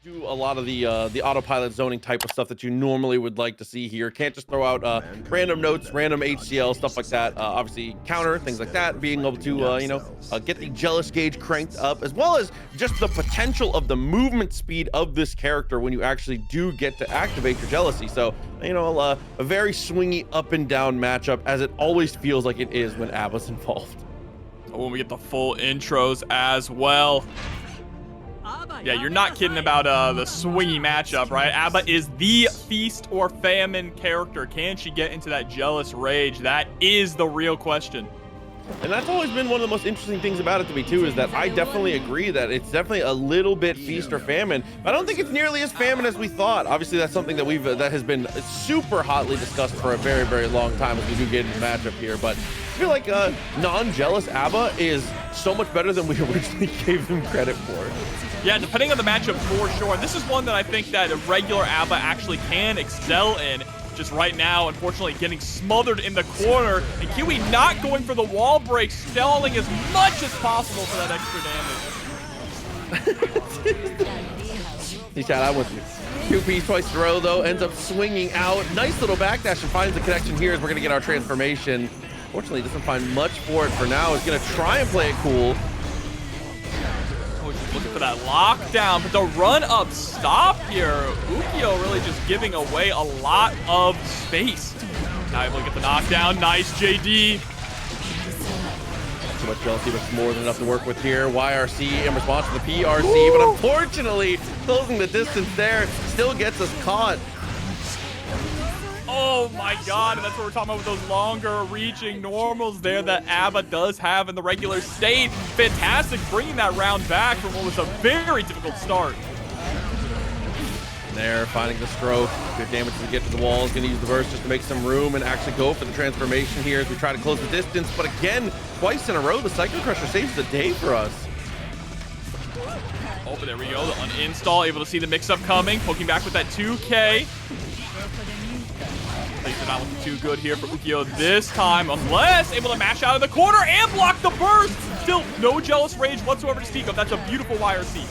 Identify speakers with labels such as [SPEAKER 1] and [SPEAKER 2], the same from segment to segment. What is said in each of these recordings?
[SPEAKER 1] do a lot of the autopilot zoning type of stuff that you normally would like to see here. Can't just throw out random notes, random HCL, stuff like that. Obviously counter, things like that, being able to get the jealous gauge cranked up, as well as just the potential of the movement speed of this character when you actually do get to activate your jealousy. So a very swingy up and down matchup, as it always feels like it is when A.B.A's involved.
[SPEAKER 2] When we get the full intros as well. Yeah, you're not kidding about the swingy matchup, right? A.B.A is the feast or famine character. Can she get into that jealous rage? That is the real question.
[SPEAKER 1] And that's always been one of the most interesting things about it to me too, is that I definitely agree that it's definitely a little bit feast or famine. I don't think it's nearly as famine as we thought. Obviously, that's something that that has been super hotly discussed for a very, very long time as we do get into the matchup here. But I feel like non-jealous A.B.A is so much better than we originally gave him credit for.
[SPEAKER 2] Yeah, depending on the matchup for sure. And this is one that I think that a regular A.B.A actually can excel in. Just right now, unfortunately, getting smothered in the corner. And Kiwi not going for the wall break, stalling as much as possible for that extra damage.
[SPEAKER 1] He shot out with you. Two-piece twice in a row, though, ends up swinging out. Nice little backdash and finds the connection here as we're going to get our transformation. Fortunately, doesn't find much for it for now. He's going to try and play it cool.
[SPEAKER 2] Looking for that lockdown, but the run-up stop here. Ukiyo really just giving away a lot of space. Now able to get the knockdown. Nice, JD.
[SPEAKER 1] Too much jealousy, but it's more than enough to work with here. YRC in response to the PRC, but unfortunately, closing the distance there still gets us caught.
[SPEAKER 2] Oh my god, and that's what we're talking about with those longer reaching normals there that A.B.A does have in the regular state. Fantastic bringing that round back from what was a very difficult start.
[SPEAKER 1] There, finding the stroke. Good damage to get to the walls. Gonna use the burst just to make some room and actually go for the transformation here as we try to close the distance. But again, twice in a row, the Psycho Crusher saves the day for us.
[SPEAKER 2] Oh, but there we go. The uninstall, able to see the mix-up coming. Poking back with that 2K. Plays it not looking too good here for Ukiyo this time, unless able to mash out of the corner and block the burst. Still no jealous rage whatsoever to speak of. That's a beautiful YRC.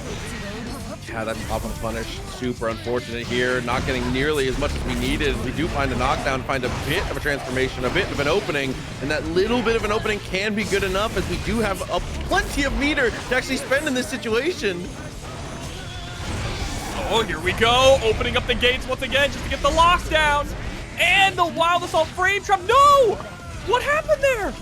[SPEAKER 1] Yeah, that pop on punish, super unfortunate here. Not getting nearly as much as we needed. We do find a knockdown, find a bit of a transformation, a bit of an opening, and that little bit of an opening can be good enough, as we do have plenty of meter to actually spend in this situation.
[SPEAKER 2] Oh, here we go, opening up the gates once again just to get the lockdown. And the wild assault frame trap. No! What happened there?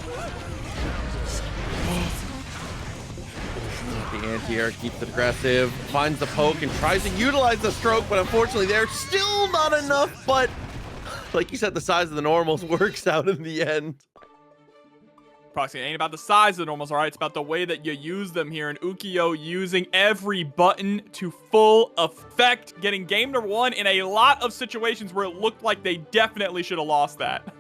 [SPEAKER 1] The anti-air keeps it aggressive, finds the poke and tries to utilize the stroke, but unfortunately there's still not enough. But like you said, the size of the normals works out in the end.
[SPEAKER 2] Proxy, it ain't about the size of the normals, all right? It's about the way that you use them here. And Ukiyo using every button to full effect, getting game number one in a lot of situations where it looked like they definitely should have lost that.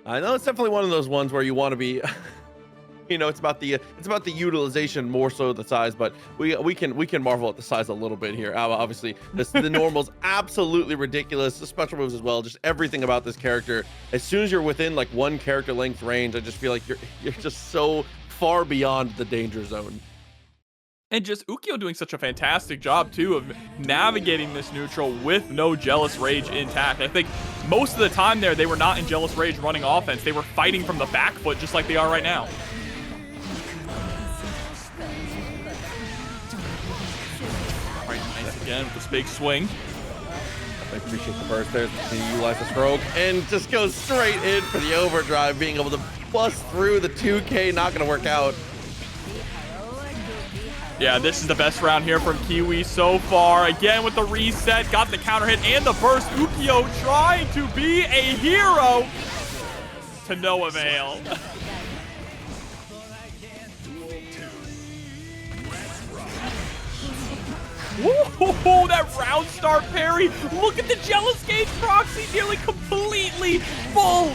[SPEAKER 1] I know it's definitely one of those ones where you want to be, it's about the utilization more so the size, but we can marvel at the size a little bit here. Obviously, the normal's absolutely ridiculous. The special moves as well, just everything about this character. As soon as you're within like one character length range, I just feel like you're just so far beyond the danger zone.
[SPEAKER 2] And just Ukiyo doing such a fantastic job, too, of navigating this neutral with no jealous rage intact. I think most of the time there, they were not in jealous rage running offense. They were fighting from the back foot just like they are right now. All right, nice again with this big swing.
[SPEAKER 1] I appreciate the burst there. Can utilize the stroke and just goes straight in for the overdrive, being able to bust through the 2K. Not going to work out.
[SPEAKER 2] Yeah, this is the best round here from Kiwi so far. Again with the reset, got the counter hit and the burst. Ukiyo trying to be a hero to no avail. Ooh, that round start parry. Look at the jealous gauge Proxy, nearly completely full.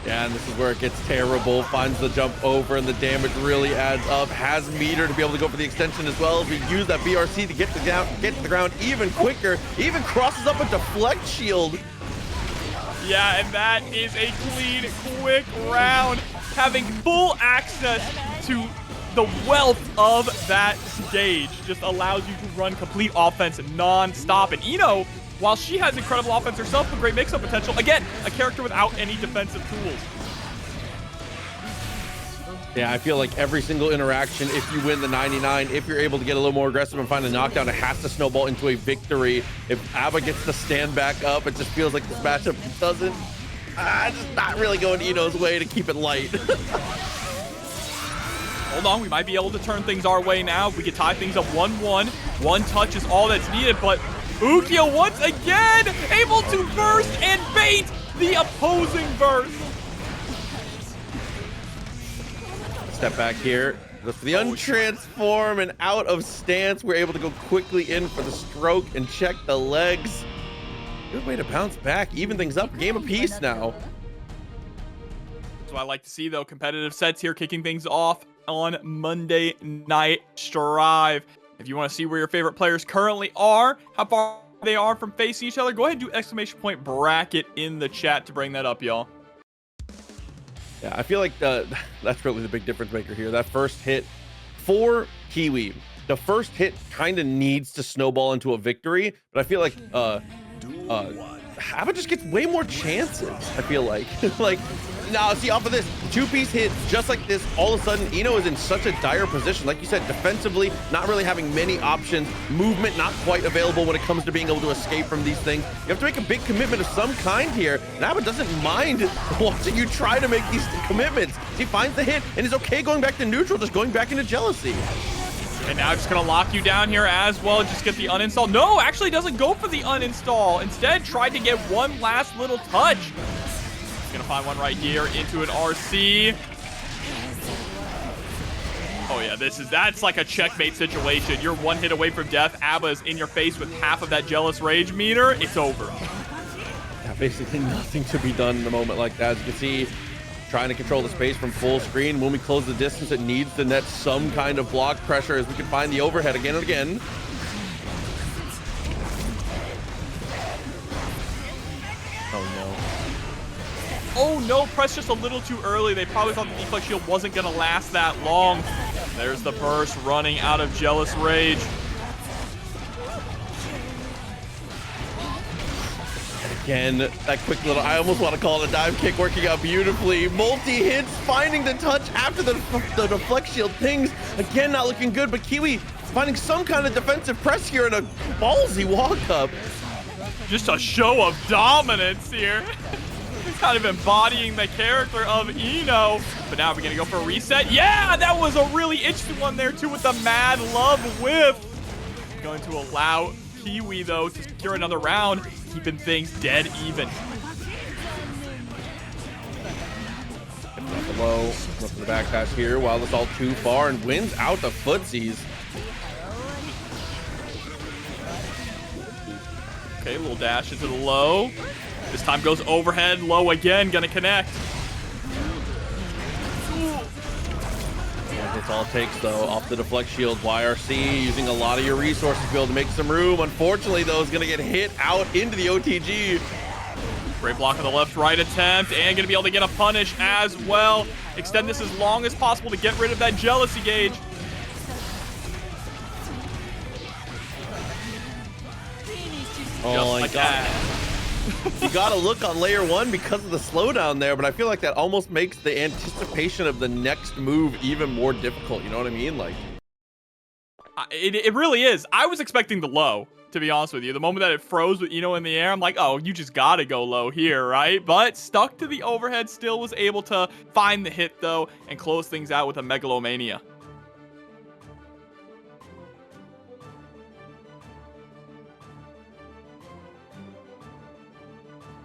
[SPEAKER 1] Yeah, and this is where it gets terrible. Finds the jump over, and the damage really adds up. Has meter to be able to go for the extension as well as we use that BRC to get to the ground even quicker. Even crosses up a deflect shield.
[SPEAKER 2] Yeah, and that is a clean, quick round. Having full access to the wealth of that gauge just allows you to run complete offense non-stop. And Ino, while she has incredible offense herself with great mix-up potential, again, a character without any defensive tools.
[SPEAKER 1] Yeah, I feel like every single interaction, if you win the 99, if you're able to get a little more aggressive and find a knockdown, it has to snowball into a victory. If A.B.A gets to stand back up, it just feels like this matchup doesn't, just not really going Ino's way to keep it light.
[SPEAKER 2] Hold on, we might be able to turn things our way now. If we could tie things up 1-1. One touch is all that's needed, but Ukiyo once again able to burst and bait the opposing burst.
[SPEAKER 1] Step back here. Goes for the untransform and out of stance. We're able to go quickly in for the stroke and check the legs. Good way to bounce back, even things up. Game apiece now.
[SPEAKER 2] That's what I like to see, though. Competitive sets here, kicking things off on Monday Night Strive. If you want to see where your favorite players currently are, how far they are from facing each other, go ahead and do exclamation point bracket in the chat to bring that up, y'all.
[SPEAKER 1] Yeah, I feel like that's really the big difference maker here. That first hit for Kiwi, the first hit kind of needs to snowball into a victory, but I feel like A.B.A just gets way more chances. I feel like now see off of this two-piece hit just like this, all of a sudden Ino is in such a dire position. Like you said, defensively not really having many options, movement not quite available when it comes to being able to escape from these things. You have to make a big commitment of some kind here, and A.B.A doesn't mind watching you try to make these commitments. He finds the hit and is okay going back to neutral, just going back into jealousy.
[SPEAKER 2] And now just gonna lock you down here as well, just get the uninstall. No, actually doesn't go for the uninstall. Instead, tried to get one last little touch. Gonna find one right here into an RC. Oh yeah, that's like a checkmate situation. You're one hit away from death. A.B.A is in your face with half of that jealous rage meter. It's over.
[SPEAKER 1] Yeah, basically nothing to be done in a moment like that. As you can see, trying to control the space from full screen. When we close the distance, it needs to net some kind of block pressure as we can find the overhead again and again. Oh no.
[SPEAKER 2] Oh no, pressed just a little too early. They probably thought the deflect shield wasn't gonna last that long. There's the burst running out of jealous rage.
[SPEAKER 1] Again, that quick little, I almost want to call it a dive kick, working out beautifully. Multi-hits, finding the touch after the deflect shield pings. Again, not looking good, but Kiwi finding some kind of defensive press here in a ballsy walk-up.
[SPEAKER 2] Just a show of dominance here. Kind of embodying the character of Ino. But now we're going to go for a reset. Yeah, that was a really itchy one there, too, with the Mad Love whiff. Going to allow Kiwi, though, to secure another round, keeping things dead even.
[SPEAKER 1] Below, look for the backdash here, while it's all too far, and wins out the footsies.
[SPEAKER 2] Okay, little dash into the low. This time goes overhead, low again, gonna connect.
[SPEAKER 1] That's all it takes, though, off the deflect shield. YRC using a lot of your resources to be able to make some room. Unfortunately, though, is going to get hit out into the OTG.
[SPEAKER 2] Great block on the left-right attempt, and going to be able to get a punish as well. Extend this as long as possible to get rid of that jealousy gauge.
[SPEAKER 1] Oh my God. You gotta look on layer one because of the slowdown there, but I feel like that almost makes the anticipation of the next move even more difficult. You know what I mean? Like,
[SPEAKER 2] it really is. I was expecting the low, to be honest with you. The moment that it froze with Ino in the air, I'm like, oh, you just gotta go low here, right? But stuck to the overhead, still was able to find the hit though and close things out with a Megalomania.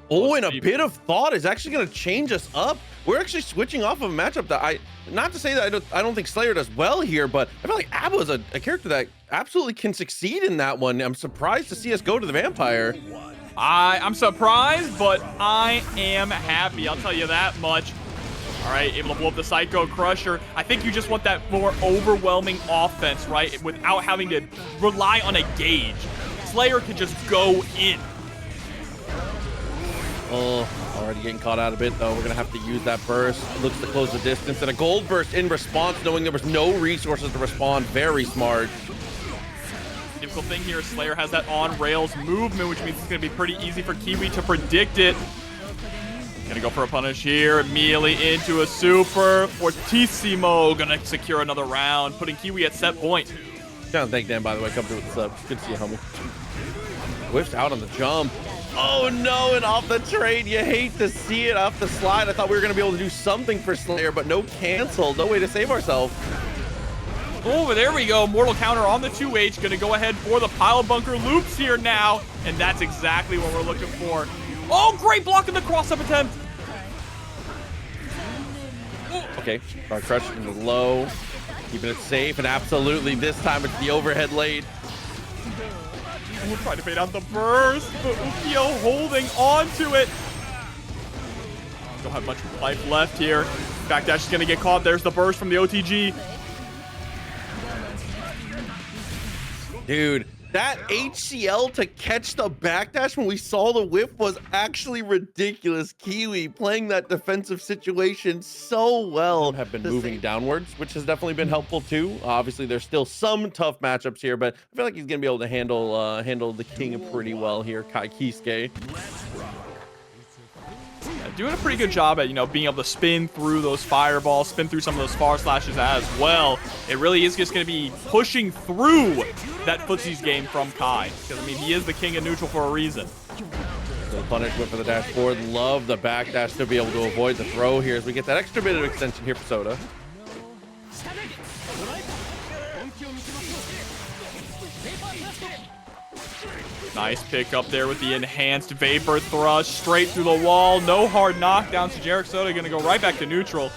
[SPEAKER 1] oh, and a bit of thought is actually going to change us up. We're actually switching off of a matchup that not to say that I don't think Slayer does well here, but I feel like A.B.A is a character that absolutely can succeed in that one. I'm surprised to see us go to the Vampire.
[SPEAKER 2] I'm surprised, but I am happy. I'll tell you that much. All right, able to blow up the Psycho Crusher. I think you just want that more overwhelming offense, right? Without having to rely on a gauge. Slayer can just go in.
[SPEAKER 1] Oh, already getting caught out a bit, though. We're going to have to use that burst. Looks to close the distance. And a gold burst in response, knowing there was no resources to respond. Very smart.
[SPEAKER 2] The difficult thing here is Slayer has that on-rails movement, which means it's going to be pretty easy for Kiwi to predict it. Gonna go for a punish here, immediately into a super. Fortissimo gonna secure another round, putting Kiwi at set point.
[SPEAKER 1] Thank Dan, by the way. Come through with the sub. Good to see you, homie. Whiffs out on the jump. Oh no, and off the trade. You hate to see it off the slide. I thought we were gonna be able to do something for Slayer, but no cancel. No way to save ourselves.
[SPEAKER 2] Oh, there we go. Mortal counter on the 2H. Gonna go ahead for the pile bunker loops here now. And that's exactly what we're looking for. Oh, great block in the cross-up attempt.
[SPEAKER 1] Okay, Dark Crush in the low. Keeping it safe, and absolutely this time it's the overhead late.
[SPEAKER 2] We'll try to fade out the burst, but Ukiyo holding on to it. Don't have much life left here. Backdash is going to get caught. There's the burst from the OTG.
[SPEAKER 1] Dude, that HCL to catch the backdash when we saw the whiff was actually ridiculous. Kiwi playing that defensive situation so well. Have been moving downwards, which has definitely been helpful too. Obviously, there's still some tough matchups here, but I feel like he's gonna be able to handle the king pretty well here, Kai Kisuke.
[SPEAKER 2] Doing a pretty good job at, being able to spin through those fireballs, spin through some of those far slashes as well. It really is just going to be pushing through that footsies game from Kai. Because, he is the king of neutral for a reason.
[SPEAKER 1] So punishment for the dash forward. Love the back dash to be able to avoid the throw here as we get that extra bit of extension here for Soda.
[SPEAKER 2] Nice pick up there with the enhanced Vapor Thrust straight through the wall. No hard knockdowns. So Generic Soda going to go right back to neutral.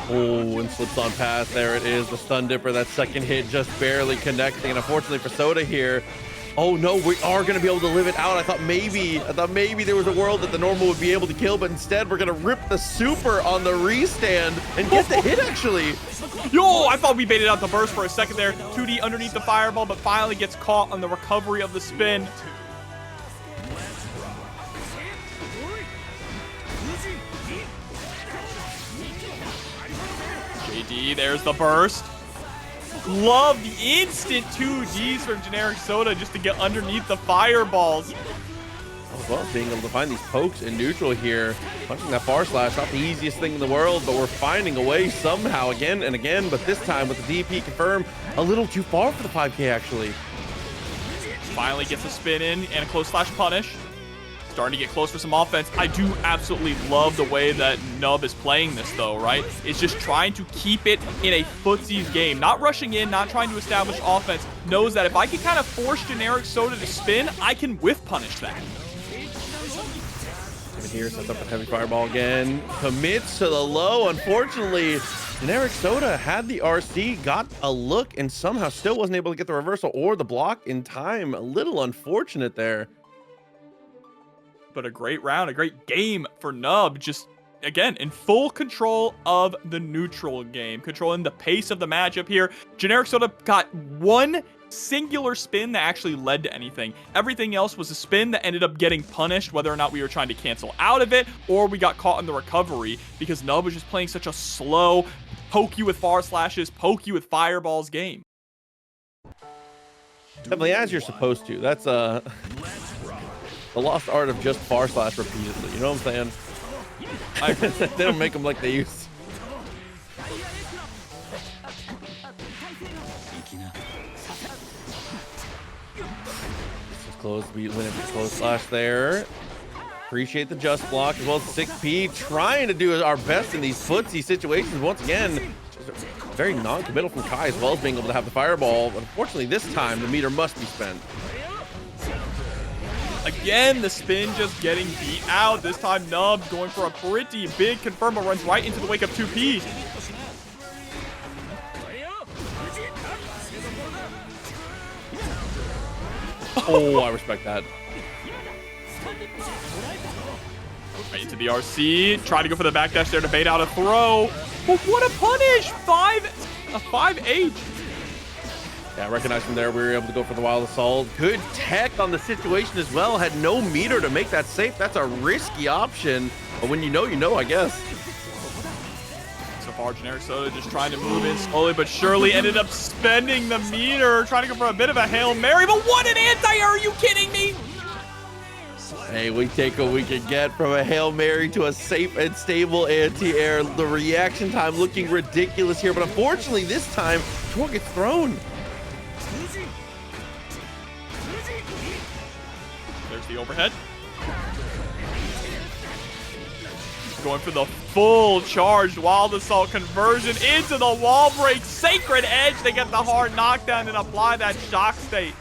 [SPEAKER 1] Oh, and slips on pass. There it is. The stun dipper. That second hit just barely connecting. And unfortunately for Soda here, oh no, we are going to be able to live it out. I thought maybe there was a world that the normal would be able to kill, but instead we're going to rip the super on the restand and get the hit actually.
[SPEAKER 2] Yo, I thought we baited out the burst for a second there. 2D underneath the fireball, but finally gets caught on the recovery of the spin. JD, there's the burst. Love the instant 2Ds from Generic Soda just to get underneath the fireballs.
[SPEAKER 1] As well as being able to find these pokes in neutral here. Punching that far slash, not the easiest thing in the world, but we're finding a way somehow again and again. But this time with the DP confirmed, a little too far for the 5K actually.
[SPEAKER 2] Finally gets a spin in and a close slash punish. Starting to get close for some offense. I do absolutely love the way that Nub is playing this though, right? It's just trying to keep it in a footsies game. Not rushing in, not trying to establish offense. Knows that if I can kind of force Generic Soda to spin, I can whiff punish that.
[SPEAKER 1] Here, sets up a heavy fireball again. Commits to the low. Unfortunately, Generic Soda had the RC, got a look, and somehow still wasn't able to get the reversal or the block in time. A little unfortunate there.
[SPEAKER 2] But a great round, a great game for Nub. Just, again, in full control of the neutral game. Controlling the pace of the matchup here. Generic Soda got one singular spin that actually led to anything. Everything else was a spin that ended up getting punished, whether or not we were trying to cancel out of it or we got caught in the recovery because Nub was just playing such a slow, poke you with far slashes, poke you with fireballs game.
[SPEAKER 1] Definitely, as you're supposed to. That's the lost art of just far slash repeatedly. You know what I'm saying? They don't make them like they used to. Close, we win it for close slash there. Appreciate the just block as well as 6P. Trying to do our best in these footsie situations. Once again, very non-committal from Kai as well as being able to have the fireball. But unfortunately, this time the meter must be spent.
[SPEAKER 2] Again, the spin just getting beat out. This time, Nub going for a pretty big confirm, runs right into the wake up 2P.
[SPEAKER 1] Oh, I respect that.
[SPEAKER 2] Right into the RC. Try to go for the backdash there to bait out a throw. But what a punish! A 5H.
[SPEAKER 1] Yeah, recognize from there we were able to go for the wild assault. Good tech on the situation as well. Had no meter to make that safe. That's a risky option. But when you know, I guess.
[SPEAKER 2] So far, Generic Soda just trying to move in slowly but surely. Ended up spending the meter, trying to go for a bit of a Hail Mary. But what an anti-air, are you kidding me?
[SPEAKER 1] Hey, we take what we can get from a Hail Mary to a safe and stable anti-air. The reaction time looking ridiculous here, but unfortunately this time, Tor gets thrown.
[SPEAKER 2] There's the overhead. Going for the full charged wild assault conversion into the wall break. Sacred Edge. They get the hard knockdown and apply that shock state.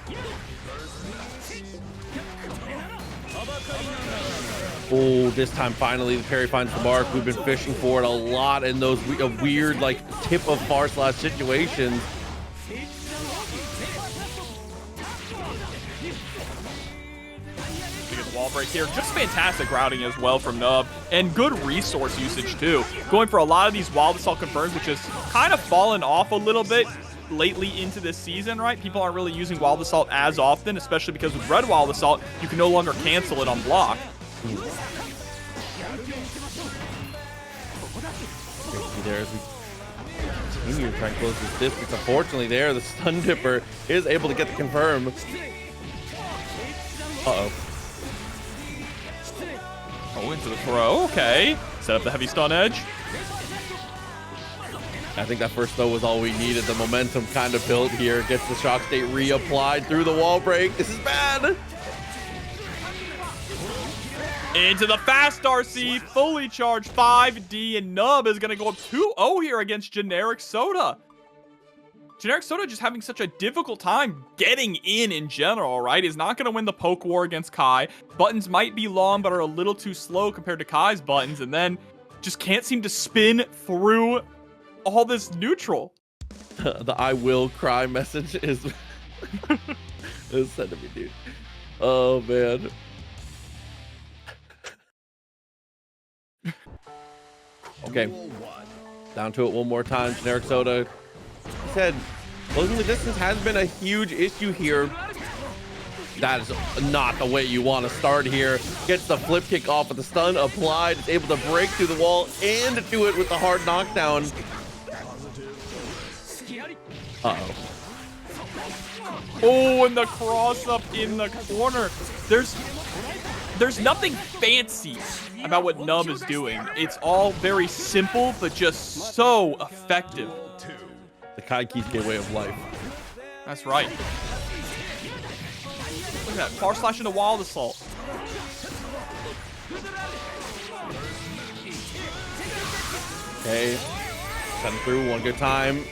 [SPEAKER 1] Oh, this time finally the parry finds the mark. We've been fishing for it a lot in those weird like tip of far slash situations.
[SPEAKER 2] Wall break here. Just fantastic routing as well from Nub, and good resource usage too. Going for a lot of these wild assault confirms, which has kind of fallen off a little bit lately into this season, right? People aren't really using wild assault as often, especially because with red wild assault, you can no longer cancel it on block.
[SPEAKER 1] There as we continue to try and close this distance. Unfortunately there, the stun dipper is able to get the confirm. Uh-oh.
[SPEAKER 2] Oh, into the throw. Okay. Set up the heavy stun edge.
[SPEAKER 1] I think that first throw was all we needed. The momentum kind of built here. Gets the shock state reapplied through the wall break. This is bad.
[SPEAKER 2] Into the fast RC. Fully charged 5D, and Nub is going to go up 2-0 here against Generic Soda. Generic Soda just having such a difficult time getting in general, right? Is not going to win the poke war against Kai. Buttons might be long, but are a little too slow compared to Kai's buttons. And then just can't seem to spin through all this neutral.
[SPEAKER 1] The I will cry message is sent to me, dude. Oh, man. Okay. Down to it one more time. Generic Soda said closing the distance has been a huge issue here. That is not the way you want to start here. Gets the flip kick off with the stun applied. Is able to break through the wall and do it with the hard knockdown. Uh-oh.
[SPEAKER 2] Oh, and the cross up in the corner. There's nothing fancy about what Nub is doing. It's all very simple, but just so effective.
[SPEAKER 1] The Kai Kisuke way of life.
[SPEAKER 2] That's right. Look at that. Far slash into wild assault.
[SPEAKER 1] Okay. Send through one good time.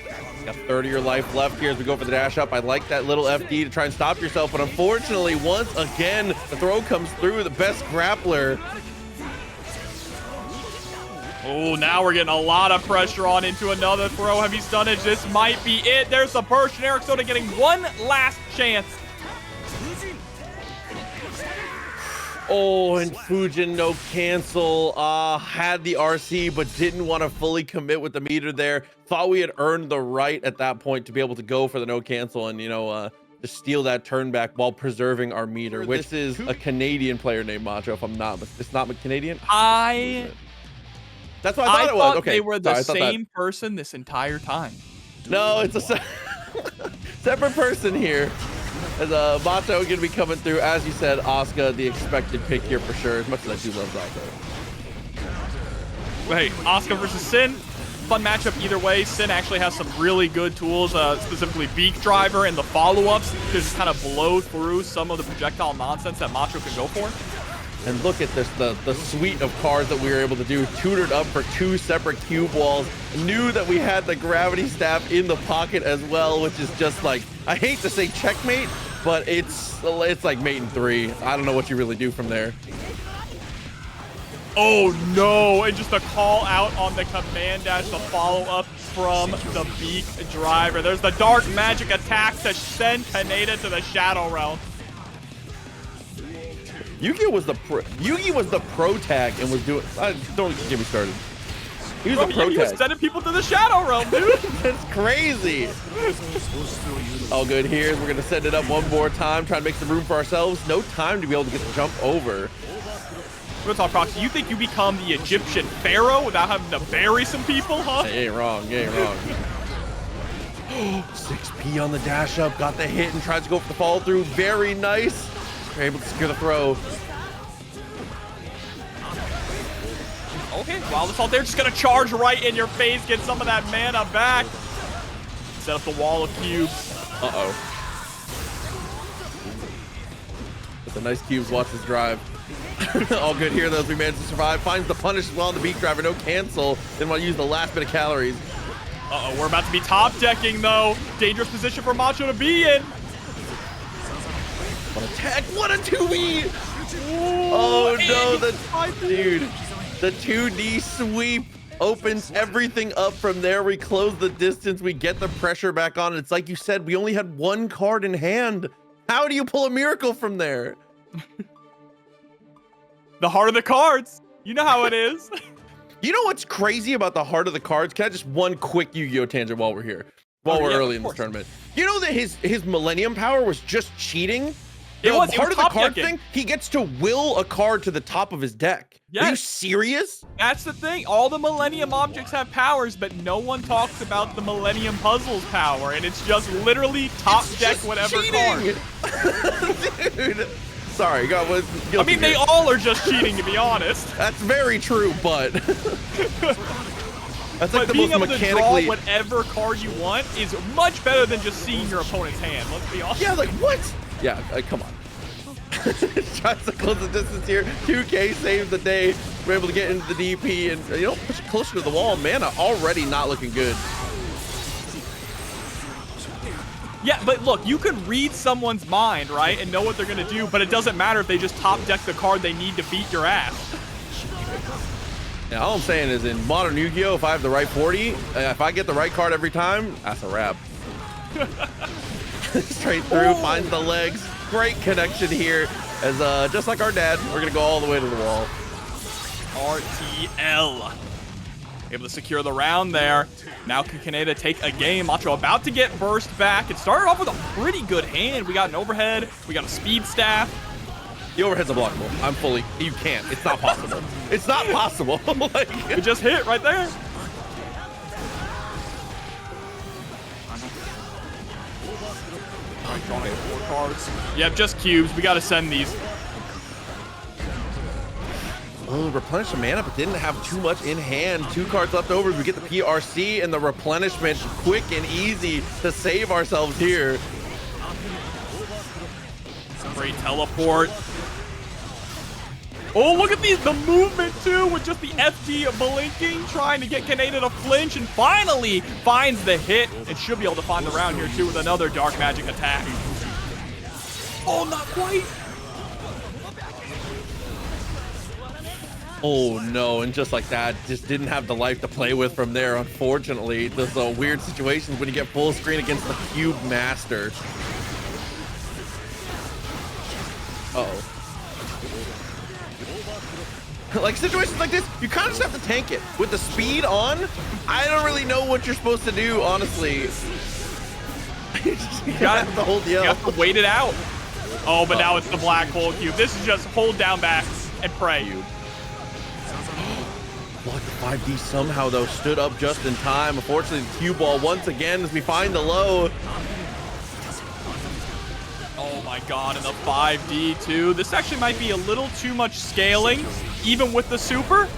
[SPEAKER 1] Got 30 of your life left here as we go for the dash up. I like that little FD to try and stop yourself, but unfortunately, once again, the throw comes through. The best grappler.
[SPEAKER 2] Oh, now we're getting a lot of pressure on into another throw. Heavy stunnage. This might be it. There's the burst. Generic Soda getting one last chance.
[SPEAKER 1] Oh, and Fujin no cancel. Had the RC, but didn't want to fully commit with the meter there. Thought we had earned the right at that point to be able to go for the no cancel and, you know, to steal that turn back while preserving our meter, which this is a Canadian player named Macho, if I'm not, it's not Canadian. That's what I thought it was. Okay,
[SPEAKER 2] they were the same person this entire time.
[SPEAKER 1] No, it's a separate person here. As Macho going to be coming through, as you said, Asuka, the expected pick here for sure. As much as I do love Asuka.
[SPEAKER 2] Hey, Asuka versus Sin, fun matchup either way. Sin actually has some really good tools, specifically Beak Driver and the follow-ups to just kind of blow through some of the projectile nonsense that Macho can go for.
[SPEAKER 1] And look at this, the suite of cards that we were able to do, tutored up for 2 separate cube walls. Knew that we had the gravity staff in the pocket as well, which is just like, I hate to say checkmate, but it's like mate in 3. I don't know what you really do from there.
[SPEAKER 2] Oh no, and just a call out on the command dash, the follow up from the Beak Driver. There's the dark magic attack to send Kaneda to the Shadow Realm.
[SPEAKER 1] Yuki was the pro tag and was doing. Don't get me started. He was
[SPEAKER 2] Bro,
[SPEAKER 1] a pro
[SPEAKER 2] he was
[SPEAKER 1] tag.
[SPEAKER 2] sending people to the Shadow Realm, dude.
[SPEAKER 1] That's crazy. All good here. We're gonna send it up one more time, try to make some room for ourselves. No time to be able to get the jump over.
[SPEAKER 2] Real talk, Proxy, you think you become the Egyptian pharaoh without having to bury some people, huh?
[SPEAKER 1] You ain't wrong. You ain't wrong. 6P on the dash up, got the hit and tries to go for the follow through. Very nice. We're able to secure the throw.
[SPEAKER 2] Okay, Wild Assault there, just gonna charge right in your face, get some of that mana back. Set up the wall of cubes.
[SPEAKER 1] Uh-oh. With the nice cubes, watch this drive. All good here, though, as we manage to survive. Finds the punish as well on the beak driver, no cancel. Didn't want to use the last bit of calories.
[SPEAKER 2] Uh-oh, we're about to be top decking, though. Dangerous position for Macho to be in.
[SPEAKER 1] What a tag, what a 2E! Oh no, dude. The 2D sweep opens everything up from there. We close the distance, we get the pressure back on. It's like you said, we only had one card in hand. How do you pull a miracle from there?
[SPEAKER 2] The heart of the cards. You know how it is.
[SPEAKER 1] You know what's crazy about the heart of the cards? Can I just one quick Yu-Gi-Oh tangent while we're here? While we're early in this tournament. You know that his Millennium power was just cheating?
[SPEAKER 2] It was
[SPEAKER 1] part of the card
[SPEAKER 2] decking.
[SPEAKER 1] thing, he gets to will a card to the top of his deck.
[SPEAKER 2] Yes.
[SPEAKER 1] Are you serious?
[SPEAKER 2] That's the thing. All the Millennium objects have powers, but no one talks about the Millennium Puzzle's power, and it's just literally top deck whatever card.
[SPEAKER 1] Dude. Sorry, God was guilty.
[SPEAKER 2] I mean, they
[SPEAKER 1] here.
[SPEAKER 2] all are just cheating, to be honest.
[SPEAKER 1] That's very true, but that's like the
[SPEAKER 2] being
[SPEAKER 1] most
[SPEAKER 2] able to
[SPEAKER 1] mechanically.
[SPEAKER 2] draw whatever card you want is much better than just seeing your opponent's hand. Let's be honest.
[SPEAKER 1] Yeah, like what? Yeah, come on. Tries to close the distance here. 2K saves the day. We're able to get into the DP and push it closer to the wall. Mana already not looking good.
[SPEAKER 2] Yeah, but look, you can read someone's mind, right, and know what they're gonna do, but it doesn't matter if they just top deck the card they need to beat your ass.
[SPEAKER 1] Yeah, all I'm saying is in modern Yu-Gi-Oh, if I have the right 40, if I get the right card every time, that's a wrap. Straight through, finds the legs. Great connection here, as just like our dad, we're gonna go all the way to the wall.
[SPEAKER 2] RTL. Able to secure the round there. Now can Kaneda take a game? Macho about to get burst back. It started off with a pretty good hand. We got an overhead. We got a speed staff.
[SPEAKER 1] The overhead's unblockable. I'm fully. You can't. It's not possible. It's not possible. Like,
[SPEAKER 2] We just hit right there. Drawing 4 cards. Yep, just cubes. We got to send these.
[SPEAKER 1] Oh, replenish the mana, but didn't have too much in hand. 2 cards left over. We get the PRC and the replenishment quick and easy to save ourselves here.
[SPEAKER 2] Great teleport. Oh, look at the movement too, with just the FD blinking, trying to get Kaneda to flinch, and finally finds the hit, and should be able to find the round here too with another dark magic attack. Oh, not quite.
[SPEAKER 1] Oh no, and just like that, just didn't have the life to play with from there, unfortunately. Those weird situations when you get full screen against the Cube Master. Uh-oh. Like situations like this, you kind of just have to tank it. With the speed on, I don't really know what you're supposed to do, honestly. you have to hold the L.
[SPEAKER 2] You have to wait it out. Oh, but now it's the black hole cube. This is just hold down back and pray.
[SPEAKER 1] Block the 5D somehow, though, stood up just in time. Unfortunately, the cue ball once again as we find the low.
[SPEAKER 2] Oh my god, and the 5D too. This actually might be a little too much scaling, even with the super.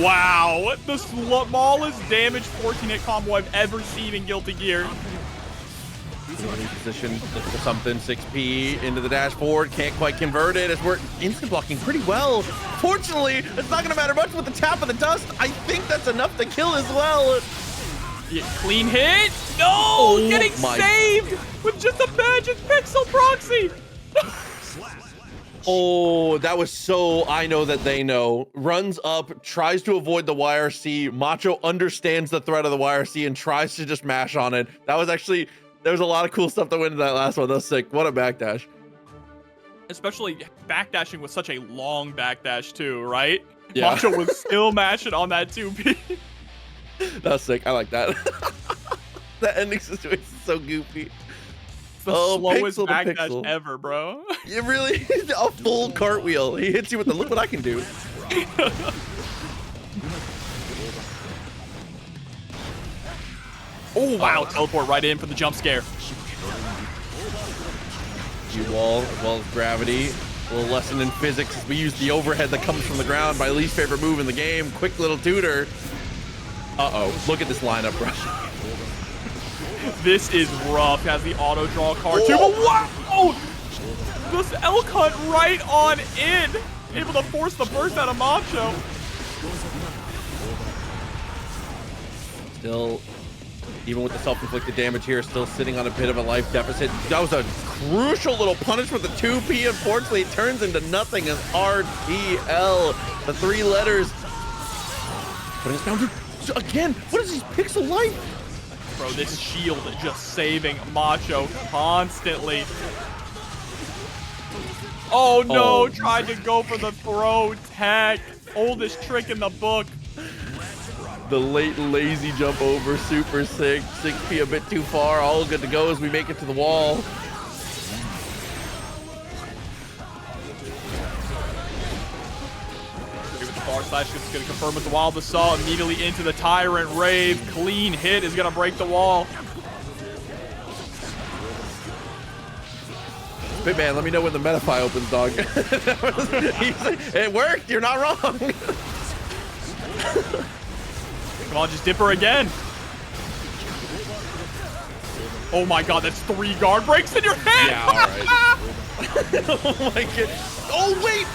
[SPEAKER 2] Wow, the smallest damage 14-hit combo I've ever seen in Guilty Gear.
[SPEAKER 1] Position for something. 6P into the dashboard, can't quite convert it as we're instant blocking pretty well. Fortunately, it's not going to matter much with the tap of the dust. I think that's enough to kill as well.
[SPEAKER 2] Yeah, clean hit. No, getting saved with just a magic pixel proxy.
[SPEAKER 1] Oh, that was so I know that they know. Runs up, tries to avoid the YRC. Macho understands the threat of the YRC and tries to just mash on it. That was actually, there was a lot of cool stuff that went into that last one. That was sick. What a backdash.
[SPEAKER 2] Especially backdashing with such a long backdash too, right?
[SPEAKER 1] Yeah.
[SPEAKER 2] Macho was still mashing on that 2P.
[SPEAKER 1] That's sick. I like that. That ending situation is so goofy.
[SPEAKER 2] It's the slowest
[SPEAKER 1] Pixel to
[SPEAKER 2] backdash
[SPEAKER 1] Pixel.
[SPEAKER 2] ever, bro.
[SPEAKER 1] It really a full cartwheel. He hits you with the look what I can do.
[SPEAKER 2] Oh, wow. Teleport right in for the jump scare.
[SPEAKER 1] G-wall as well as gravity. A little lesson in physics as we use the overhead that comes from the ground. My least favorite move in the game. Quick little tutor. Uh-oh. Look at this lineup, bro.
[SPEAKER 2] This is rough. Has the auto draw card too. But wow! This L cut right on in. Able to force the burst out of Macho.
[SPEAKER 1] Still, even with the self-inflicted damage here, still sitting on a bit of a life deficit. That was a crucial little punish with the 2P. Unfortunately, it turns into nothing as RTL. The 3 letters. Putting us down to, again, what is these pixel life?
[SPEAKER 2] Bro, this shield just saving Macho constantly. Oh no, tried to go for the throw tech. Oldest trick in the book.
[SPEAKER 1] The late lazy jump over, super sick. 6P a bit too far. All good to go as we make it to the wall.
[SPEAKER 2] Far slash is going to confirm with the Wild Assault immediately into the Tyrant Rave. Clean hit is going to break the wall.
[SPEAKER 1] Hitman, let me know when the Metafy opens, dog. It worked. You're not wrong.
[SPEAKER 2] Come on, just dip her again. Oh my god, that's 3 guard breaks in your head.
[SPEAKER 1] Yeah, all right. Oh my god. Oh, wait.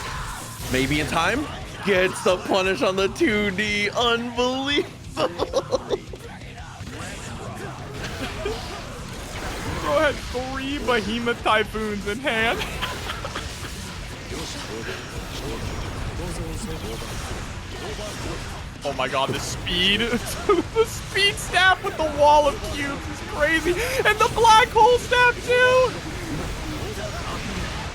[SPEAKER 1] Maybe in time. Gets the punish on the 2D. Unbelievable.
[SPEAKER 2] Bro had 3 Behemoth Typhoons in hand. Oh my god, the speed. The speed staff with the wall of cubes is crazy. And the black hole staff too.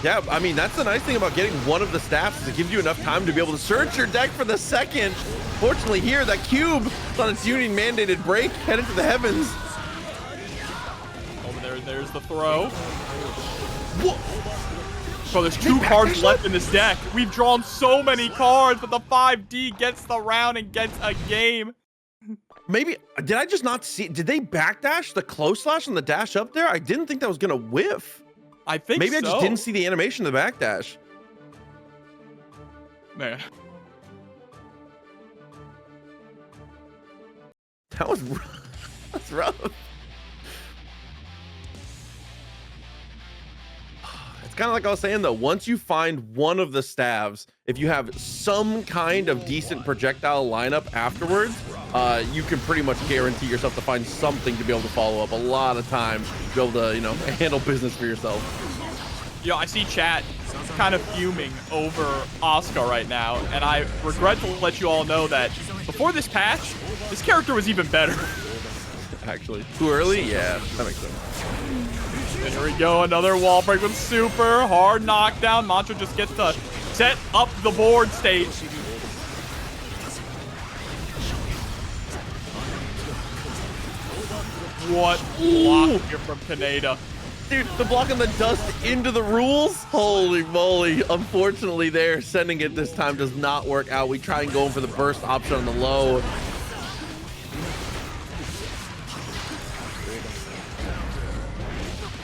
[SPEAKER 1] Yeah, I mean, that's the nice thing about getting one of the staffs is it gives you enough time to be able to search your deck for the second. Fortunately here, that cube is on its union mandated break, headed to the heavens.
[SPEAKER 2] Over there, there's the throw. So there's 2 cards left in this deck. We've drawn so many cards, but the 5D gets the round and gets a game.
[SPEAKER 1] Maybe, did I just not see, did they backdash the close slash and the dash up there? I didn't think that was gonna whiff.
[SPEAKER 2] I think
[SPEAKER 1] Maybe
[SPEAKER 2] so.
[SPEAKER 1] I just didn't see the animation of the backdash.
[SPEAKER 2] Man.
[SPEAKER 1] That was rough. That's rough. It's kind of like I was saying though, once you find one of the staves, if you have some kind of decent projectile lineup afterwards, you can pretty much guarantee yourself to find something to be able to follow up a lot of times, to be able to, you know, handle business for yourself.
[SPEAKER 2] Yo, I see chat kind of fuming over Asuka right now, and I regret to let you all know that before this patch, this character was even better.
[SPEAKER 1] Actually, too early? Yeah, that makes sense.
[SPEAKER 2] And here we go, another wall break with super hard knockdown. Macho just gets to set up the board state. What block here from Kaneda.
[SPEAKER 1] Dude, the block on the dust into the rules? Holy moly. Unfortunately there, sending it this time does not work out. We try and go in for the burst option on the low.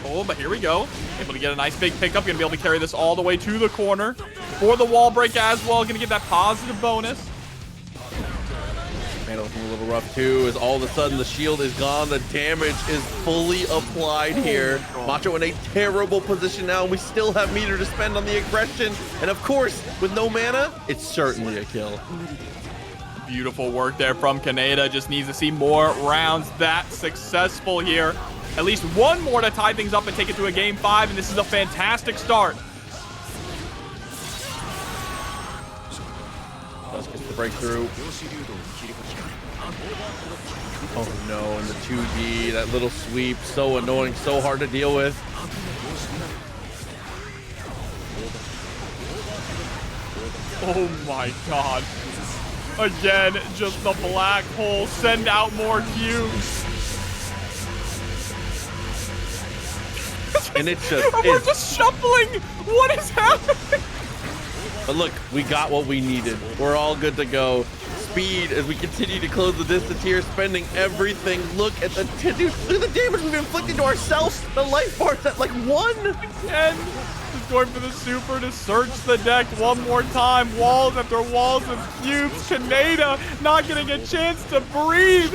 [SPEAKER 2] Oh, but here we go. Able to get a nice big pickup. Gonna be able to carry this all the way to the corner for the wall break as well. Gonna get that positive bonus.
[SPEAKER 1] Man, looking a little rough too, as all of a sudden the shield is gone. The damage is fully applied here. Macho in a terrible position now. We still have meter to spend on the aggression. And of course, with no mana, it's certainly a kill.
[SPEAKER 2] Beautiful work there from Kaneda. Just needs to see more rounds that successful here. At least one more to tie things up and take it to a game 5, and this is a fantastic start.
[SPEAKER 1] Does get the breakthrough. Oh no, and the 2D, that little sweep, so annoying, so hard to deal with.
[SPEAKER 2] Oh my god. Again, just the black hole. Send out more cubes.
[SPEAKER 1] And it's just...
[SPEAKER 2] We're just shuffling. What is happening?
[SPEAKER 1] But look, we got what we needed. We're all good to go. Speed as we continue to close the distance here, spending everything. Look at the dude, look at the damage we've inflicted to ourselves. The life bar's at like 1.
[SPEAKER 2] Again, just going for the super to search the deck one more time. Walls after walls of cubes. Kaneda not getting a chance to breathe.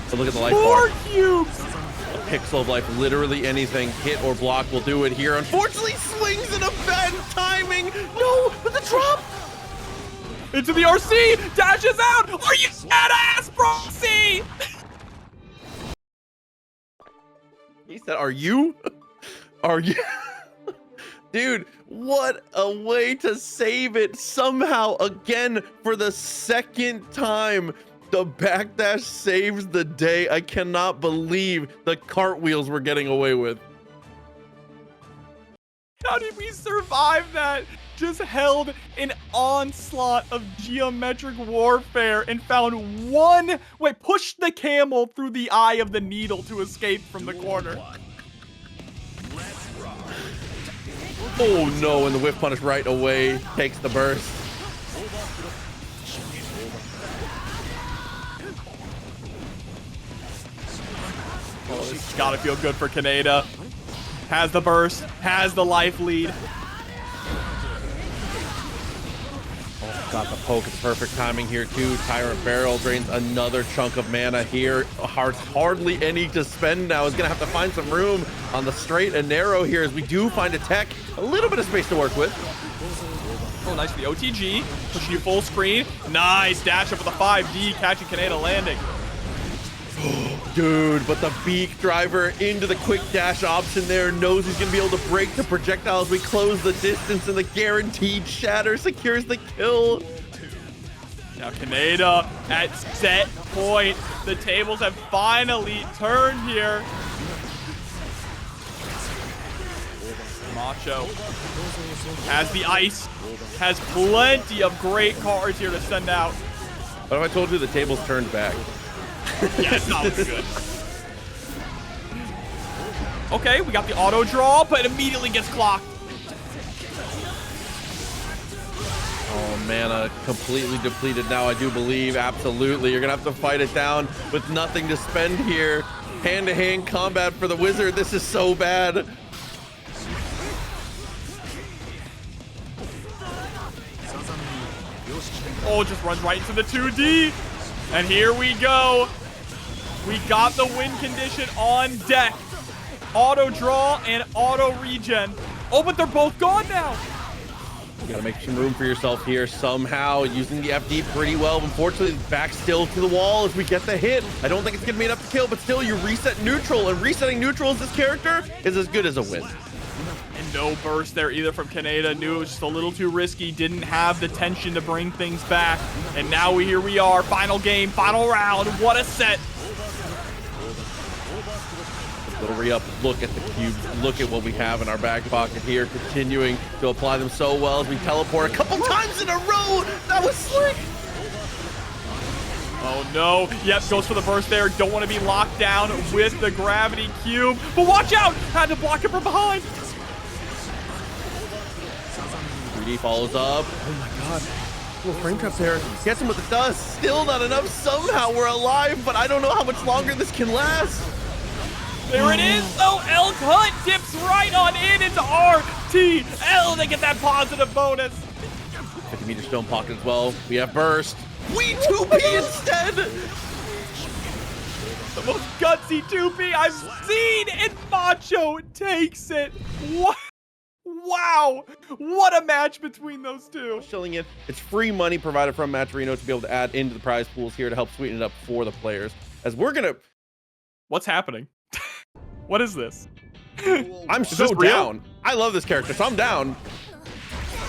[SPEAKER 1] So look at the life
[SPEAKER 2] More
[SPEAKER 1] bar.
[SPEAKER 2] cubes.
[SPEAKER 1] A pixel of life, literally anything, hit or block will do it here. Unfortunately, swings in a bad timing. No, but the drop.
[SPEAKER 2] Into the RC, dashes out. Are you badass, Proxy?
[SPEAKER 1] He said, are you? Are you? Dude, what a way to save it. Somehow, again, for the second time, the backdash saves the day. I cannot believe the cartwheels we're getting away with.
[SPEAKER 2] How did we survive that? Just held an onslaught of geometric warfare and found one way, pushed the camel through the eye of the needle to escape from the corner.
[SPEAKER 1] Oh no, and the whiff punish right away takes the burst.
[SPEAKER 2] Oh, this has gotta feel good for Kaneda. Has the burst, has the life lead.
[SPEAKER 1] Oh, got the poke. It's perfect timing here too. Tyrant Barrel drains another chunk of mana here. Hardly any to spend now. Is gonna have to find some room on the straight and narrow here as we do find a tech. A little bit of space to work with.
[SPEAKER 2] Oh, nice for the OTG. Pushing you full screen. Nice dash up with a 5D, catching Kaneda landing.
[SPEAKER 1] Dude, but the beak driver into the quick dash option there, knows he's gonna be able to break the projectile as we close the distance, and the guaranteed shatter secures the kill.
[SPEAKER 2] Now Kaneda at set point. The tables have finally turned here. Macho has the ice, has plenty of great cards here to send out.
[SPEAKER 1] What if I told you the tables turned back?
[SPEAKER 2] Yeah, it's not looking good. Okay, we got the auto draw, but it immediately gets clocked.
[SPEAKER 1] Oh, mana completely depleted now, I do believe. Absolutely. You're going to have to fight it down with nothing to spend here. Hand-to-hand combat for the wizard. This is so bad.
[SPEAKER 2] Oh, just runs right into the 2D. And here we go. We got the win condition on deck. Auto draw and auto regen. Oh, but they're both gone now.
[SPEAKER 1] You gotta make some room for yourself here somehow, using the FD pretty well. Unfortunately, back still to the wall as we get the hit. I don't think it's gonna be enough to kill, but still, you reset neutral, and resetting neutral as this character is as good as a win.
[SPEAKER 2] And no burst there either from Kaneda. Knew it was just a little too risky. Didn't have the tension to bring things back. And now here we are. Final game, final round. What a set.
[SPEAKER 1] Little re-up, look at the cubes, look at what we have in our back pocket here, continuing to apply them so well as we teleport a couple times in a row. That was slick.
[SPEAKER 2] Oh no, yep, goes for the burst there. Don't want to be locked down with the gravity cube, but watch out, had to block it from behind.
[SPEAKER 1] 3D follows up. Oh my god, little frame trap there. Gets him with the dust, still not enough. Somehow we're alive, but I don't know how much longer this can last.
[SPEAKER 2] There it is, though. Elk Hunt dips right on in into RTL. They get that positive bonus.
[SPEAKER 1] 50-meter stone pocket as well. We have burst. We 2P instead.
[SPEAKER 2] The most gutsy 2P I've seen, and Macho takes it. What? Wow, what a match between those two.
[SPEAKER 1] Shilling in. It's free money provided from Matcherino to be able to add into the prize pools here to help sweeten it up for the players. As we're gonna...
[SPEAKER 2] What's happening? What is this?
[SPEAKER 1] I'm so down. I love this character, so I'm down.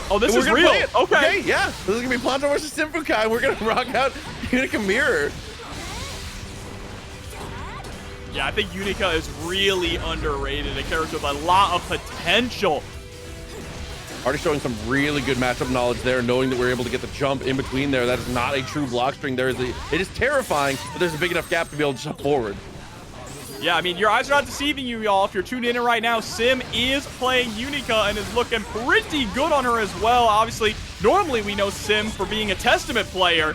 [SPEAKER 2] Oh, this is real. Okay,
[SPEAKER 1] yeah. This is gonna be Poncho versus SYMPHUUKAI. We're gonna rock out Unika Mirror.
[SPEAKER 2] Yeah, I think Unika is really underrated. A character with a lot of potential.
[SPEAKER 1] Already showing some really good matchup knowledge there, knowing that we're able to get the jump in between there. That is not a true block string. It is terrifying, but there's a big enough gap to be able to jump forward.
[SPEAKER 2] Yeah, I mean, your eyes are not deceiving you, y'all. If you're tuned in right now, Sim is playing Unika and is looking pretty good on her as well. Obviously, normally we know Sim for being a Testament player,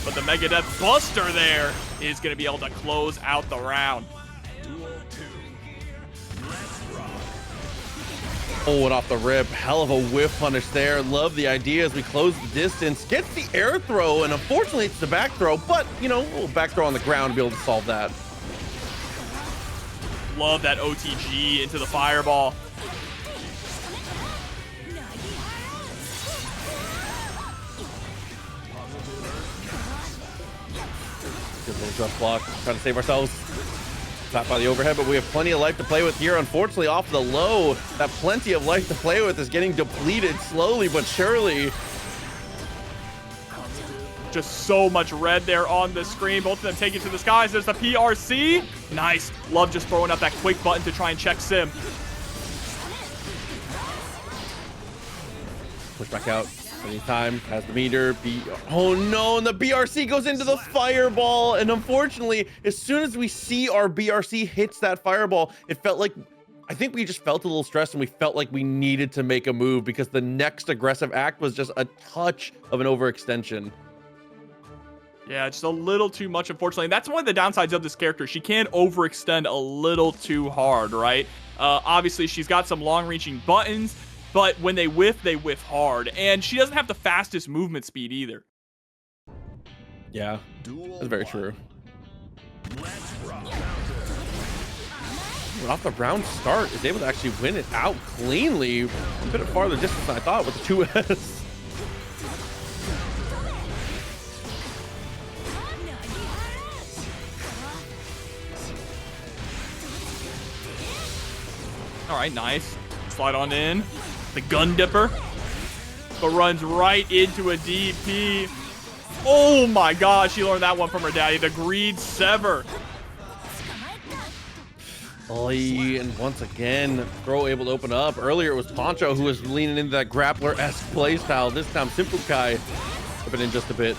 [SPEAKER 2] but the Megadeth Buster there is going to be able to close out the round.
[SPEAKER 1] Oh, and off the rip, hell of a whiff punish there. Love the idea as we close the distance. Gets the air throw, and unfortunately it's the back throw, but, you know, a little back throw on the ground to be able to solve that.
[SPEAKER 2] Love that OTG into the fireball.
[SPEAKER 1] Good little drop block, trying to save ourselves. Not by the overhead, but we have plenty of life to play with here. Unfortunately, off the low, that plenty of life to play with is getting depleted slowly but surely.
[SPEAKER 2] Just so much red there on the screen. Both of them take it to the skies. There's the PRC. Nice. Love just throwing out that quick button to try and check Sim.
[SPEAKER 1] Push back out. Anytime. Has the meter. Oh no, and the BRC goes into the fireball. And unfortunately, as soon as we see our BRC hits that fireball, it felt like, I think we just felt a little stressed and we felt like we needed to make a move because the next aggressive act was just a touch of an overextension.
[SPEAKER 2] Yeah, just a little too much, unfortunately. And that's one of the downsides of this character. She can overextend a little too hard, right? Obviously, she's got some long-reaching buttons, but when they whiff hard. And she doesn't have the fastest movement speed either.
[SPEAKER 1] Yeah, that's very true. Off the round start, is able to actually win it out cleanly. A bit farther distance than I thought with the 2S.
[SPEAKER 2] All right, nice. Slide on in. The gun dipper. But runs right into a DP. Oh my gosh, she learned that one from her daddy. The greed sever.
[SPEAKER 1] And once again, throw able to open up. Earlier it was Poncho who was leaning into that grappler-esque playstyle. This time SYMPHUUKAI flipping in just a bit.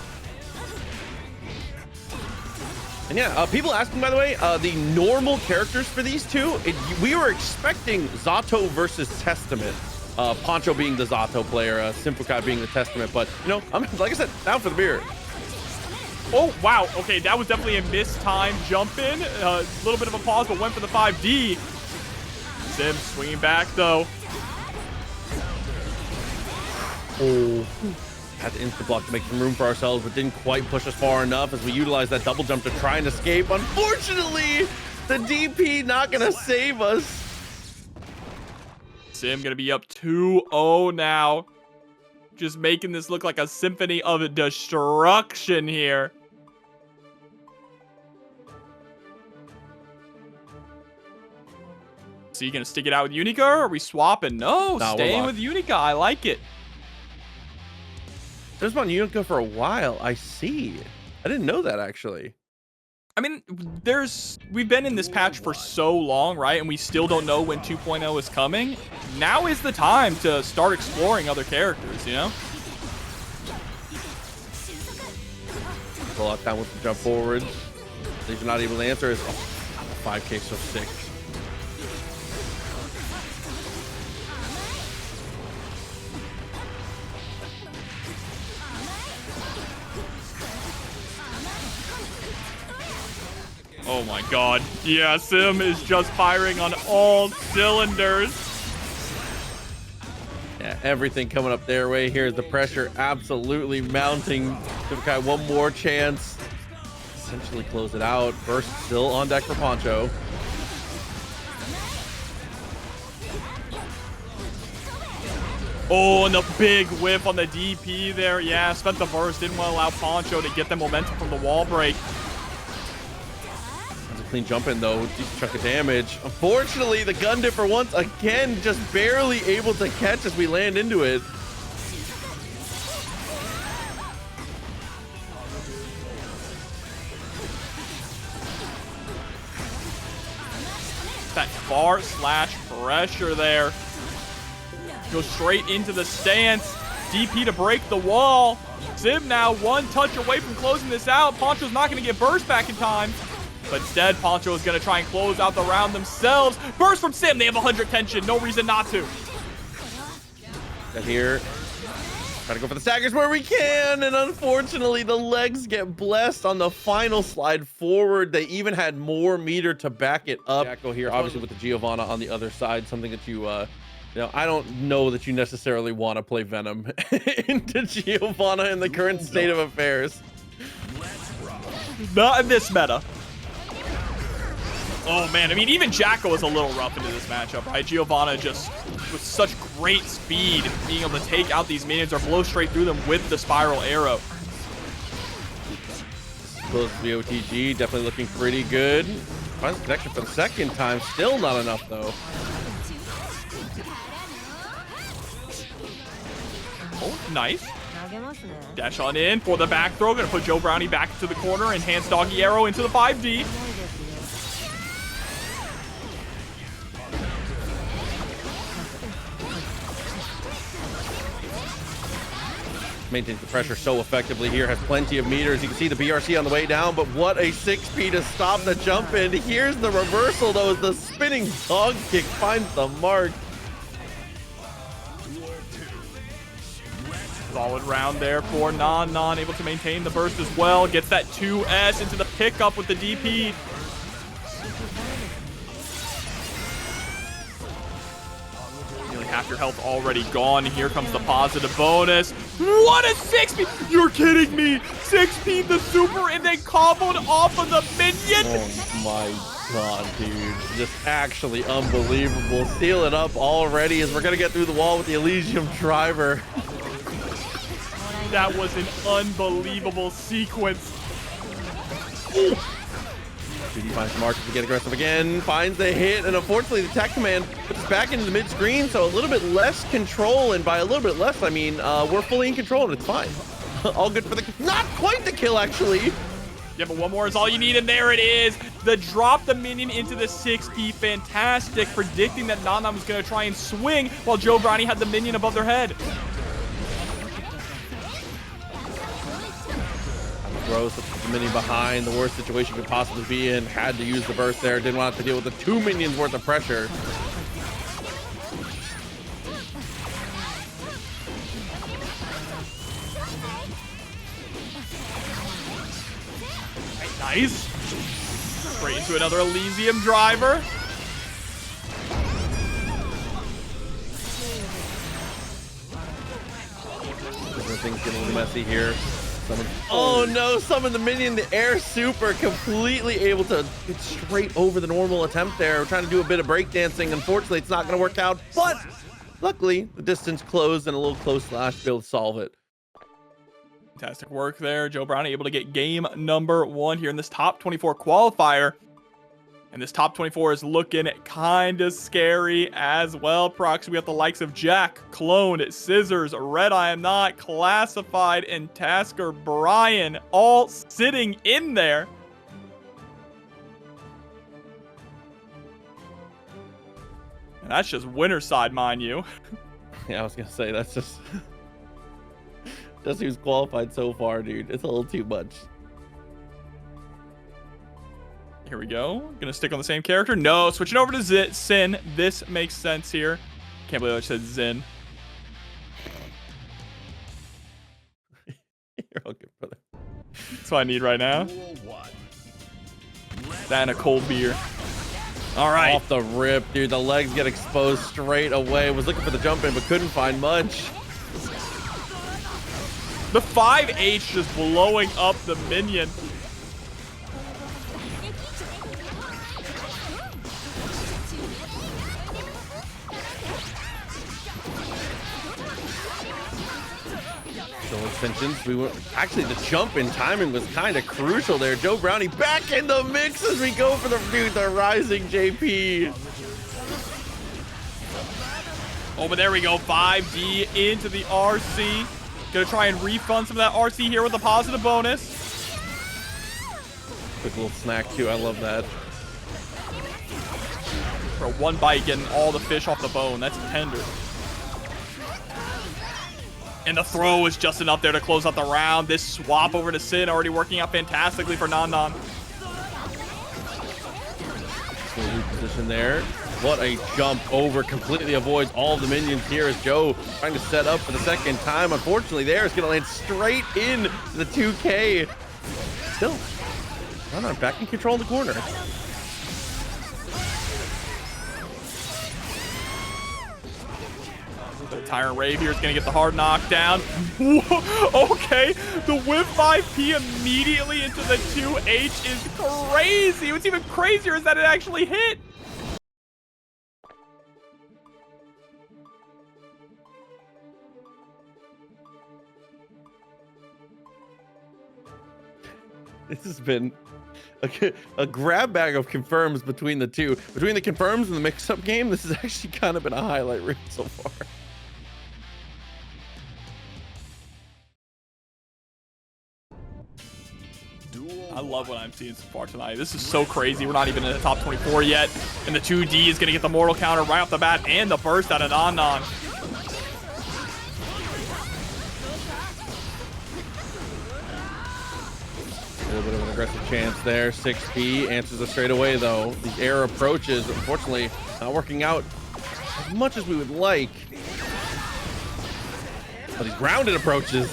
[SPEAKER 1] And yeah, people asking, by the way, the normal characters for these two, we were expecting Zato versus Testament. Poncho being the Zato player, SYMPHUUKAI being the Testament, but, you know, I'm, like I said, down for the beer.
[SPEAKER 2] Oh, wow. Okay, that was definitely a mistimed jump in. A little bit of a pause, but went for the 5D. Sim swinging back, though.
[SPEAKER 1] Oh. Had to insta block to make some room for ourselves, but didn't quite push us far enough as we utilized that double jump to try and escape. Unfortunately, the DP not gonna save us.
[SPEAKER 2] Sim gonna be up 2-0 now. Just making this look like a symphony of destruction here. So you gonna stick it out with Unika, or are we swapping? No, staying with Unika. I like it.
[SPEAKER 1] There's been Unika for a while. I see. I didn't know that, actually.
[SPEAKER 2] I mean, we've been in this patch for so long, right? And we still don't know when 2.0 is coming. Now is the time to start exploring other characters, you know?
[SPEAKER 1] The lockdown with the jump forward. They're not able to answer. Is 5K so sick.
[SPEAKER 2] Oh my god. Yeah, Sim is just firing on all cylinders.
[SPEAKER 1] Yeah, everything coming up their way. Here's the pressure absolutely mounting. SYMPHUUKAI one more chance. Essentially close it out. Burst still on deck for Poncho.
[SPEAKER 2] Oh, and the big whiff on the DP there. Yeah, spent the burst. Didn't want to allow Poncho to get the momentum from the wall break.
[SPEAKER 1] Clean jump in though, decent chunk of damage. Unfortunately, the gun dipper once again just barely able to catch as we land into it.
[SPEAKER 2] That bar slash pressure there. Goes straight into the stance. DP to break the wall. Sim now one touch away from closing this out. Poncho's not going to get burst back in time. But instead, Poncho is going to try and close out the round themselves. Burst from Sim. They have 100 tension. No reason not to.
[SPEAKER 1] Got here. Try to go for the staggers where we can. And unfortunately, the legs get blessed on the final slide forward. They even had more meter to back it up. Jacko here, obviously with the Giovanna on the other side. Something that you I don't know that you necessarily want to play Venom into Giovanna in the current state of affairs.
[SPEAKER 2] Not in this meta. Oh, man. I mean, even Jacko was a little rough into this matchup, right? Giovanna just with such great speed, being able to take out these minions or blow straight through them with the spiral arrow.
[SPEAKER 1] Close to the OTG. Definitely looking pretty good. Finds connection for the second time. Still not enough, though.
[SPEAKER 2] Oh, nice. Dash on in for the back throw. Gonna put Joe Brownie back to the corner. Enhanced doggy arrow into the 5D.
[SPEAKER 1] Maintains the pressure so effectively here. Has plenty of meters. You can see the BRC on the way down, but what a 6P to stop the jump in. Here's the reversal, though, as the spinning dog kick finds the mark.
[SPEAKER 2] Solid round there for Non, able to maintain the burst as well. Gets that 2S into the pickup with the DP. Nearly half your health already gone. Here comes the positive bonus. What a 6P! You're kidding me! 6P the super and then comboed off of the minion!
[SPEAKER 1] Oh my god, dude. Just actually unbelievable. Seal it up already as we're gonna get through the wall with the Elysium driver.
[SPEAKER 2] That was an unbelievable sequence.
[SPEAKER 1] Ooh. 2D finds Mark to get aggressive again. Finds the hit, and unfortunately the tech command puts us back into the mid screen, so a little bit less control, and by a little bit less, I mean we're fully in control and it's fine. All good for the, not quite the kill actually.
[SPEAKER 2] Yeah, but one more is all you need, and there it is. The drop the minion into the 6P, fantastic. Predicting that Non was gonna try and swing while Joe Brownie had the minion above their head.
[SPEAKER 1] Throws the minion behind, the worst situation could possibly be in. Had to use the burst there, didn't want to deal with the 2 minions worth of pressure.
[SPEAKER 2] Nice. Straight into another Elysium driver.
[SPEAKER 1] Things get a little messy here. Oh no, summon the minion, the air super, completely able to get straight over the normal attempt there. We're trying to do a bit of breakdancing. Unfortunately, it's not going to work out, but luckily the distance closed and a little close slash to be able to solve it.
[SPEAKER 2] Fantastic work there. Joe Brownie able to get game number 1 here in this top 24 qualifier. And this top 24 is looking kind of scary as well. Proxy, we have the likes of Jack, Clone, Scissors, RedIAmNot, Classified, and tskrBrian all sitting in there. And that's just winner side, mind you.
[SPEAKER 1] Yeah, I was going to say, that's just... Just who's qualified so far, dude. It's a little too much.
[SPEAKER 2] Here we go. Gonna stick on the same character. No, switching over to Sin. This makes sense here. Can't believe I said Zin.
[SPEAKER 1] You're all good, brother.
[SPEAKER 2] That's what I need right now. That and a cold beer. All right.
[SPEAKER 1] Off the rip, dude. The legs get exposed straight away. Was looking for the jump in, but couldn't find much.
[SPEAKER 2] The 5H just blowing up the minion.
[SPEAKER 1] Extensions. We were actually, the jump in timing was kind of crucial there. Joe Brownie back in the mix as we go for the rising JP.
[SPEAKER 2] Oh, but there we go. 5D into the RC. Gonna try and refund some of that RC here with a positive bonus.
[SPEAKER 1] Quick little snack too. I love that.
[SPEAKER 2] For one bite, getting all the fish off the bone. That's tender. And the throw is just enough there to close out the round. This swap over to Sin already working out fantastically for Non.
[SPEAKER 1] Position there. What a jump over. Completely avoids all of the minions here as Joe trying to set up for the second time. Unfortunately, there is going to land straight in the 2K. Still, Non back in control in the corner.
[SPEAKER 2] The Tyrant Rave here is going to get the hard knockdown. Okay, the whip 5P immediately into the 2H is crazy. What's even crazier is that it actually hit.
[SPEAKER 1] This has been a grab bag of confirms between the two. Between the confirms and the mix-up game, this has actually kind of been a highlight reel so far.
[SPEAKER 2] I love what I'm seeing so far tonight. This is so crazy. We're not even in the top 24 yet. And the 2D is going to get the mortal counter right off the bat and the burst out of Non.
[SPEAKER 1] A little bit of an aggressive chance there. 6P answers it straight away, though. These air approaches, unfortunately, not working out as much as we would like. But these grounded approaches.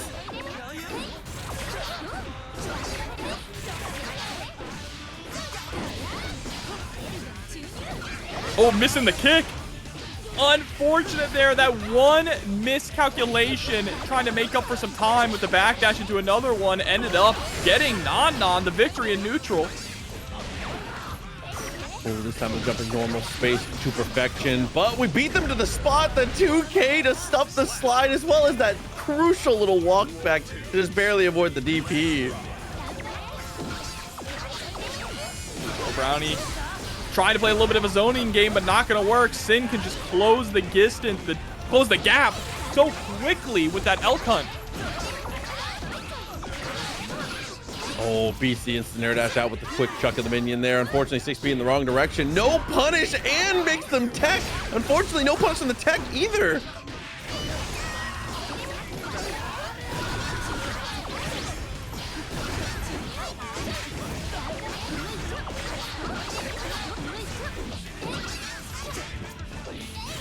[SPEAKER 2] Oh, missing the kick. Unfortunate there. That one miscalculation trying to make up for some time with the backdash into another one ended up getting Non the victory in neutral.
[SPEAKER 1] Oh, this time we're jumping normal space to perfection, but we beat them to the spot. The 2K to stuff the slide, as well as that crucial little walk back to just barely avoid the DP.
[SPEAKER 2] Brownie trying to play a little bit of a zoning game, but not going to work. Sin can just close the distance, close the gap so quickly with that elk hunt.
[SPEAKER 1] Oh, BC instant air dash out with the quick chuck of the minion there. Unfortunately, 6B in the wrong direction. No punish and makes them tech. Unfortunately, no punish on the tech either.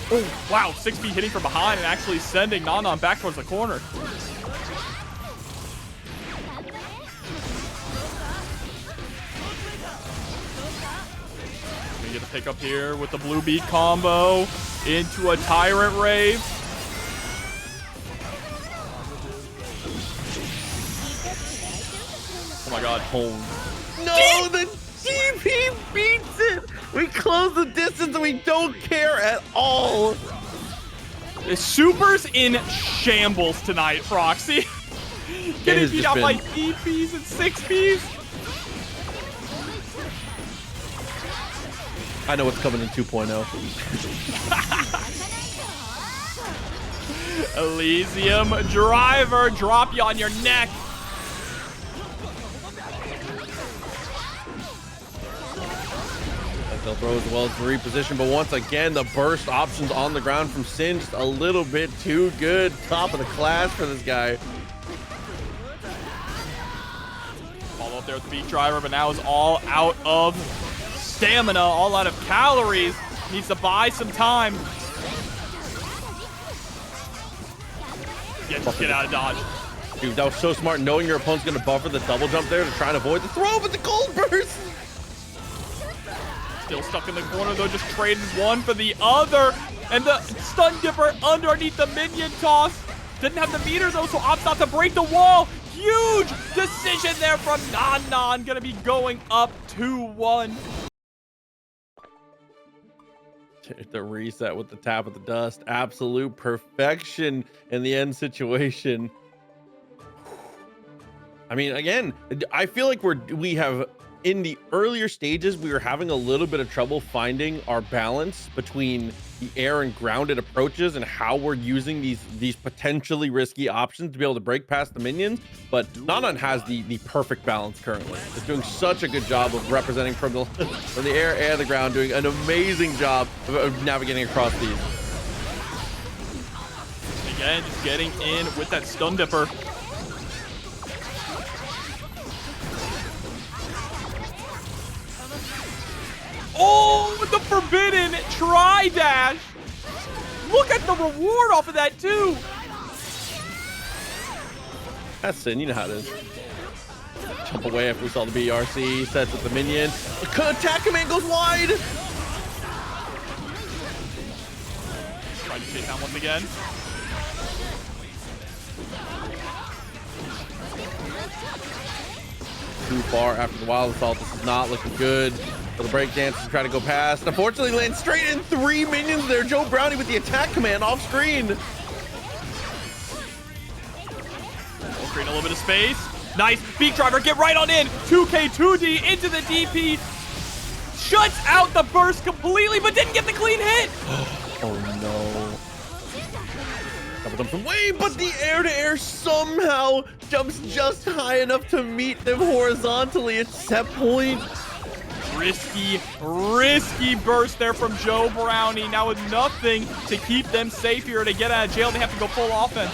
[SPEAKER 2] Oh, wow, 6B hitting from behind and actually sending Non back towards the corner. We get a pick up here with the blue beat combo into a Tyrant Rave. Oh my god.
[SPEAKER 1] No, the GP beats it. We close the distance and we don't care at all.
[SPEAKER 2] The Super's in shambles tonight, Proxy. Getting beat out by DPs and 6Ps.
[SPEAKER 1] I know what's coming in 2.0.
[SPEAKER 2] Elysium driver, drop you on your neck.
[SPEAKER 1] They'll throw as well as the reposition, but once again, the burst options on the ground from Sin, just a little bit too good. Top of the class for this guy.
[SPEAKER 2] Follow up there with the beat driver, but now is all out of stamina, all out of calories. Needs to buy some time. Yeah, just get out of dodge.
[SPEAKER 1] Dude, that was so smart, knowing your opponent's going to buffer the double jump there to try and avoid the throw, but the gold burst.
[SPEAKER 2] Still stuck in the corner, though, just trading one for the other. And the stun dipper underneath the minion toss. Didn't have the meter, though, so opts not to break the wall. Huge decision there from Non. Gonna be going up 2-1.
[SPEAKER 1] The reset with the tap of the dust. Absolute perfection in the end situation. I mean, again, I feel like we have in the earlier stages, we were having a little bit of trouble finding our balance between the air and grounded approaches and how we're using these potentially risky options to be able to break past the minions. But Nanan has the perfect balance currently. It's doing such a good job of representing from the air and the ground, doing an amazing job of navigating across these.
[SPEAKER 2] again, just getting in with that stun dipper. Oh, with the forbidden tri-dash. Look at the reward off of that, too.
[SPEAKER 1] That's Sin, you know how it is. Jump away after we saw the BRC, sets with the minion. Attack command goes wide.
[SPEAKER 2] Trying to chase down once again.
[SPEAKER 1] Too far after the wild assault. This is not looking good. For the breakdance to try to go past. Unfortunately, lands straight in 3 minions there. Joe Brownie with the attack command off screen.
[SPEAKER 2] We'll create a little bit of space. Nice. Beak driver, get right on in. 2K, 2D into the DP. Shuts out the burst completely, but didn't get the clean hit.
[SPEAKER 1] Oh no. Double jump from way, but the air-to-air somehow jumps just high enough to meet them horizontally at set point.
[SPEAKER 2] Risky burst there from Joe Brownie. Now with nothing to keep them safe here to get out of jail, they have to go full offense.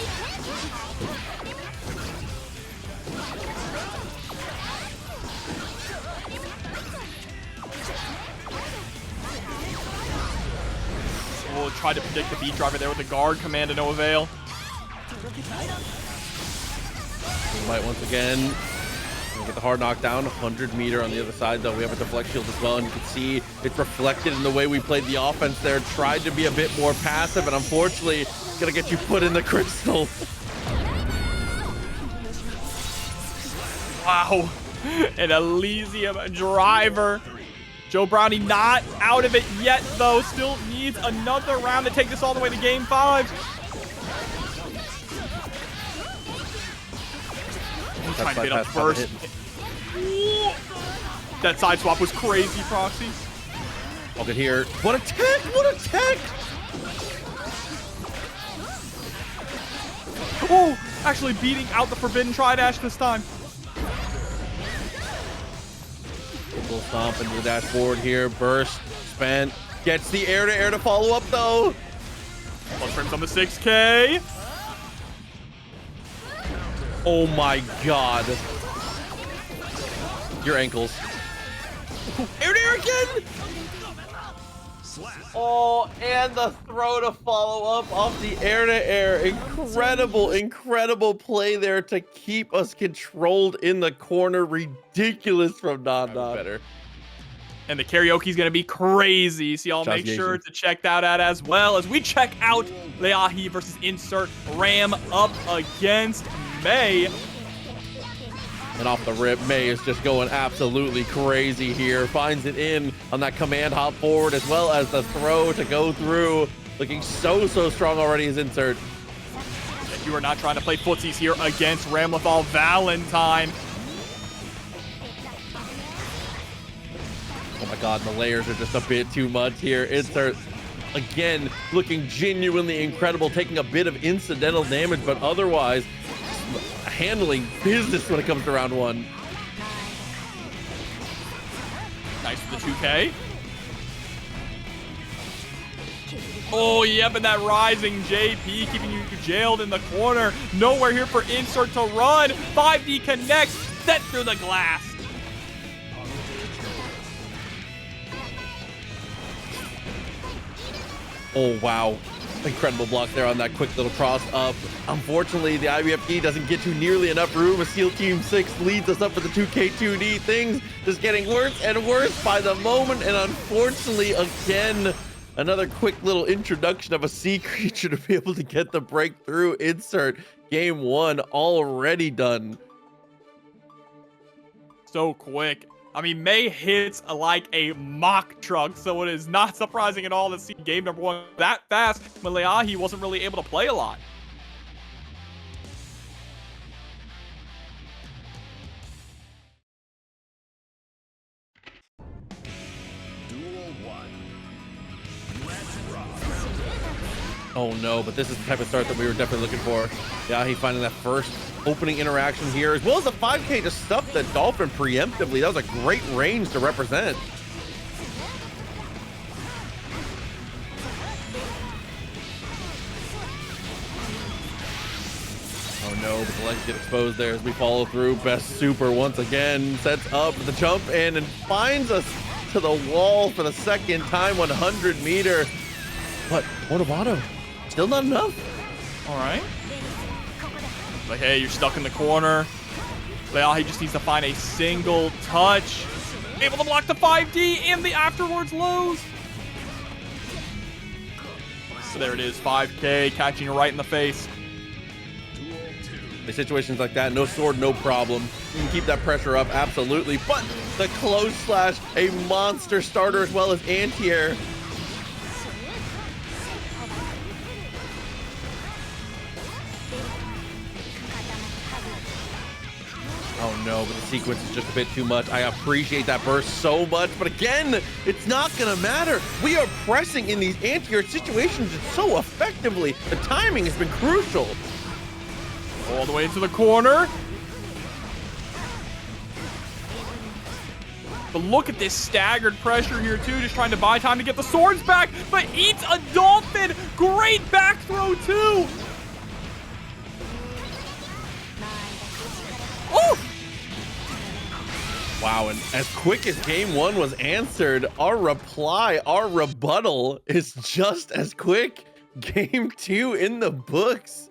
[SPEAKER 2] We'll try to predict the beat driver there with the guard command to no avail.
[SPEAKER 1] Might once again. Get the hard knockdown. 100-meter on the other side, though. We have a deflect shield as well, and you can see it's reflected in the way we played the offense there. Tried to be a bit more passive, and unfortunately, it's gonna get you put in the crystal.
[SPEAKER 2] Wow. An Elysium driver. Joe Brownie not out of it yet, though. Still needs another round to take this all the way to game 5. Trying to get up first. That side swap was crazy, Proxy.
[SPEAKER 1] I'll get here. What a tech! What a tech!
[SPEAKER 2] Oh, actually beating out the forbidden tri-dash this time.
[SPEAKER 1] We'll stomp into the dashboard here. Burst, spent. Gets the air-to-air to follow up, though.
[SPEAKER 2] Plus frames on the 6K.
[SPEAKER 1] Oh my god. Your ankles. Air-to-air again! Oh, and the throw to follow up off the air-to-air. Incredible play there to keep us controlled in the corner. Ridiculous from Non. Better.
[SPEAKER 2] And the karaoke's gonna be crazy, so y'all make sure to check that out as well as we check out Lēʻahi versus Insert Ram up against May.
[SPEAKER 1] And off the rip, May is just going absolutely crazy here. Finds it in on that command hop forward, as well as the throw to go through. Looking so strong already as Insert.
[SPEAKER 2] If you are not trying to play footsies here against Ramlethal Valentine.
[SPEAKER 1] Oh my god, the layers are just a bit too much here. Insert, again, looking genuinely incredible, taking a bit of incidental damage, but otherwise handling business when it comes to round 1.
[SPEAKER 2] Nice for the 2K. Oh, yep, and that rising JP keeping you jailed in the corner. Nowhere here for Insert to run. 5D connects, set through the glass.
[SPEAKER 1] Oh, wow. Incredible block there on that quick little cross up. Unfortunately, the IBFE doesn't get to nearly enough room. A SEAL Team 6 leads us up for the 2K2D. Things just getting worse and worse by the moment. And unfortunately, again, another quick little introduction of a sea creature to be able to get the breakthrough. Insert game 1 already done.
[SPEAKER 2] So quick. I mean, May hits like a mock truck, so it is not surprising at all to see game number 1 that fast when Lēʻahi wasn't really able to play a lot.
[SPEAKER 1] Oh no, but this is the type of start that we were definitely looking for. Lēʻahi finding that first opening interaction here, as well as the 5K to stuff the Dolphin preemptively. That was a great range to represent. no, but the legs get exposed there as we follow through. Best super once again sets up the jump in and finds us to the wall for the second time, 100 meter. But Motobato, still not enough.
[SPEAKER 2] All right. Like, hey, you're stuck in the corner. Lēʻahi just needs to find a single touch. Able to block the 5D and the afterwards lows. So there it is, 5K, catching you right in the face.
[SPEAKER 1] In situations like that, no sword, no problem. You can keep that pressure up, absolutely. But the close slash, a monster starter as well as anti-air. Oh no, but the sequence is just a bit too much. I appreciate that burst so much, but again, it's not gonna matter. We are pressing in these anti-air situations so effectively. The timing has been crucial.
[SPEAKER 2] All the way into the corner. But look at this staggered pressure here too, just trying to buy time to get the swords back, but eats a dolphin. Great back throw too. Oh!
[SPEAKER 1] Wow, and as quick as game one was answered, our reply, our rebuttal is just as quick. Game two in the books.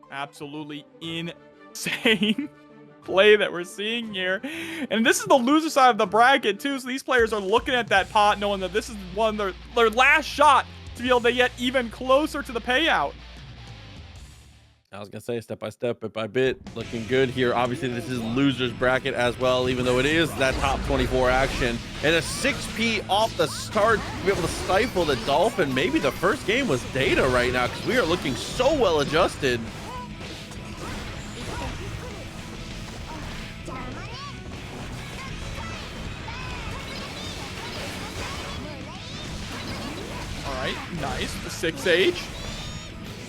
[SPEAKER 2] Absolutely insane play that we're seeing here. And this is the loser side of the bracket too, so these players are looking at that pot knowing that this is one of their last shot to be able to get even closer to the payout.
[SPEAKER 1] I was gonna say step by step, bit by bit, looking good here. Obviously, this is losers bracket as well, even though it is that top 24 action. And a 6P off the start to be able to stifle the Dolphin. Maybe the first game was data right now because we are looking so well adjusted.
[SPEAKER 2] All right, nice. The 6H.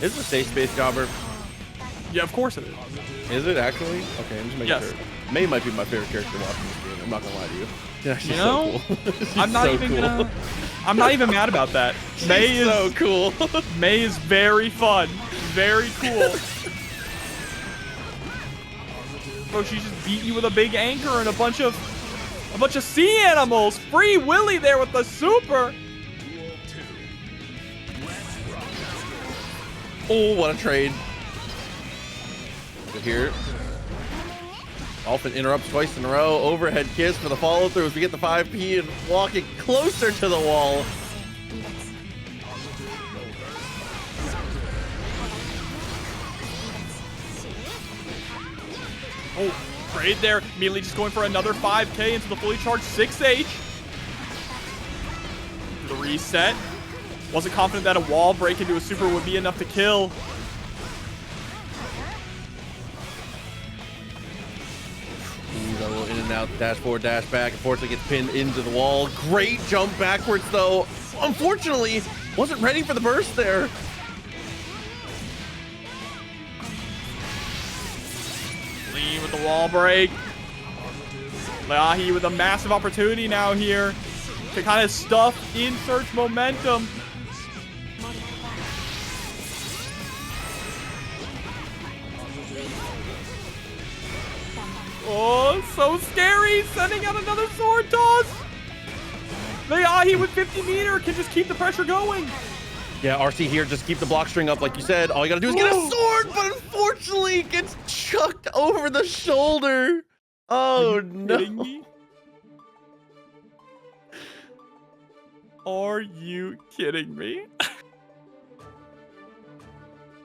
[SPEAKER 1] Is it a safe space, Jobber?
[SPEAKER 2] Yeah, of course it is.
[SPEAKER 1] Is it actually? Okay, I'm just making
[SPEAKER 2] Yes.
[SPEAKER 1] sure. May might be my favorite character watching this game. I'm not gonna lie to you. Yeah, she's
[SPEAKER 2] You know,
[SPEAKER 1] so cool. She's
[SPEAKER 2] I'm not
[SPEAKER 1] so
[SPEAKER 2] even
[SPEAKER 1] cool.
[SPEAKER 2] gonna. I'm not even mad about that. May
[SPEAKER 1] She's
[SPEAKER 2] is
[SPEAKER 1] so cool.
[SPEAKER 2] May is very fun, very cool. Bro, she just beat you with a big anchor and a bunch of sea animals. Free Willy there with the super.
[SPEAKER 1] Oh, what a trade. Good here. Dolphin interrupts twice in a row. Overhead kiss for the follow through as we get the 5P and walking closer to the wall.
[SPEAKER 2] Oh, trade there. Immediately just going for another 5K into the fully charged 6H. The reset. Wasn't confident that a wall break into a super would be enough to kill.
[SPEAKER 1] Ooh, that little in and out, dash forward, dash back. Unfortunately gets pinned into the wall. Great jump backwards though. Unfortunately, wasn't ready for the burst there.
[SPEAKER 2] Lee with the wall break. Lēʻahi with a massive opportunity now here to kind of stuff Insert's momentum. Oh, so scary. Sending out another sword toss. Lēʻahi with 50 meter can just keep the pressure going.
[SPEAKER 1] Yeah, RC here, just keep the block string up like you said. All you gotta do is get a sword, but unfortunately it gets chucked over the shoulder. Oh no.
[SPEAKER 2] Kidding me? Are you kidding me?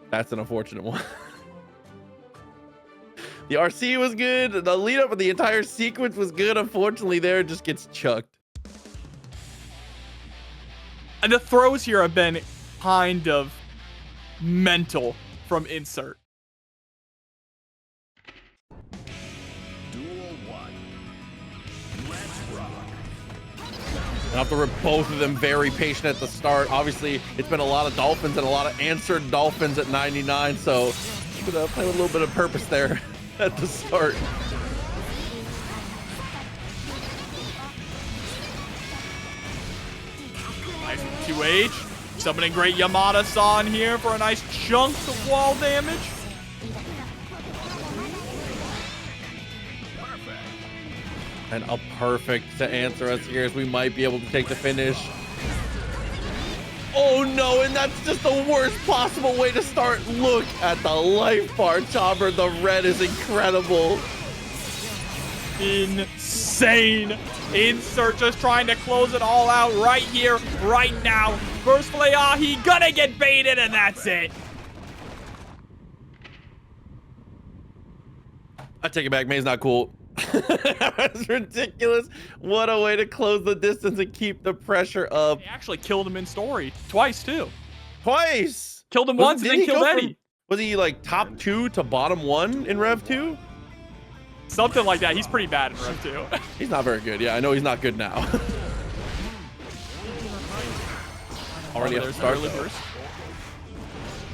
[SPEAKER 1] That's an unfortunate one. The RC was good. The lead up of the entire sequence was good. Unfortunately, there it just gets chucked.
[SPEAKER 2] And the throws here have been kind of mental from Insert.
[SPEAKER 1] And after both of them very patient at the start. Obviously, it's been a lot of Dolphins and a lot of answered Dolphins at 99. So I'm gonna play with a little bit of purpose there at the start.
[SPEAKER 2] Nice 2H. Summoning great Yamada-san here for a nice chunk of wall damage.
[SPEAKER 1] And a perfect to answer us here as we might be able to take the finish. Oh no, and that's just the worst possible way to start. Look at the life bar, Chopper. The red is incredible.
[SPEAKER 2] Insane. Insert just trying to close it all out right here, right now. First Lēʻahi gonna get baited, and that's it.
[SPEAKER 1] I take it back. May's not cool. That's ridiculous. What a way to close the distance and keep the pressure up.
[SPEAKER 2] They actually killed him in story twice, too.
[SPEAKER 1] Twice.
[SPEAKER 2] Killed him once and then killed Eddie.
[SPEAKER 1] Was he like top 2 to bottom 1 in Rev 2?
[SPEAKER 2] Something like that. He's pretty bad in Rev 2.
[SPEAKER 1] He's not very good. Yeah, I know he's not good now. Already have to start.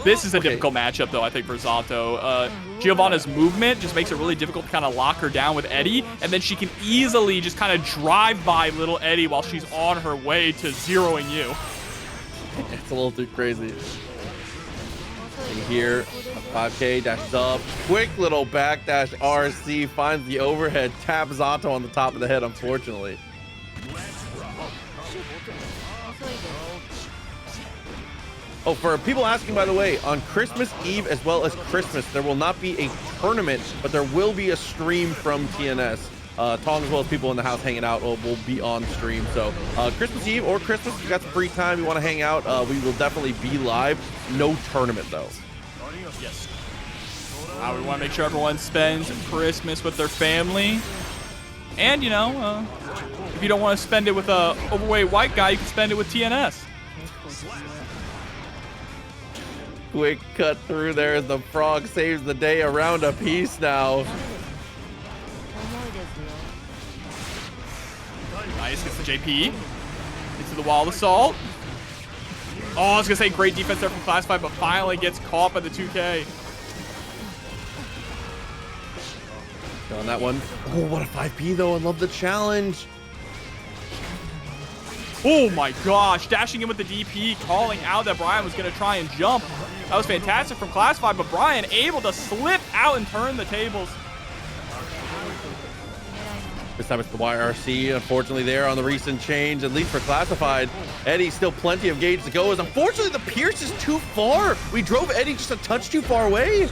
[SPEAKER 2] This is a difficult matchup, though, I think, for Zato. Giovanna's movement just makes it really difficult to kind of lock her down with Eddie, and then she can easily just kind of drive by little Eddie while she's on her way to zeroing you.
[SPEAKER 1] It's a little too crazy. And here, a 5K dashes up. Quick little backdash RC, finds the overhead, taps Zato on the top of the head, unfortunately. Oh, for people asking, by the way, on Christmas Eve as well as Christmas, there will not be a tournament, but there will be a stream from TNS. Tong, as well as people in the house hanging out, will be on stream. So Christmas Eve or Christmas, if you got some free time, you want to hang out, we will definitely be live. No tournament, though.
[SPEAKER 2] Yes. We want to make sure everyone spends Christmas with their family. And, you know, if you don't want to spend it with a overweight white guy, you can spend it with TNS.
[SPEAKER 1] Quick cut through there as the frog saves the day around a piece now.
[SPEAKER 2] Nice, gets the JP. Into the wall assault. Oh, I was going to say great defense there from Class 5, but finally gets caught by the 2K.
[SPEAKER 1] On that one. Oh, what a 5P though. I love the challenge.
[SPEAKER 2] Oh my gosh, dashing in with the DP, calling out that Brian was going to try and jump. That was fantastic from Class 5, but Brian able to slip out and turn the tables.
[SPEAKER 1] This time it's the YRC, unfortunately, there on the recent change, at least for Classified. Eddie, still plenty of gauge to go, as unfortunately the Pierce is too far. We drove Eddie just a touch too far away.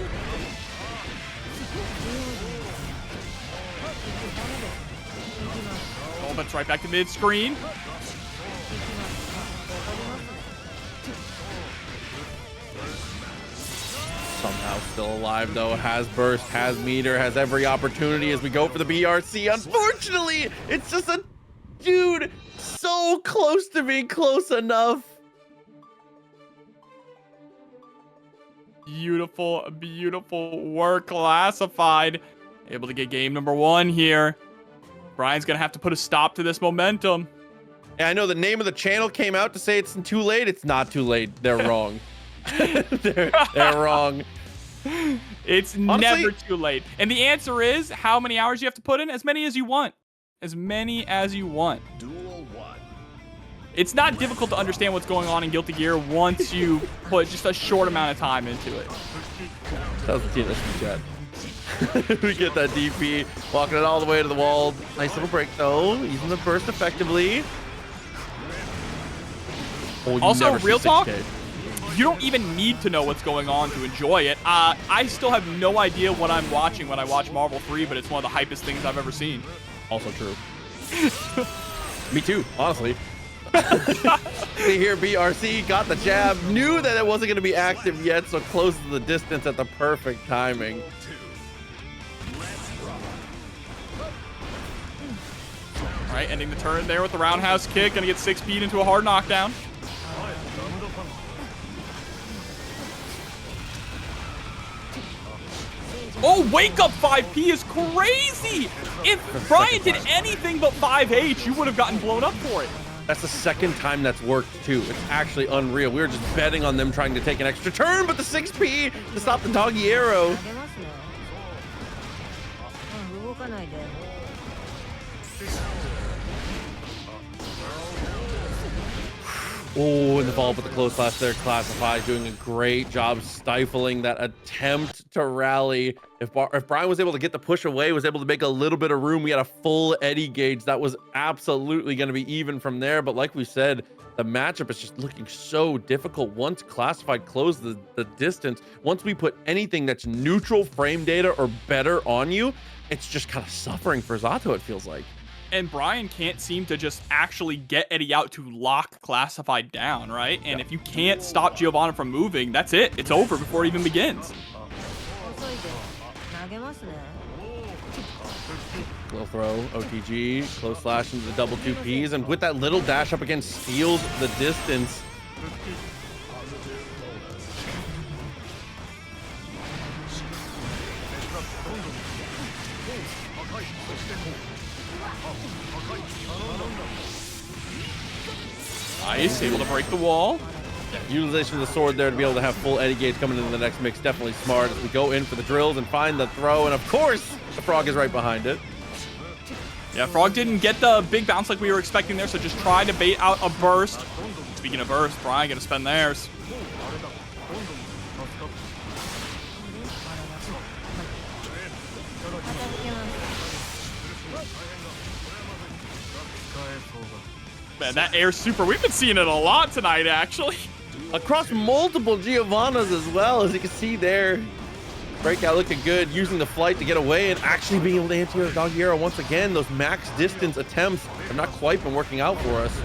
[SPEAKER 2] Oh, but it's right back to mid-screen.
[SPEAKER 1] Somehow still alive though, has burst, has meter, has every opportunity as we go for the BRC. Unfortunately, it's just a dude so close to being close enough.
[SPEAKER 2] Beautiful, beautiful work, Classified. Able to get game number 1 here. Brian's gonna have to put a stop to this momentum.
[SPEAKER 1] Yeah, I know the name of the channel came out to say it's too late. It's not too late. They're wrong. they're wrong.
[SPEAKER 2] It's honestly never too late. And the answer is how many hours you have to put in? As many as you want. As many as you want. It's not difficult to understand what's going on in Guilty Gear once you put just a short amount of time into it.
[SPEAKER 1] That was the TNS chat. We get that DP, walking it all the way to the wall. Nice little break though, using the burst effectively. Oh,
[SPEAKER 2] also, real talk, you don't even need to know what's going on to enjoy it. I still have no idea what I'm watching when I watch Marvel 3, but it's one of the hypest things I've ever seen.
[SPEAKER 1] Also true. Me too, honestly. See here, BRC got the jab, knew that it wasn't going to be active yet, so close to the distance at the perfect timing.
[SPEAKER 2] All right, ending the turn there with the roundhouse kick. Gonna get 6 speed into a hard knockdown. Oh, wake up 5P is crazy. If Brian did anything but 5H, you would have gotten blown up for it.
[SPEAKER 1] That's the second time that's worked too. It's actually unreal. We were just betting on them trying to take an extra turn, but the 6P to stop the doggy arrow. Oh, and the follow-up with the close slash there. Classified doing a great job stifling that attempt to rally. If Brian was able to get the push away, was able to make a little bit of room, we had a full Eddie gauge. That was absolutely going to be even from there. But like we said, the matchup is just looking so difficult. Once Classified closed the distance, once we put anything that's neutral frame data or better on you, it's just kind of suffering for Zato, it feels like.
[SPEAKER 2] And Brian can't seem to just actually get Eddie out to lock Classified down, right? And if you can't stop Giovanna from moving, that's it. It's over before it even begins.
[SPEAKER 1] Low throw, OTG, close slash into the double 2Ps, and with that little dash up again, steals the distance.
[SPEAKER 2] Nice, able to break the wall.
[SPEAKER 1] Utilization of the sword there to be able to have full Eddie gauge coming into the next mix. Definitely smart as we go in for the drills and find the throw. And of course, the frog is right behind it.
[SPEAKER 2] Yeah, Frog didn't get the big bounce like we were expecting there, so just tried to bait out a burst. Speaking of burst, Brian gonna spend theirs. Man, that air super, we've been seeing it a lot tonight, actually.
[SPEAKER 1] Across multiple Giovannas as well, as you can see there. Breakout looking good, using the flight to get away and actually being able to anti-air doggy arrow once again. Those max distance attempts have not quite been working out for us.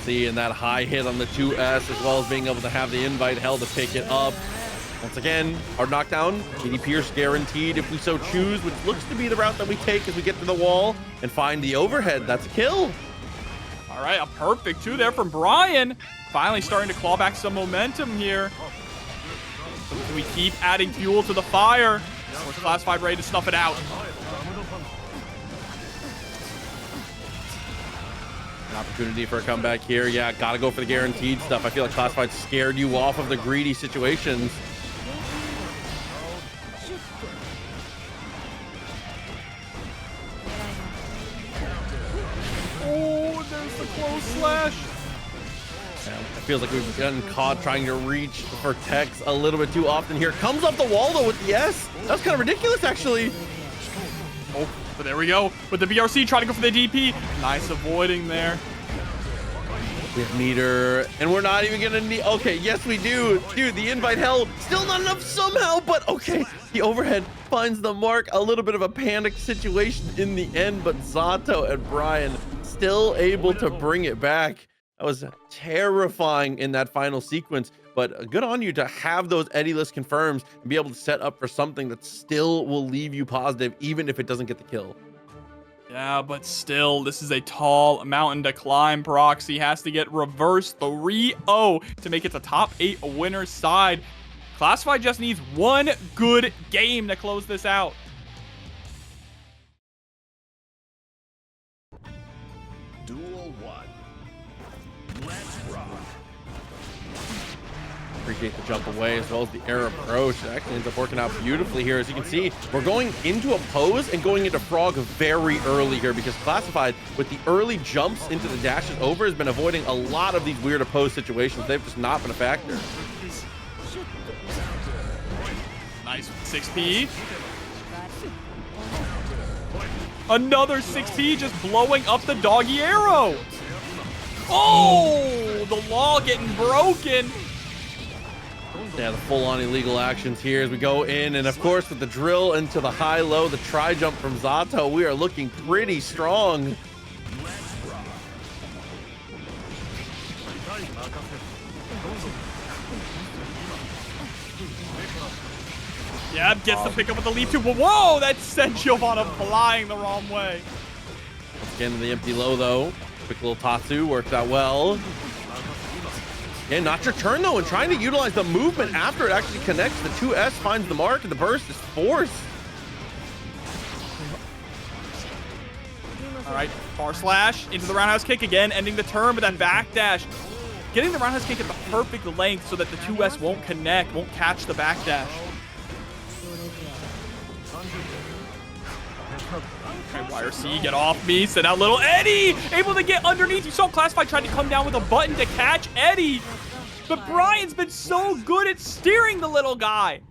[SPEAKER 1] See, and that high hit on the 2S, as well as being able to have the invite held to pick it up. Once again, hard knockdown, TD Pierce guaranteed if we so choose, which looks to be the route that we take as we get to the wall and find the overhead. That's a kill.
[SPEAKER 2] All right, a perfect 2 there from Brian. Finally starting to claw back some momentum here. Can we keep adding fuel to the fire? We're Classified ready to snuff it out.
[SPEAKER 1] An opportunity for a comeback here. Yeah, gotta go for the guaranteed stuff. I feel like Classified scared you off of the greedy situations.
[SPEAKER 2] Oh, there's the close slash.
[SPEAKER 1] Yeah, it feels like we've gotten caught trying to reach for techs a little bit too often here. Comes off the wall though with the S. That was kind of ridiculous actually.
[SPEAKER 2] Oh, but there we go. With the BRC trying to go for the DP. Nice avoiding there.
[SPEAKER 1] We have meter, and we're not even gonna need. Okay, yes we do. Dude, the invite hell still not enough somehow, but okay. The overhead finds the mark. A little bit of a panic situation in the end, but Zato and Brian still able to bring it back. That was terrifying in that final sequence, but good on you to have those Eddie-less confirms and be able to set up for something that still will leave you positive, even if it doesn't get the kill.
[SPEAKER 2] Yeah, but still, this is a tall mountain to climb. Proxy has to get reverse 3-0 to make it the top 8 winner side. Classified just needs one good game to close this out.
[SPEAKER 3] Duel 1. Let's rock.
[SPEAKER 1] Appreciate the jump away as well as the air approach. It actually ends up working out beautifully here. As you can see, we're going into a pose and going into frog very early here because Classified with the early jumps into the dashes over has been avoiding a lot of these weird opposed situations. They've just not been a factor.
[SPEAKER 2] Nice 6P. Another 6P just blowing up the doggy arrow. Oh, the law getting broken.
[SPEAKER 1] Yeah, the full-on illegal actions here as we go in, and of course with the drill into the high-low, the tri-jump from Zato, we are looking pretty strong.
[SPEAKER 2] Yeah, gets the pickup with the leap too, but whoa, that sent Giovanna flying the wrong way.
[SPEAKER 1] Let's get into the empty low though. Quick little Tatsu works out well. And not your turn though, and trying to utilize the movement after it actually connects. The 2S finds the mark and the burst is forced.
[SPEAKER 2] All right, far slash into the roundhouse kick again, ending the turn with that backdash. Getting the roundhouse kick at the perfect length so that the 2S won't connect, won't catch the backdash. Okay, YRC, get off me. Send out little Eddie. Able to get underneath. You saw Classified trying to come down with a button to catch Eddie. But Brian's been so good at steering the little guy.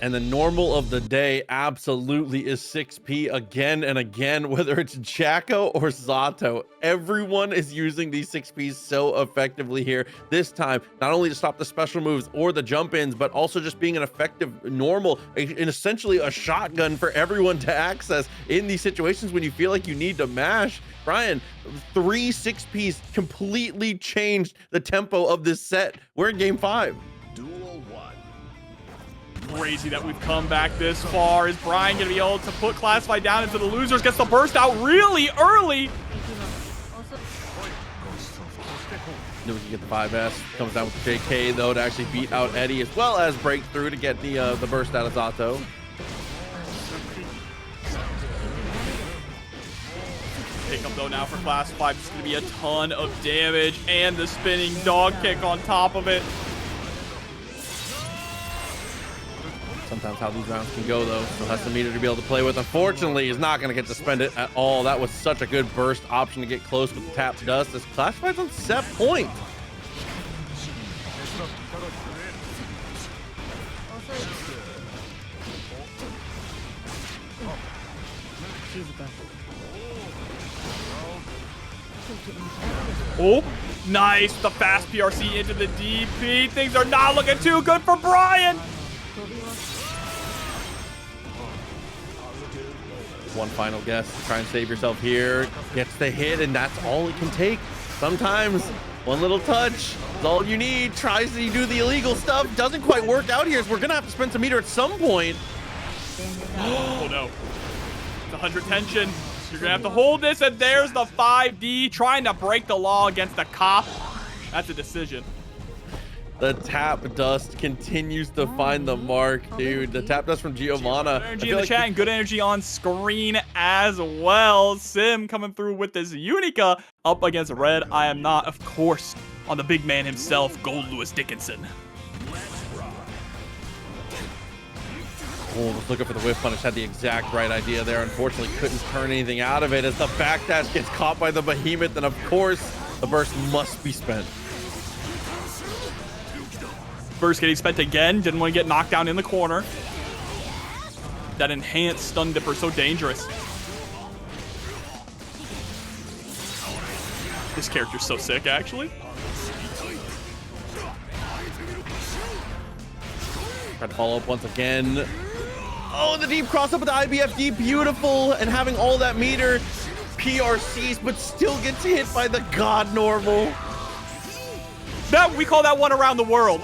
[SPEAKER 1] And the normal of the day absolutely is 6P again and again, whether it's Jacko or Zato. Everyone is using these 6Ps so effectively here. This time, not only to stop the special moves or the jump-ins, but also just being an effective normal, and essentially a shotgun for everyone to access in these situations when you feel like you need to mash. Brian, 3 6Ps completely changed the tempo of this set. We're in game 5.
[SPEAKER 3] Duel 1.
[SPEAKER 2] Crazy that we've come back this far. Is Brian gonna be able to put Classified down into the losers? Gets the burst out really early.
[SPEAKER 1] Knew we could get the 5S. Comes down with the JK though to actually beat out Eddie, as well as break through to get the burst out of Zato.
[SPEAKER 2] Pick up though now for Classified. It's gonna be a ton of damage and the spinning dog kick on top of it.
[SPEAKER 1] Sometimes how these rounds can go though. Still has some meter to be able to play with. Unfortunately, he's not going to get to spend it at all. That was such a good burst option to get close with the tap dust. As Classified's on set point.
[SPEAKER 2] Oh, nice. The fast PRC into the DP. Things are not looking too good for Brian.
[SPEAKER 1] One final guess. Try and save yourself here. Gets the hit, and that's all it can take. Sometimes one little touch is all you need. Tries to do the illegal stuff. Doesn't quite work out here, so we're going to have to spend some meter at some point.
[SPEAKER 2] Oh, no. It's 100 tension. You're going to have to hold this, and there's the 5D trying to break the law against the cop. That's a decision.
[SPEAKER 1] The tap dust continues to find the mark, dude. The tap dust from Giovanna.
[SPEAKER 2] Energy in the chat and good energy on screen as well. Sim coming through with this Unika up against RedIAmNot, of course, on the big man himself, Goldlewis Dickinson.
[SPEAKER 1] Oh, was looking for the whiff punish. Had the exact right idea there. Unfortunately, couldn't turn anything out of it as the backdash gets caught by the behemoth. And of course, the burst must be spent.
[SPEAKER 2] Burst getting spent again. Didn't want to get knocked down in the corner. That enhanced stun dipper, so dangerous. This character's so sick, actually.
[SPEAKER 1] Try to follow up once again. Oh, the deep cross up with the IBFD, beautiful. And having all that meter, PRCs, but still gets hit by the god normal.
[SPEAKER 2] That we call that one around the world.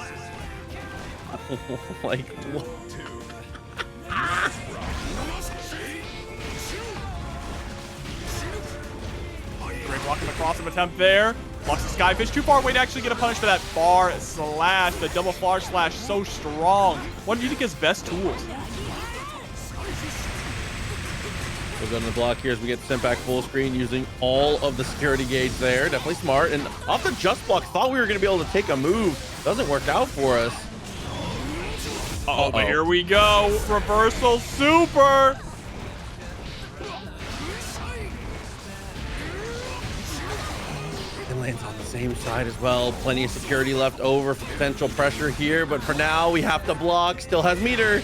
[SPEAKER 1] Like, what?
[SPEAKER 2] Great walking across him attempt there. Blocks the Skyfish. Too far away to actually get a punish for that bar slash. The double far slash so strong. One of Unika's best tools.
[SPEAKER 1] We're going to the block here as we get sent back full screen using all of the security gauge there. Definitely smart. And off the just block, thought we were going to be able to take a move. Doesn't work out for us.
[SPEAKER 2] Uh-oh, but here we go. Reversal super.
[SPEAKER 1] And lands on the same side as well. Plenty of security left over for potential pressure here. But for now, we have to block. Still has meter.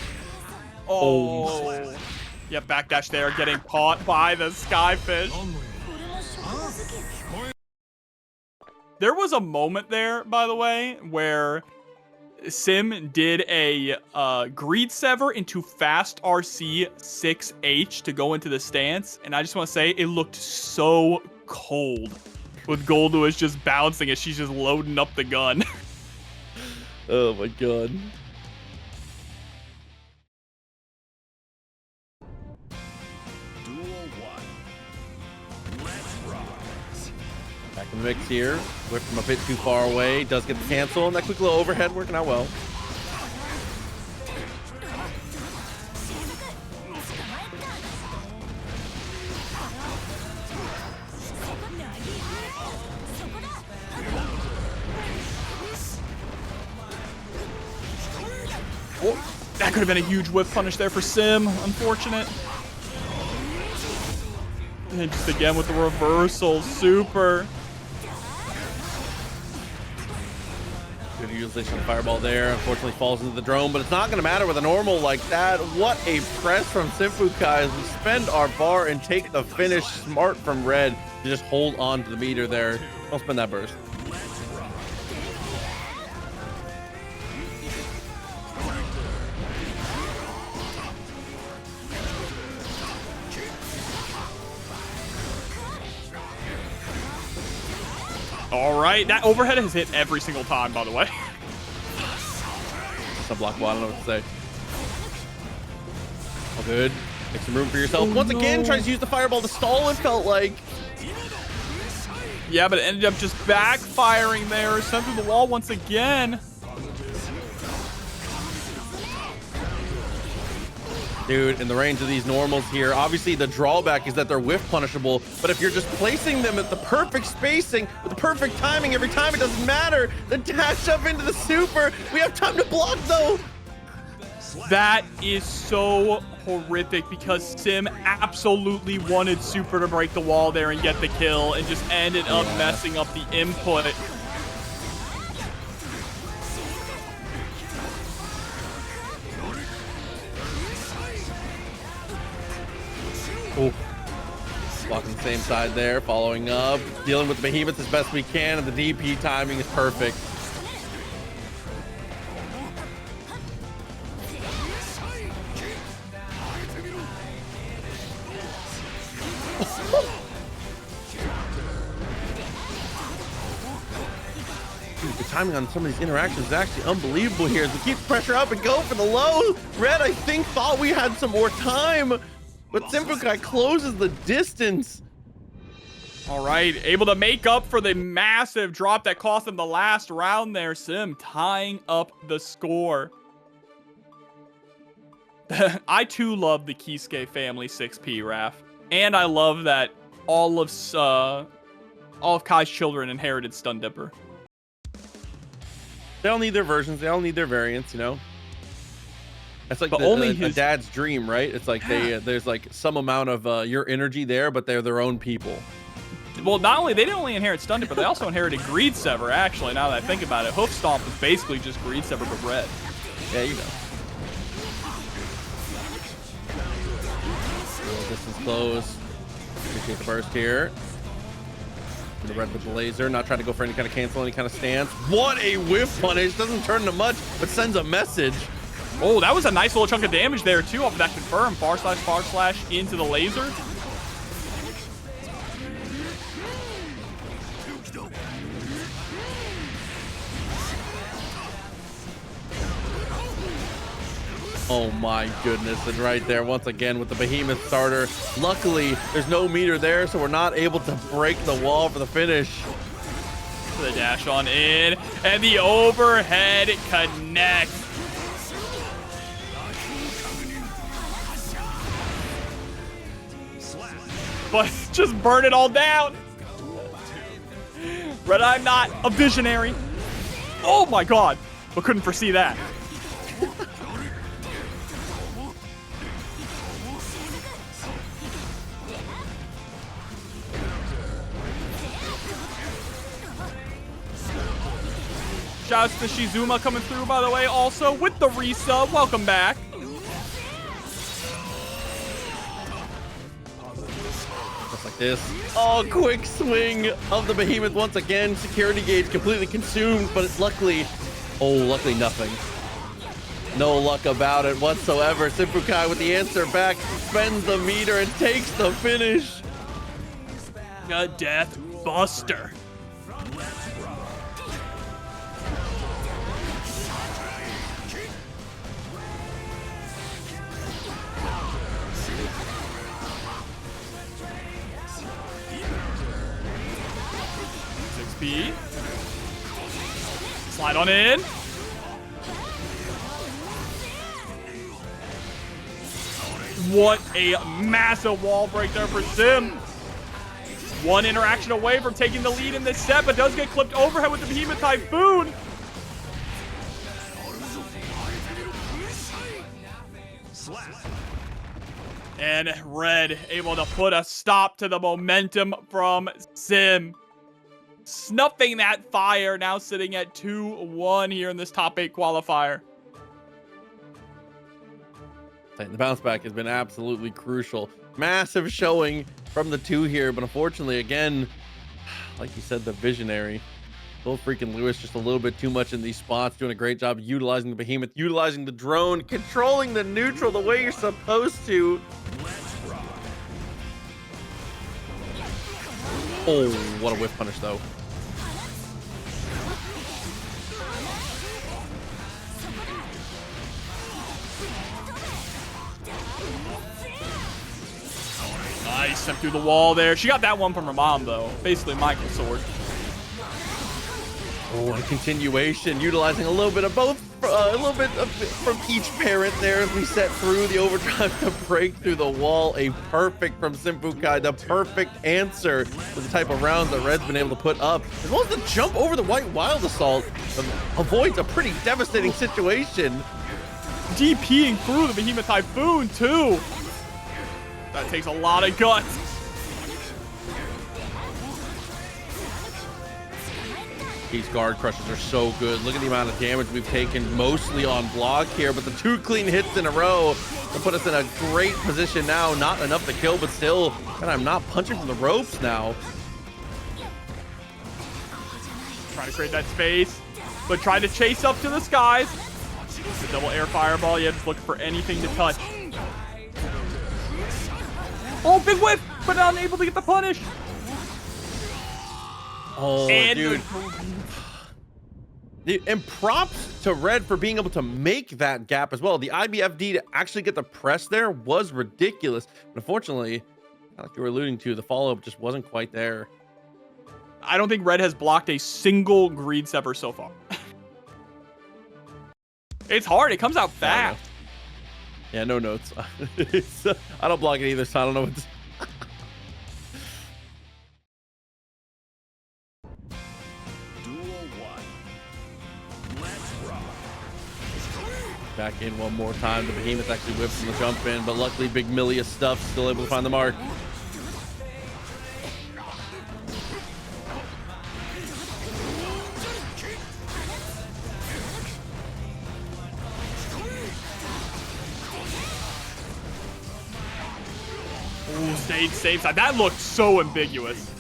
[SPEAKER 2] Oh. Yeah, backdash there, getting caught by the Skyfish. There was a moment there, by the way, where Sim did a greed sever into fast RC 6H to go into the stance, and I just want to say it looked so cold with Goldlewis just bouncing as she's just loading up the gun.
[SPEAKER 1] Oh my god.
[SPEAKER 3] Duel 1. Let's rock.
[SPEAKER 1] Back in the mix here. Whip from a bit too far away. Does get the cancel, and that quick little overhead working out well. Oh,
[SPEAKER 2] That could have been a huge whip punish there for Sim. Unfortunate. And just again with the reversal. Super.
[SPEAKER 1] Good utilization of Fireball there. Unfortunately falls into the drone, but it's not going to matter with a normal like that. What a press from SYMPHUUKAI as we spend our bar and take the finish. Smart from Red to just hold on to the meter there. Don't spend that burst.
[SPEAKER 2] All right, that overhead has hit every single time, by the way.
[SPEAKER 1] It's a blockable, I don't know what to say. All good. Make some room for yourself.
[SPEAKER 2] Oh,
[SPEAKER 1] Once again,
[SPEAKER 2] no.
[SPEAKER 1] tries to use the Fireball to stall, it felt like.
[SPEAKER 2] Yeah, but it ended up just backfiring there. Sent through the wall once again.
[SPEAKER 1] Dude, in the range of these normals here, obviously the drawback is that they're whiff punishable, but if you're just placing them at the perfect spacing, with the perfect timing every time, it doesn't matter. The dash up into the super. We have time to block though.
[SPEAKER 2] That is so horrific because Sim absolutely wanted Super to break the wall there and get the kill and just ended up messing up the input.
[SPEAKER 1] Oh, blocking the same side there, following up, dealing with the behemoths as best we can, and the DP timing is perfect. Dude, the timing on some of these interactions is actually unbelievable here as we keep the pressure up and go for the low. Red, I think, thought we had some more time, but SYMPHUUKAI closes the distance.
[SPEAKER 2] All right, able to make up for the massive drop that cost him the last round there. Sim tying up the score. I too love the Kisuke family 6P, Raph. And I love that all of Kai's children inherited Stun Dipper.
[SPEAKER 1] They all need their versions. They all need their variants, you know? That's like a dad's dream, right? It's like there's like some amount of your energy there, but they're their own people.
[SPEAKER 2] Well, not only they didn't only inherit Stun Dipper, they also inherited Greed Sever, actually, now that I think about it. Hoof Stomp is basically just Greed Sever but red.
[SPEAKER 1] Yeah, you know. Distance close. Appreciate the burst here. The red with the laser, not trying to go for any kind of cancel, any kind of stance. What a whiff punish. Doesn't turn to much, but sends a message.
[SPEAKER 2] Oh, that was a nice little chunk of damage there, too, off of that confirm. Far slash into the laser.
[SPEAKER 1] Oh my goodness, and right there once again with the behemoth starter. Luckily there's no meter there, so we're not able to break the wall for the finish.
[SPEAKER 2] The dash on in and the overhead connect. But just burn it all down. RedIAmNot, a visionary. Oh my god, but couldn't foresee that. Shouts to Shizuma coming through, by the way, also with the resub. Welcome back.
[SPEAKER 1] Just like this. Oh, quick swing of the behemoth once again. Security gauge completely consumed, but it's luckily nothing. No luck about it whatsoever. SYMPHUUKAI with the answer back, spends the meter and takes the finish.
[SPEAKER 2] A Death Buster. Slide on in. What a massive wall break there for Sim. One interaction away from taking the lead in this set, but does get clipped overhead with the Behemoth Typhoon.
[SPEAKER 3] Slap.
[SPEAKER 2] And Red able to put a stop to the momentum from Sim. Snuffing that fire, now sitting at 2-1 here in this top 8 qualifier.
[SPEAKER 1] The bounce back has been absolutely crucial. Massive showing from the two here, but unfortunately, again, like you said, the visionary, Bill freaking Lewis, just a little bit too much in these spots, doing a great job utilizing the behemoth, utilizing the drone, controlling the neutral the way you're supposed to. Oh, what a whiff punish though.
[SPEAKER 2] Nice, step through the wall there. She got that one from her mom though. Basically Michael's sword.
[SPEAKER 1] Oh, and a continuation, utilizing a little bit of both, a little bit of, from each parent there as we set through the overdrive to break through the wall. A perfect from SYMPHUUKAI, the perfect answer to the type of rounds that Red's been able to put up. As well as the jump over the White Wild Assault avoids a pretty devastating situation.
[SPEAKER 2] DPing through the Behemoth Typhoon too. That takes a lot of guts.
[SPEAKER 1] These guard crushes are so good. Look at the amount of damage we've taken, mostly on block here, but the 2 clean hits in a row to put us in a great position now. Not enough to kill, but still, and I'm not punching from the ropes now.
[SPEAKER 2] Trying to create that space, but trying to chase up to the skies. The double air fireball, yeah, just looking for anything to touch. Oh, big whiff, but unable to get the punish.
[SPEAKER 1] Oh,
[SPEAKER 2] and
[SPEAKER 1] dude. And props to Red for being able to make that gap as well. The IBFD to actually get the press there was ridiculous. But unfortunately, like you were alluding to, the follow-up just wasn't quite there.
[SPEAKER 2] I don't think Red has blocked a single greed stepper so far. It's hard. It comes out fast.
[SPEAKER 1] Yeah, no notes. I don't block it either, so I don't know what to... Back in one more time. The Behemoth actually whips from the jump in, but luckily Big Millia stuff still able to find the mark.
[SPEAKER 2] Ooh, stayed safe side. That looked so ambiguous.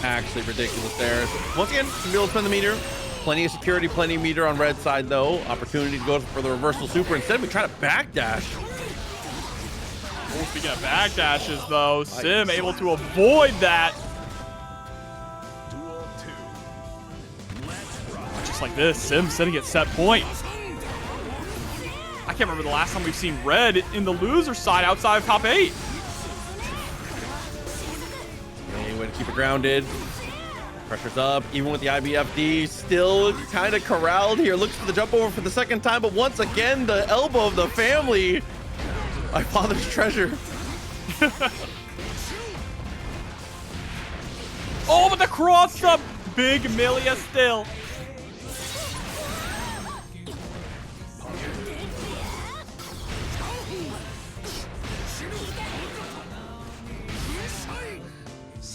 [SPEAKER 1] Actually ridiculous there. Once again, be able to spend the meter. Plenty of security, plenty of meter on Red side though. Opportunity to go for the reversal super. Instead, we try to backdash.
[SPEAKER 2] Oh, speaking of backdashes though, Sim able to avoid that. Just like this, Sim sitting at set point. I can't remember the last time we've seen Red in the loser side outside of top 8.
[SPEAKER 1] Okay, way to keep it grounded. Pressure's up, even with the IBFD, still kind of corralled here. Looks for the jump over for the second time, but once again, the elbow of the family. My father's treasure.
[SPEAKER 2] Oh, but the cross up. Big Millia still.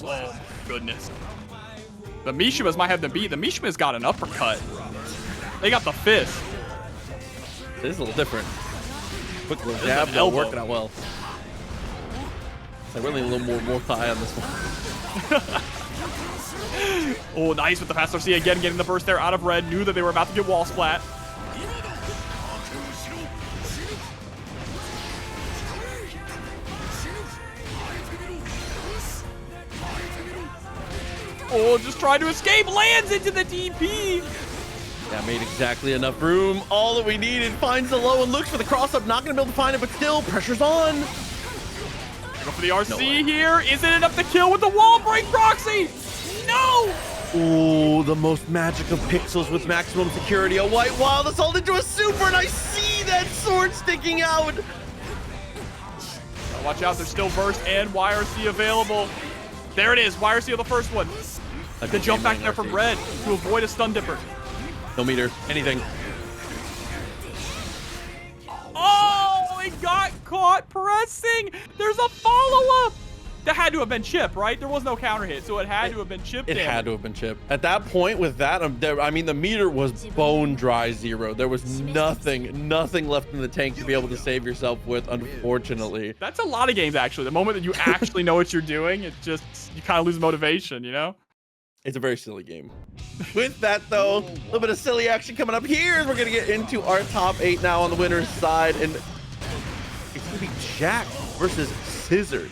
[SPEAKER 2] Oh, goodness. The Mishimas might have the beat. The Mishimas got an uppercut. They got the fist.
[SPEAKER 1] This is a little different. Quick little jab, though, working out well. So really a little more thigh on this one.
[SPEAKER 2] Oh, nice with the fast RC again, getting the burst there out of Red. Knew that they were about to get wall splat. Oh, just trying to escape, lands into the DP.
[SPEAKER 1] Yeah, made exactly enough room. All that we needed. Finds the low and looks for the cross up. Not going to be able to find it, but still, pressure's on.
[SPEAKER 2] Go for the RC here. Isn't enough to kill with the wall break, Proxy. No.
[SPEAKER 1] Ooh, the most magic of pixels with maximum security. A White Wild Assault into a super, and I see that sword sticking out.
[SPEAKER 2] Watch out, there's still burst and YRC available. There it is, YRC on the first one. The jump back there from Red to avoid a stun dipper.
[SPEAKER 1] No meter, anything.
[SPEAKER 2] Oh, it caught pressing. There's a follow-up. That had to have been chip, right? There was no counter hit, so it had to have been chip.
[SPEAKER 1] It had to have been chip. At that point with that, I mean, the meter was bone dry 0. There was nothing left in the tank to be able to save yourself with, unfortunately.
[SPEAKER 2] That's a lot of games, actually. The moment that you actually know what you're doing, it just, you kind of lose motivation, you know?
[SPEAKER 1] It's a very silly game. With that, though, a little bit of silly action coming up here. We're going to get into our top 8 now on the winner's side. And it's going to be Jack versus Scissors.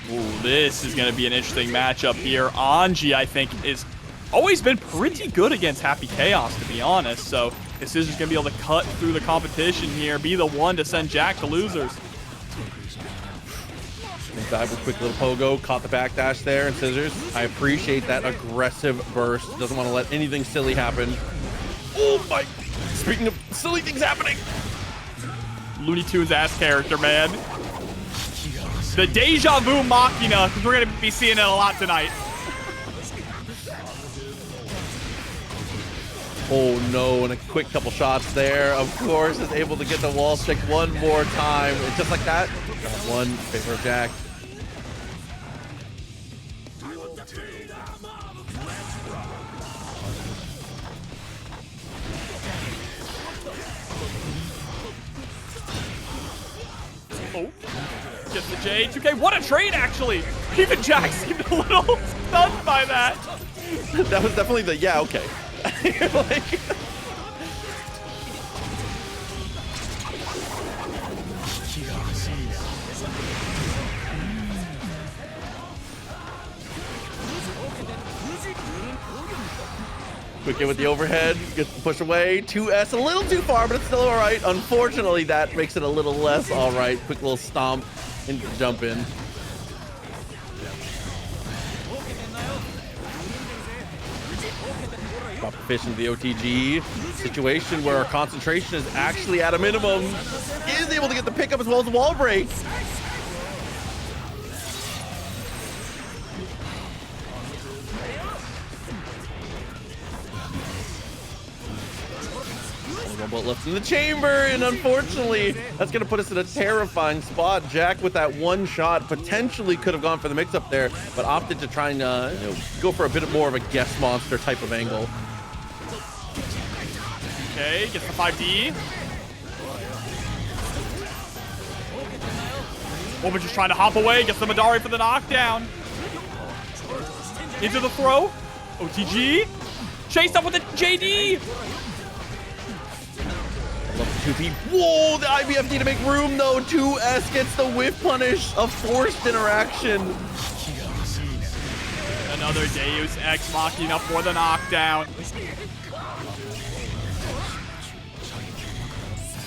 [SPEAKER 2] Ooh, this is going to be an interesting matchup here. Anji, I think, is always been pretty good against Happy Chaos, to be honest. So if Scissors going to be able to cut through the competition here, be the one to send Jack to losers.
[SPEAKER 1] Dive with quick little pogo, caught the backdash there, and Scissors, I appreciate that aggressive burst. Doesn't want to let anything silly happen. Oh my, speaking of silly things happening.
[SPEAKER 2] Looney Tunes ass character, man. The deja vu machina, because we're going to be seeing it a lot tonight.
[SPEAKER 1] Oh no, and a quick couple shots there. Of course, is able to get the wall stick one more time. And just like that, one favor of Jack.
[SPEAKER 2] Oh, gets the J. 2K, what a trade, actually. Even Jack seemed a little stunned by that.
[SPEAKER 1] That was definitely the, yeah, okay. Like, quick hit with the overhead, gets the push away. 2S, a little too far, but it's still all right. Unfortunately, that makes it a little less all right. Quick little stomp into the jump in. Drop the fish into the OTG. Situation where our concentration is actually at a minimum. Is able to get the pickup as well as the wall break. One bullet left in the chamber, and unfortunately, that's going to put us in a terrifying spot. Jack, with that one shot, potentially could have gone for the mix-up there, but opted to try and go for a bit more of a guest monster type of angle.
[SPEAKER 2] Okay, gets the 5D. Woman just trying to hop away, gets the Madari for the knockdown. Into the throw. OTG. Chased up with the JD.
[SPEAKER 1] Love the 2P. Whoa, the IBFD to make room though. 2S gets the whiff punish, a forced interaction.
[SPEAKER 2] Another Deus Ex Machina for the knockdown.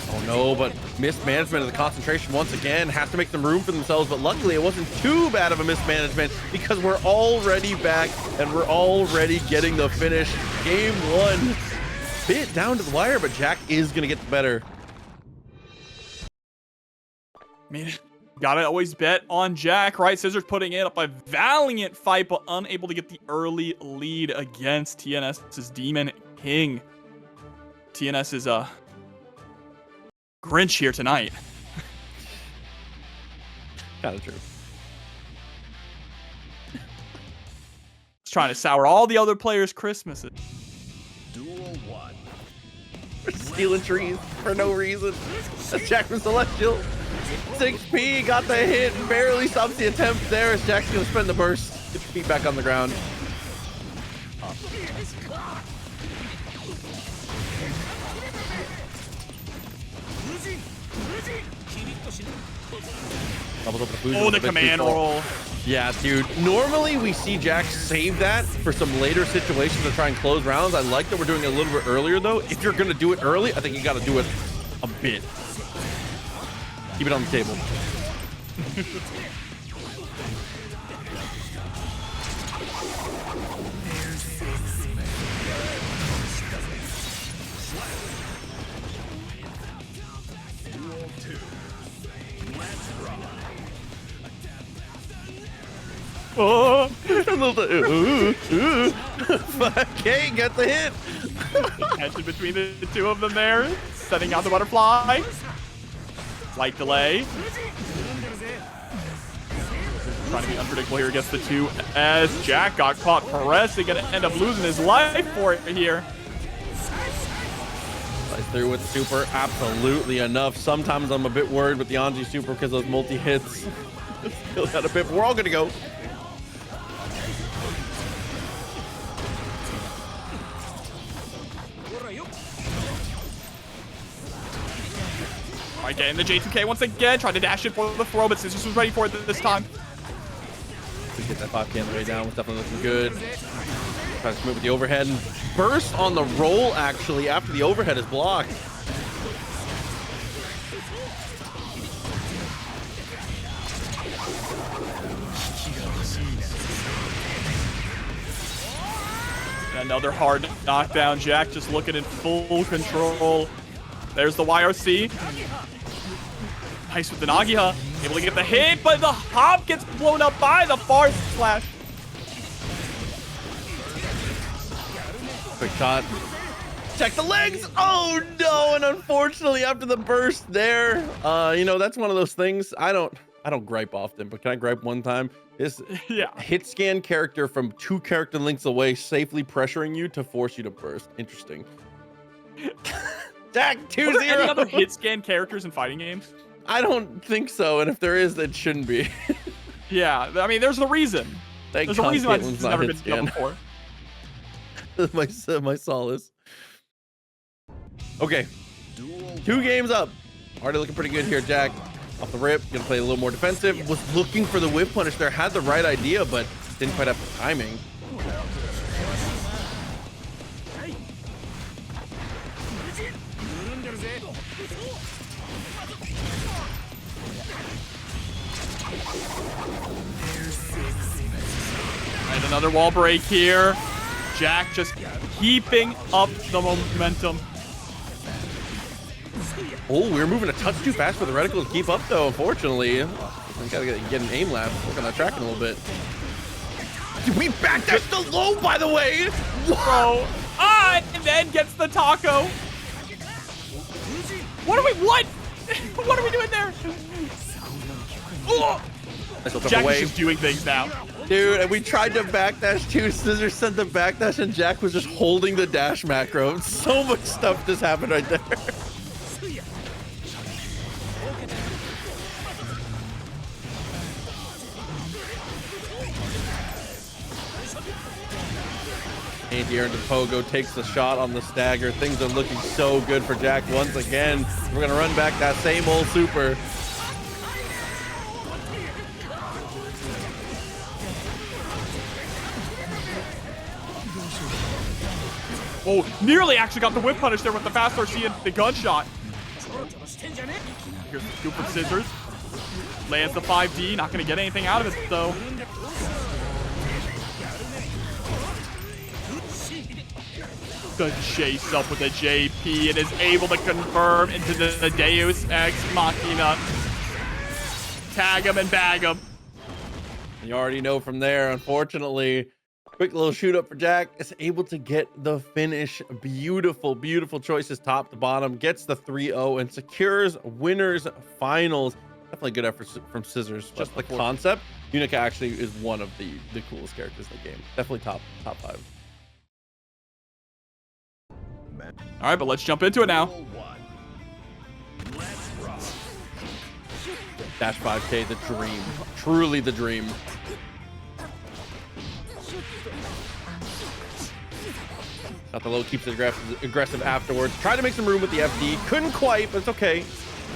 [SPEAKER 1] Oh no, but mismanagement of the concentration once again. Has to make some room for themselves, but luckily it wasn't too bad of a mismanagement because we're already back and we're already getting the finish. Game 1. Bit down to the wire, but Jack is going to get the better.
[SPEAKER 2] I mean, gotta always bet on Jack, right? Scissors putting it up a valiant fight, but unable to get the early lead against TNS's Demon King. TNS is a Grinch here tonight.
[SPEAKER 1] Kind of true.
[SPEAKER 2] Just trying to sour all the other players' Christmases.
[SPEAKER 3] Duel 1.
[SPEAKER 1] Stealing trees for no reason. That's Jack from Celestial. 6P got the hit, barely stops the attempt there as Jack's gonna spend the burst. Get your feet back on the ground.
[SPEAKER 2] Oh, the command roll.
[SPEAKER 1] Yeah, dude. Normally we see Jack save that for some later situations to try and close rounds. I like that we're doing it a little bit earlier though. If you're gonna do it early, I think you gotta do it a bit. Keep it on the table. Oh, okay, get the hit.
[SPEAKER 2] Tension between the two of them there, setting out the butterfly. Light delay. Trying to be unpredictable here against the two as Jack got caught pressing, gonna end up losing his life for it here.
[SPEAKER 1] Slice through with the super, absolutely enough. Sometimes I'm a bit worried with the Anji super because of those multi-hits. Still got a bit, but we're all gonna go.
[SPEAKER 2] All right, getting the J2K once again, trying to dash it for the throw, but Scissors was ready for it this time.
[SPEAKER 1] To get that 5K on the way down was definitely looking good. Trying to commit with the overhead and burst on the roll actually after the overhead is blocked.
[SPEAKER 2] Another hard knockdown. Jack just looking in full control. There's the YOC. Nice with the Nagiha. Able to get the hit, but the hop gets blown up by the far slash.
[SPEAKER 1] Quick shot. Check the legs. Oh no! And unfortunately, after the burst there, you know, that's one of those things. I don't gripe often, but can I gripe one time? This hit scan character from 2 character links away safely pressuring you to force you to burst. Interesting. Jack 2-0.
[SPEAKER 2] Are there any other hit scan characters in fighting games?
[SPEAKER 1] I don't think so, and if there is, it shouldn't be.
[SPEAKER 2] Yeah, I mean, there's a reason. There's a reason why this has never been done before.
[SPEAKER 1] my solace. Okay, 2 games up. Already looking pretty good here, Jack. Off the rip, gonna play a little more defensive. Was looking for the whip punish there, had the right idea, but didn't quite have the timing.
[SPEAKER 2] And another wall break here. Jack just keeping up the momentum.
[SPEAKER 1] Oh, we were moving a touch too fast for the reticle to keep up, though, unfortunately. We gotta get an aim lap, work on that tracking a little bit. Dude, we backdashed the low, by the way!
[SPEAKER 2] Whoa! And then gets the taco. What are we doing there? Oh! Jack is just doing things now.
[SPEAKER 1] Dude, and we tried to backdash too. Scissors sent the backdash, and Jack was just holding the dash macro. So much stuff just happened right there. And here into Pogo takes the shot on the stagger. Things are looking so good for Jack once again. We're gonna run back that same old super.
[SPEAKER 2] Oh, nearly actually got the whip punish there with the fast RC and the gunshot. Here's the scoop from Scissors. Lands the 5D, not gonna get anything out of it though. The chase up with the JP and is able to confirm into the Deus Ex Machina. Tag him and bag him.
[SPEAKER 1] You already know from there, unfortunately. Quick little shoot up for Jack. Is able to get the finish. Beautiful, beautiful choices top to bottom. Gets the 3-0 and secures winners finals. Definitely good effort from Scissors. Just the concept. Unika actually is one of the coolest characters in the game. Definitely top 5.
[SPEAKER 2] All right, but let's jump into it now.
[SPEAKER 1] Dash 5K, the dream. Truly the dream. Got the low, keeps it aggressive afterwards. Tried to make some room with the FD. Couldn't quite, but it's okay.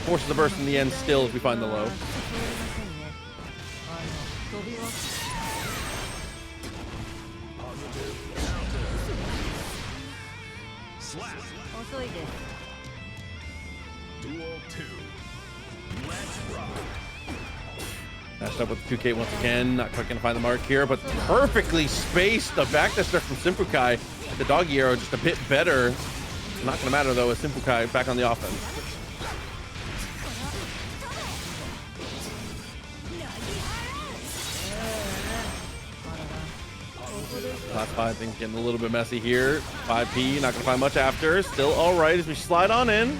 [SPEAKER 1] Forces the burst in the end still as we find the low. Dashed up with 2K once again. Not quite gonna find the mark here, but perfectly spaced. The backdash there from SYMPHUUKAI. The doggy arrow just a bit better. Not gonna matter though, as SYMPHUUKAI back on the offense. Last 5 things getting a little bit messy here. 5P, not gonna find much after. Still all right as we slide on in.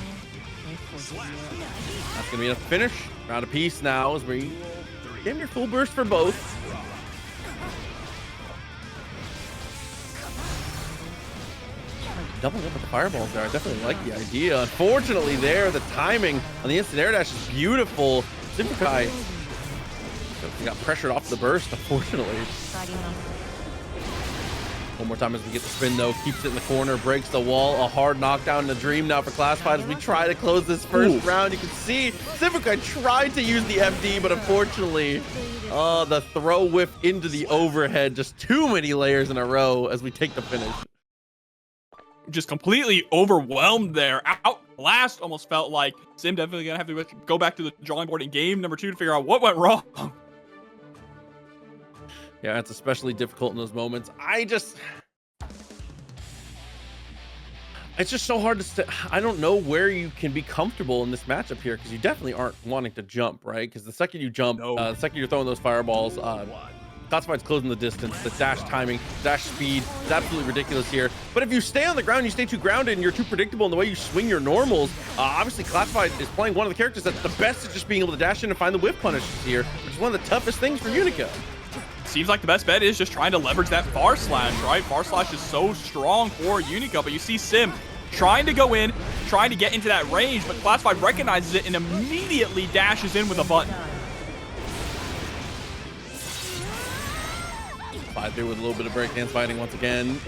[SPEAKER 1] That's gonna be a finish. Round of peace now as we damn near full burst for both. Doubling up with the fireballs there. I definitely like the idea. Unfortunately there, the timing on the instant air dash is beautiful. SYMPHUUKAI got pressured off the burst, unfortunately. One more time as we get the spin though, keeps it in the corner, breaks the wall. A hard knockdown in the dream now for Classified as we try to close this first round. You can see SYMPHUUKAI tried to use the FD, but unfortunately, the throw whiff into the overhead. Just too many layers in a row as we take the finish.
[SPEAKER 2] Just completely overwhelmed there. Outlast almost felt like Sim definitely gonna have to go back to the drawing board in game number 2 to figure out what went wrong.
[SPEAKER 1] Yeah, it's especially difficult in those moments. It's just so hard to I don't know where you can be comfortable in this matchup here, because you definitely aren't wanting to jump, right? Because the second you jump, the second you're throwing those fireballs, Classified's closing the distance. The dash timing, dash speed is absolutely ridiculous here. But if you stay on the ground, you stay too grounded and you're too predictable in the way you swing your normals, obviously Classified is playing one of the characters that's the best at just being able to dash in and find the whiff punishes here, which is one of the toughest things for Unika.
[SPEAKER 2] Seems like the best bet is just trying to leverage that far slash, right? Far slash is so strong for Unika, but you see Sim trying to go in, trying to get into that range, but Classified recognizes it and immediately dashes in with a button.
[SPEAKER 1] 5-3 with a little bit of breakdance fighting once again.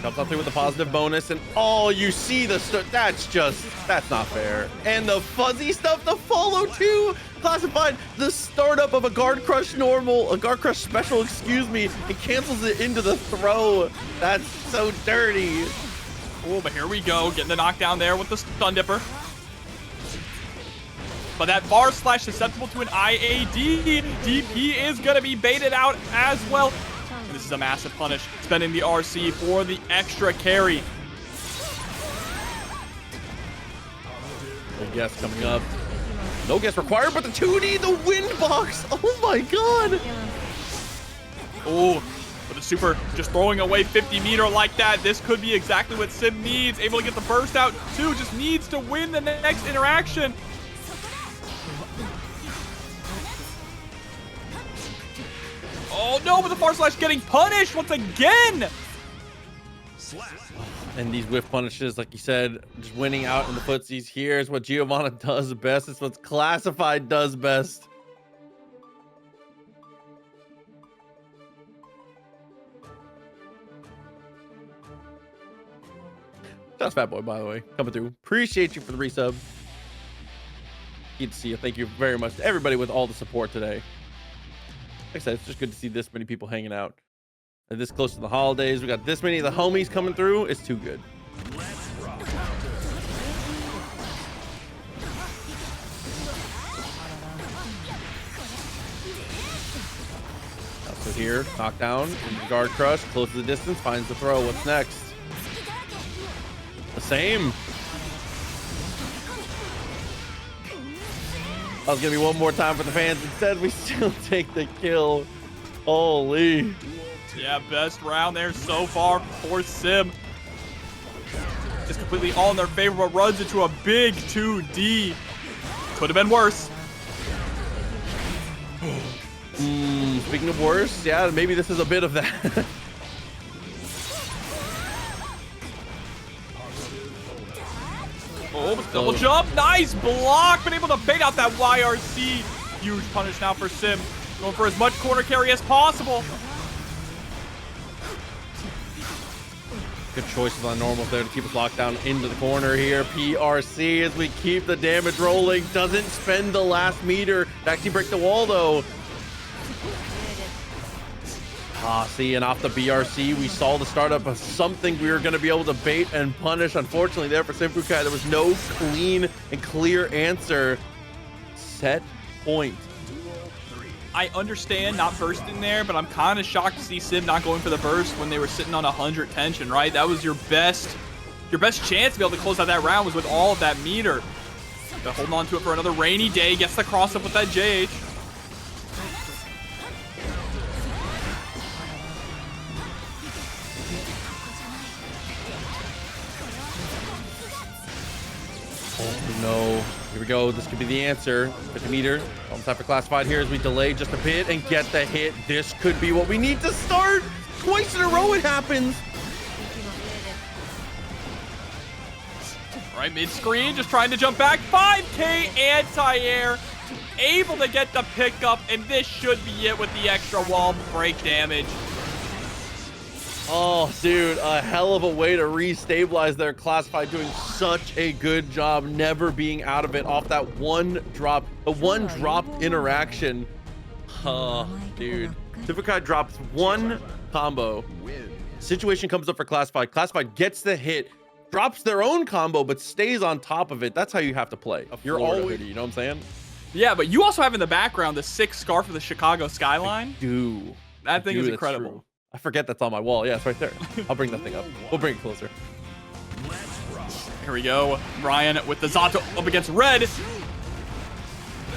[SPEAKER 1] Comes up through with a positive bonus, and you see that's not fair. And the fuzzy stuff, the follow too. Classified the startup of a guard crush normal, a guard crush special, excuse me, and cancels it into the throw. That's so dirty.
[SPEAKER 2] Oh, but here we go, getting the knockdown there with the stun dipper. But that bar slash susceptible to an IAD. DP is gonna be baited out as well. And this is a massive punish, spending the RC for the extra carry.
[SPEAKER 1] No guess coming up. No guess required, but the 2D, the wind box. Oh my god.
[SPEAKER 2] Oh, with a super just throwing away 50 meter like that. This could be exactly what Sim needs. Able to get the burst out too, just needs to win the next interaction. Oh no, but the far slash getting punished once again.
[SPEAKER 1] And these whiff punishes, like you said, just winning out in the footsies here is what Giovanna does best. It's what Classified does best. That's Fat Boy, by the way, coming through. Appreciate you for the resub. Good to see you. Thank you very much to everybody with all the support today. Like I said, it's just good to see this many people hanging out. And this close to the holidays, we got this many of the homies coming through. It's too good. So here, knockdown, guard crush, closes the distance, finds the throw. What's next? The same. I was gonna be one more time for the fans. Instead, we still take the kill. Holy.
[SPEAKER 2] Yeah, best round there so far for Sim. Just completely all in their favor, but runs into a big 2D. Could have been worse.
[SPEAKER 1] Speaking of worse, yeah, maybe this is a bit of that.
[SPEAKER 2] Oh, double jump. Nice block. Been able to bait out that YRC. Huge punish now for Sim. Going for as much corner carry as possible.
[SPEAKER 1] Good choices on normals there to keep us locked down into the corner here. PRC as we keep the damage rolling. Doesn't spend the last meter to actually break the wall though. See, and off the BRC, we saw the startup of something we were going to be able to bait and punish. Unfortunately, there for SYMPHUUKAI, there was no clean and clear answer. Set point.
[SPEAKER 2] I understand not bursting there, but I'm kind of shocked to see Sim not going for the burst when they were sitting on 100 tension, right? That was your best chance to be able to close out that round was with all of that meter. But holding on to it for another rainy day, gets the cross up with that JH.
[SPEAKER 1] no. Here we go. This could be the answer. 50 meter. Almost time for classified here as we delay just a bit and get the hit. This could be what we need to start. Twice in a row it happens.
[SPEAKER 2] All right, mid-screen, just trying to jump back. 5K anti-air. Able to get the pickup, and this should be it with the extra wall break damage.
[SPEAKER 1] Oh, dude, a hell of a way to restabilize their classified, doing such a good job never being out of it off that one drop, the one dropped interaction. Dude. SYMPHUUKAI drops one combo. Situation comes up for classified. Classified gets the hit, drops their own combo, but stays on top of it. That's how you have to play. You're always, you know what I'm saying?
[SPEAKER 2] Yeah, but you also have in the background the 6 scarf of the Chicago skyline. That thing is incredible.
[SPEAKER 1] True. I forget that's on my wall. Yeah, it's right there. I'll bring that thing up. We'll bring it closer.
[SPEAKER 2] Here we go. Brian with the Zato up against Red.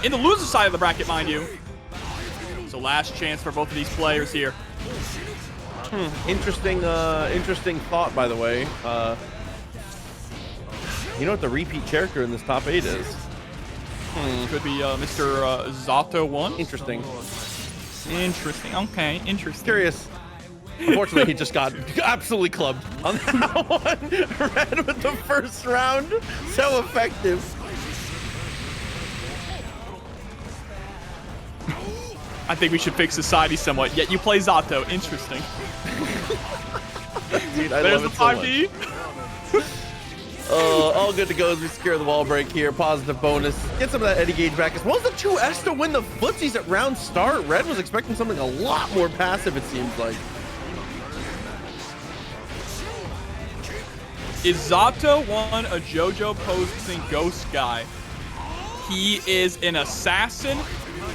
[SPEAKER 2] In the loser side of the bracket, mind you. So last chance for both of these players here.
[SPEAKER 1] Interesting thought, by the way. You know what the repeat character in this top 8 is?
[SPEAKER 2] Could be Mr. Zato 1.
[SPEAKER 1] Interesting.
[SPEAKER 2] Interesting. Okay, interesting.
[SPEAKER 1] Curious. Unfortunately, he just got absolutely clubbed on that one. Red with the first round. So effective.
[SPEAKER 2] I think we should fix society somewhat. Yet you play Zato. Interesting.
[SPEAKER 1] Dude, I
[SPEAKER 2] There's
[SPEAKER 1] love
[SPEAKER 2] the
[SPEAKER 1] it so 5D. All good to go as we secure the wall break here. Positive bonus. Get some of that Eddie gauge back. As well as the 2S to win the footsies at round start. Red was expecting something a lot more passive, it seems like.
[SPEAKER 2] Is Zato 1 a JoJo posing ghost guy? He is an assassin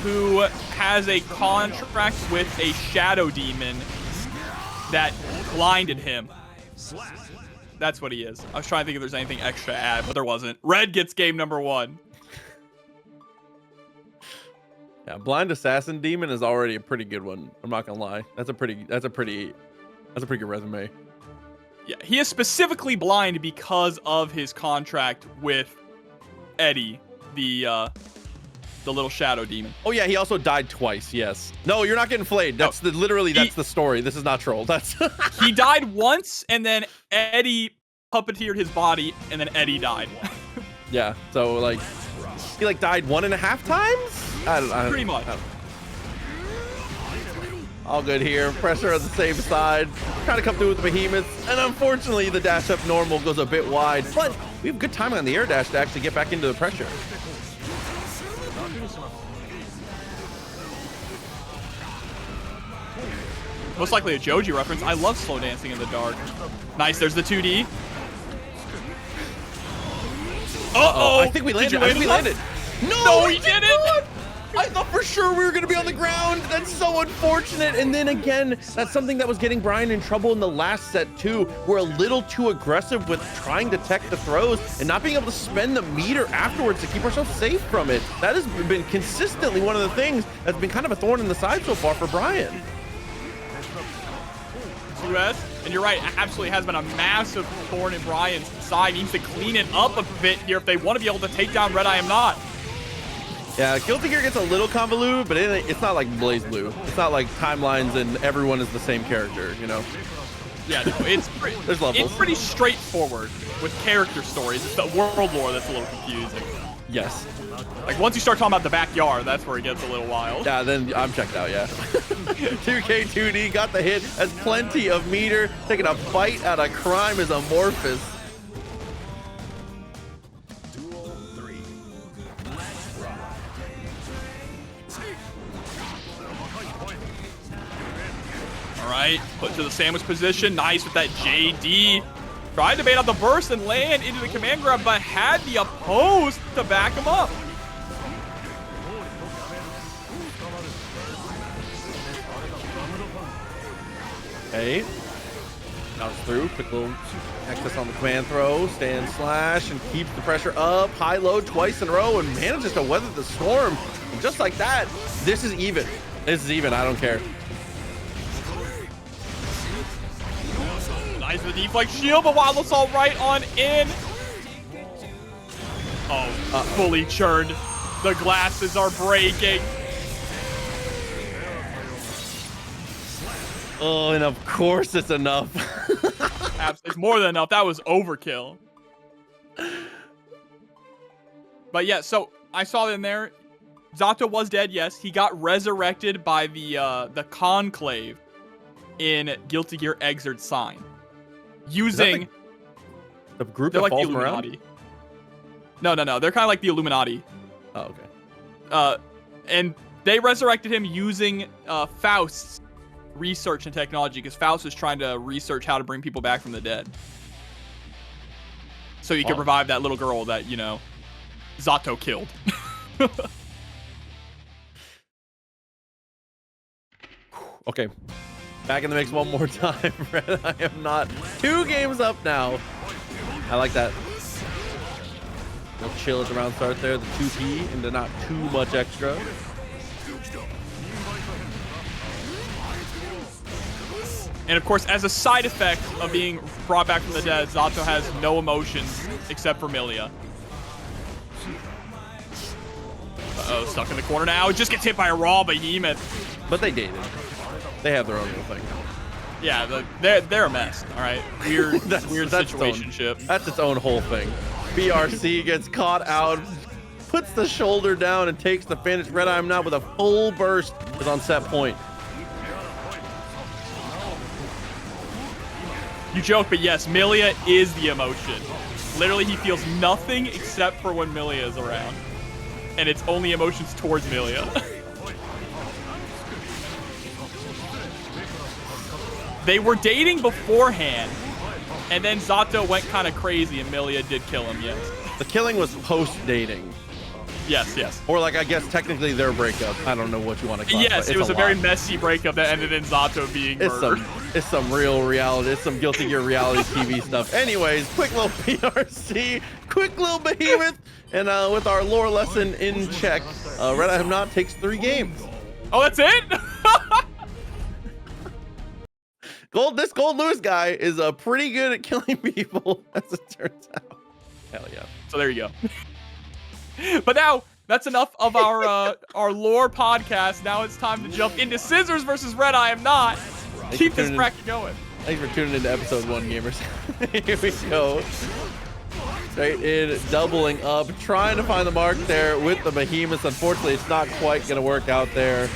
[SPEAKER 2] who has a contract with a shadow demon that blinded him. That's what he is. I was trying to think if there's anything extra to add, but there wasn't. Red gets game number 1.
[SPEAKER 1] Yeah, blind assassin demon is already a pretty good one. I'm not gonna lie. That's a pretty good resume.
[SPEAKER 2] Yeah, he is specifically blind because of his contract with Eddie, the little shadow demon.
[SPEAKER 1] Oh yeah, he also died twice. Yes. No, you're not getting flayed. That's literally that's the story. This is not troll. That's
[SPEAKER 2] He died once, and then Eddie puppeteered his body, and then Eddie died.
[SPEAKER 1] Yeah. So like, he like died 1.5 times. I don't.
[SPEAKER 2] Pretty much.
[SPEAKER 1] All good here. Pressure on the safe side. Trying to come through with the behemoths, and unfortunately the dash up normal goes a bit wide. But we have good timing on the air dash to actually get back into the pressure.
[SPEAKER 2] Most likely a Joji reference. I love slow dancing in the dark. Nice, there's the 2D. Uh-oh!
[SPEAKER 1] I think we landed.
[SPEAKER 2] No, he didn't!
[SPEAKER 1] I thought for sure we were going to be on the ground. That's so unfortunate. And then again, that's something that was getting Brian in trouble in the last set too. We're a little too aggressive with trying to tech the throws and not being able to spend the meter afterwards to keep ourselves safe from it. That has been consistently one of the things that's been kind of a thorn in the side so far for Brian.
[SPEAKER 2] And you're right, absolutely has been a massive thorn in Brian's side. He needs to clean it up a bit here if they want to be able to take down RedIAmNot.
[SPEAKER 1] Yeah, Guilty Gear gets a little convoluted, but it's not like Blaze Blue. It's not like timelines and everyone is the same character, you know?
[SPEAKER 2] Yeah, no, it's pretty straightforward with character stories. It's the world lore that's a little confusing.
[SPEAKER 1] Yes.
[SPEAKER 2] Like, once you start talking about the backyard, that's where it gets a little wild.
[SPEAKER 1] Yeah, then I'm checked out, yeah. 2K2D got the hit, has plenty of meter, taking a bite out of Crime is Amorphous.
[SPEAKER 2] All right, put to the sandwich position. Nice with that JD. Tried to bait out the burst and land into the command grab, but had the oppose to back him up.
[SPEAKER 1] Okay. Bounce through, quick little access on the command throw, stand slash, and keeps the pressure up. High low twice in a row and manages to weather the storm. And just like that, this is even. This is even, I don't care.
[SPEAKER 2] Nice with the deflect shield, but Wild Assault right on in. Fully churned. The glasses are breaking.
[SPEAKER 1] Oh, and of course it's enough.
[SPEAKER 2] It's more than enough. That was overkill. But yeah, so I saw in there, Zato was dead, yes. He got resurrected by the Conclave in Guilty Gear Xrd Sign. Using...
[SPEAKER 1] The group
[SPEAKER 2] they're
[SPEAKER 1] that
[SPEAKER 2] like
[SPEAKER 1] falls
[SPEAKER 2] the Illuminati.
[SPEAKER 1] around?
[SPEAKER 2] No. They're kind of like the Illuminati.
[SPEAKER 1] Oh, okay.
[SPEAKER 2] And they resurrected him using Faust's research and technology, because Faust was trying to research how to bring people back from the dead. So you could revive that little girl that, you know, Zato killed.
[SPEAKER 1] Okay. Back in the mix one more time. RedIAmNot. 2 games up now. I like that. We'll chill at the round start there. The 2P into not too much extra.
[SPEAKER 2] And of course, as a side effect of being brought back from the dead, Zato has no emotions except for Milia. Uh-oh, stuck in the corner now. Just gets hit by a raw behemoth.
[SPEAKER 1] But they dated. They have their own little thing.
[SPEAKER 2] Yeah, they're a mess. All right, weird situationship.
[SPEAKER 1] That's its own whole thing. BRC gets caught out, puts the shoulder down, and takes the finish. RedIAmNot with a full burst is on set point.
[SPEAKER 2] You joke, but yes, Milia is the emotion. Literally, he feels nothing except for when Milia is around. And it's only emotions towards Milia. They were dating beforehand, and then Zato went kind of crazy, and Milia did kill him, yes.
[SPEAKER 1] The killing was post-dating.
[SPEAKER 2] Yes.
[SPEAKER 1] Or, like, I guess technically their breakup. I don't know what you want to call it.
[SPEAKER 2] Yes, it was a very messy breakup that ended in Zato being murdered.
[SPEAKER 1] It's some real reality. It's some Guilty Gear reality TV stuff. Anyways, quick little PRC, quick little behemoth, and with our lore lesson in check, RedIAmNot takes 3 games.
[SPEAKER 2] Oh, that's it?
[SPEAKER 1] This Goldlewis guy is pretty good at killing people, as it turns out. Hell yeah.
[SPEAKER 2] So there you go. But now, that's enough of our lore podcast. Now it's time to jump into Scissors versus RedIAmNot. Keep this bracket going.
[SPEAKER 1] Thanks for tuning into episode 1, gamers. Here we go. Straight in, doubling up, trying to find the mark there with the behemoths. Unfortunately, it's not quite going to work out there.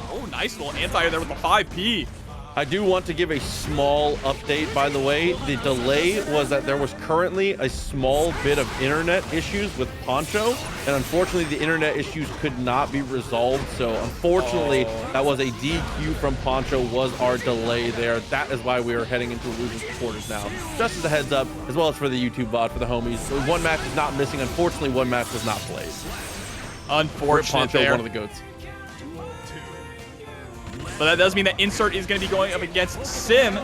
[SPEAKER 2] Oh, nice little anti there with the 5P.
[SPEAKER 1] I do want to give a small update, by the way. The delay was that there was currently a small bit of internet issues with Poncho, and unfortunately the internet issues could not be resolved. So unfortunately, that was a DQ from Poncho, was our delay there. That is why we are heading into losing quarters now. Just as a heads up, as well as for the YouTube bot, for the homies. One match is not missing. Unfortunately, one match was not played.
[SPEAKER 2] Unfortunate
[SPEAKER 1] Poncho,
[SPEAKER 2] there.
[SPEAKER 1] one of the GOATs.
[SPEAKER 2] But that does mean that Insert is going to be going up against Sim.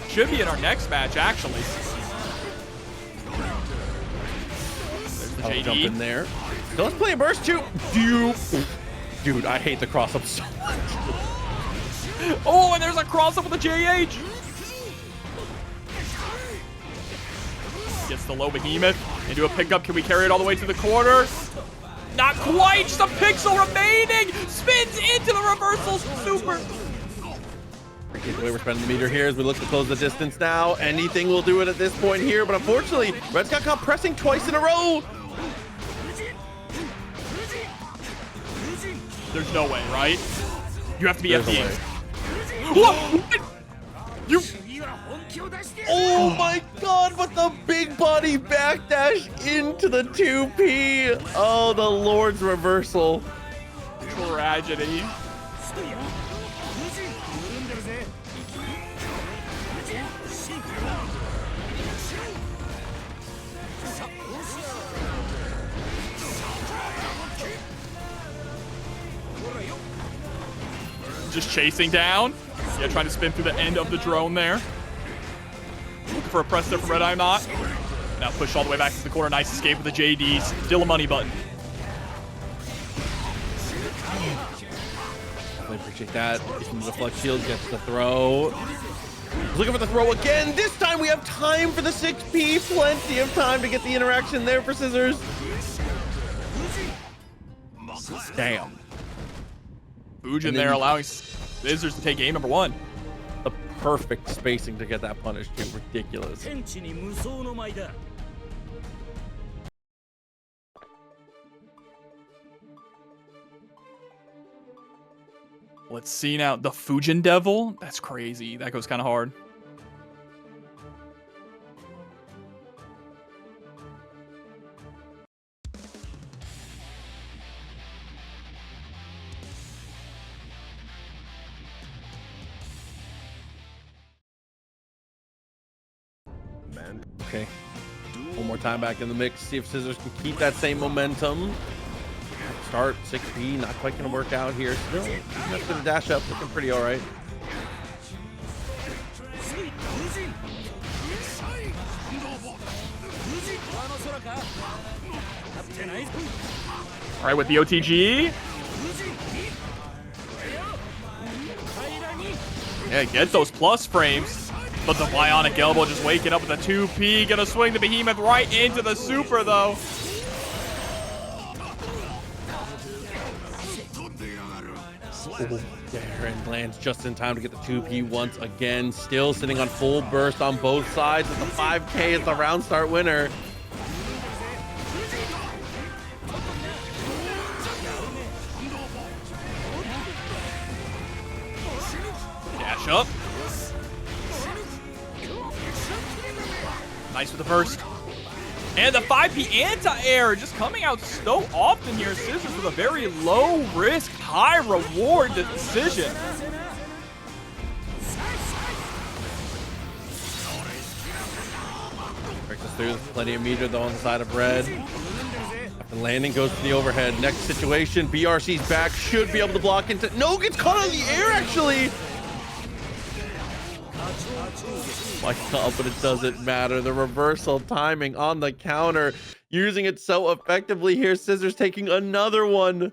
[SPEAKER 2] Should be in our next match, actually. There's the JD.
[SPEAKER 1] Jump in there. So let's play a burst too. Dude, I hate the cross up so much.
[SPEAKER 2] Oh, and there's a cross up with the JH. Gets the low behemoth into a pickup. Can we carry it all the way to the corner? Not quite, just a pixel remaining. Spins into the reversal super.
[SPEAKER 1] The way we're spending the meter here as we look to close the distance now. Anything will do it at this point here, but unfortunately, Red's got caught pressing twice in a row.
[SPEAKER 2] There's no way, right? You have to be FD.
[SPEAKER 1] What? You... Oh my god, but the big body backdash into the 2P. Oh, the Lord's reversal.
[SPEAKER 2] Tragedy. Just chasing down. Yeah, trying to spin through the end of the drone there. Looking for a press there from RedIAmNot. Now push all the way back to the corner. Nice escape with the JDs. Still a money button.
[SPEAKER 1] I appreciate that. Gets him the flex shield, gets the throw. Looking for the throw again. This time we have time for the 6P. Plenty of time to get the interaction there for Scissors. Damn.
[SPEAKER 2] Fujin there allowing Scissors to take game number 1.
[SPEAKER 1] The perfect spacing to get that punish too. Ridiculous.
[SPEAKER 2] Let's see now. The Fujin Devil? That's crazy. That goes kind of hard.
[SPEAKER 1] Okay. One more time back in the mix. See if Scissors can keep that same momentum. Start 6P, not quite gonna work out here. Still, after the dash up, looking pretty all right.
[SPEAKER 2] All right, with the OTG. Yeah, get those plus frames. But the bionic elbow just waking up with a 2P. Gonna swing the behemoth right into the super, though.
[SPEAKER 1] There, and lands just in time to get the 2P once again. Still sitting on full burst on both sides with the 5K as the round start winner.
[SPEAKER 2] Dash up. Nice with the burst. And the 5P anti-air just coming out so often here. Scissors with a very low risk, high reward decision.
[SPEAKER 1] Breaks us through. Plenty of meter though on the side of Red. After landing, goes to the overhead. Next situation, BRC's back. Should be able to block into. No, gets caught on the air actually. My God, but it doesn't matter. The reversal timing on the counter, using it so effectively here. Scissors taking another one.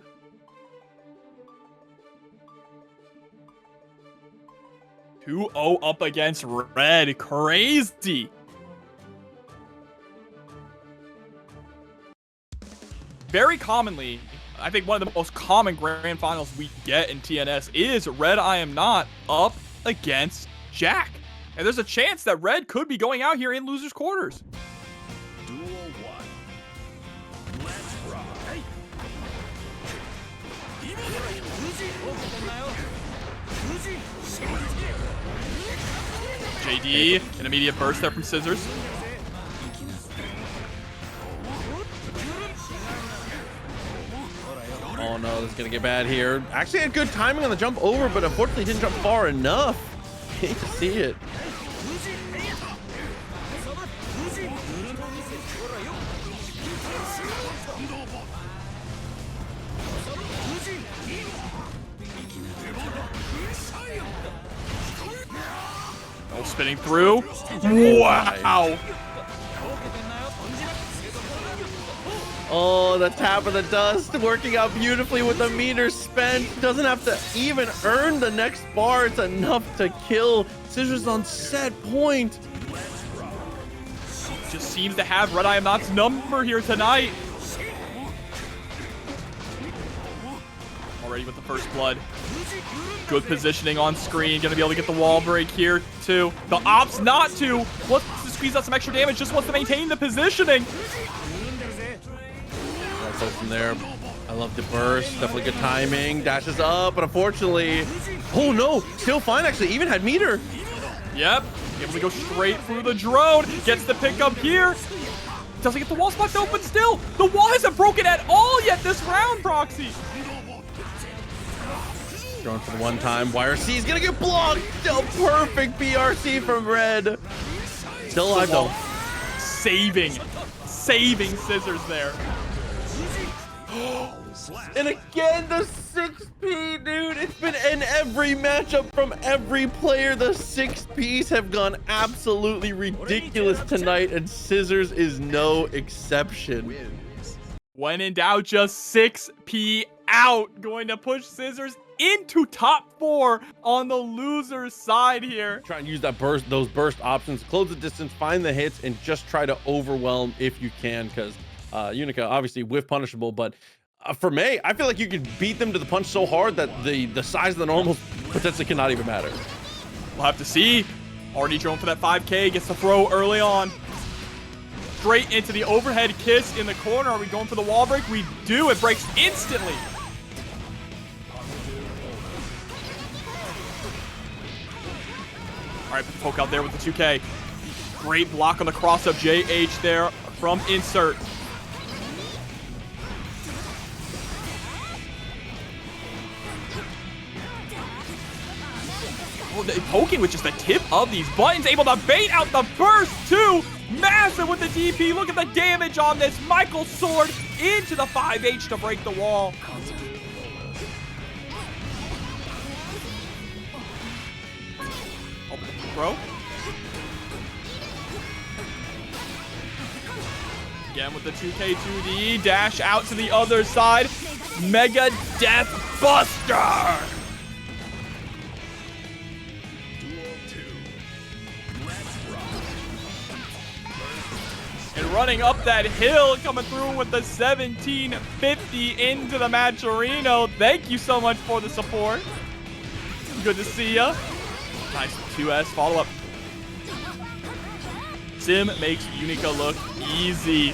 [SPEAKER 2] (2-0) up against Red. Crazy. Very commonly, I think one of the most common grand finals we get in TNS is RedIAmNot up against Jack. And there's a chance that Red could be going out here in losers quarters.
[SPEAKER 3] Duel 1. Let's rock.
[SPEAKER 2] JD, an immediate burst there from Scissors.
[SPEAKER 1] Oh no, this is gonna get bad here. Actually had good timing on the jump over, but unfortunately didn't jump far enough. Hate to see it.
[SPEAKER 2] Oh, spinning through. Wow.
[SPEAKER 1] Oh, the tap of the dust working out beautifully with the meter spent. Doesn't have to even earn the next bar. It's enough to kill. Scissors on set point.
[SPEAKER 2] Just seems to have RedIAmNot's number here tonight. Already with the first blood. Good positioning on screen. Gonna be able to get the wall break here too. The opts not to. Wants to squeeze out some extra damage. Just wants to maintain the positioning.
[SPEAKER 1] Go from there. I love the burst. Definitely good timing. Dashes up, but unfortunately, oh no, still fine actually. Even had meter.
[SPEAKER 2] Yep, able to go straight through the drone. Gets the pickup here. Doesn't get the wall spot though, but still, the wall hasn't broken at all yet this round, Proxy.
[SPEAKER 1] Going for the one time. YRC is gonna get blocked. Still perfect BRC from Red. Still alive though.
[SPEAKER 2] Saving Scissors there.
[SPEAKER 1] And again, the 6P, dude. It's been in every matchup from every player. The 6Ps have gone absolutely ridiculous tonight, and Scissors is no exception.
[SPEAKER 2] When in doubt, just 6P out. Going to push Scissors into top 4 on the loser's side here.
[SPEAKER 1] Try and use that those burst options, close the distance, find the hits, and just try to overwhelm if you can, because Unika obviously whiff punishable, but for May, I feel like you could beat them to the punch so hard that the size of the normals potentially cannot even matter.
[SPEAKER 2] We'll have to see. Already going for that 5K, gets the throw early on. Straight into the overhead kiss in the corner. Are we going for the wall break? We do. It breaks instantly. All right, poke out there with the 2K. Great block on the cross-up JH there from Insert. Oh, poking with just the tip of these buttons. Able to bait out the burst too. Massive with the DP. Look at the damage on this. Michael's sword into the 5H to break the wall. Bro. Again with the 2K2D. Dash out to the other side. Mega Death Buster. And running up that hill, coming through with the 1750 into the Matcherino. Thank you so much for the support. Good to see ya. Nice 2S follow-up. Sim makes Unika look easy.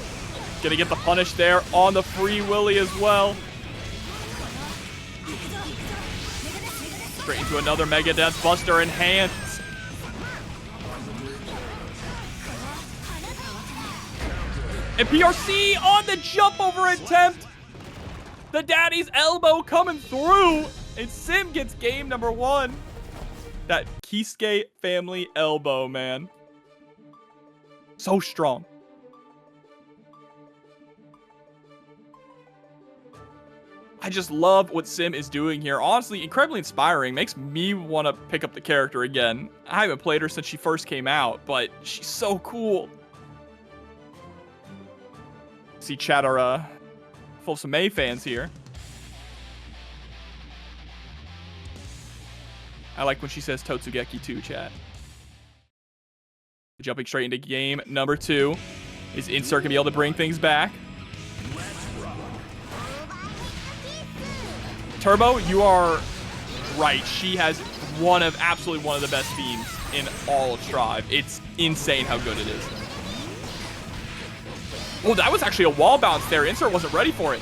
[SPEAKER 2] Gonna get the punish there on the Free Willy as well. Straight into another Mega Death Buster enhance. And PRC on the jump over attempt. The daddy's elbow coming through. And Sim gets game number 1. That Kisuke family elbow, man. So strong. I just love what Sim is doing here. Honestly, incredibly inspiring. Makes me want to pick up the character again. I haven't played her since she first came out, but she's so cool. See chat are full of some May fans here. I like when she says Totsugeki too, chat. Jumping straight into game number 2. Is Insert gonna be able to bring things back? Turbo, you are right. She has absolutely one of the best themes in all of Strive. It's insane how good it is. Oh, that was actually a wall bounce there. Insert wasn't ready for it.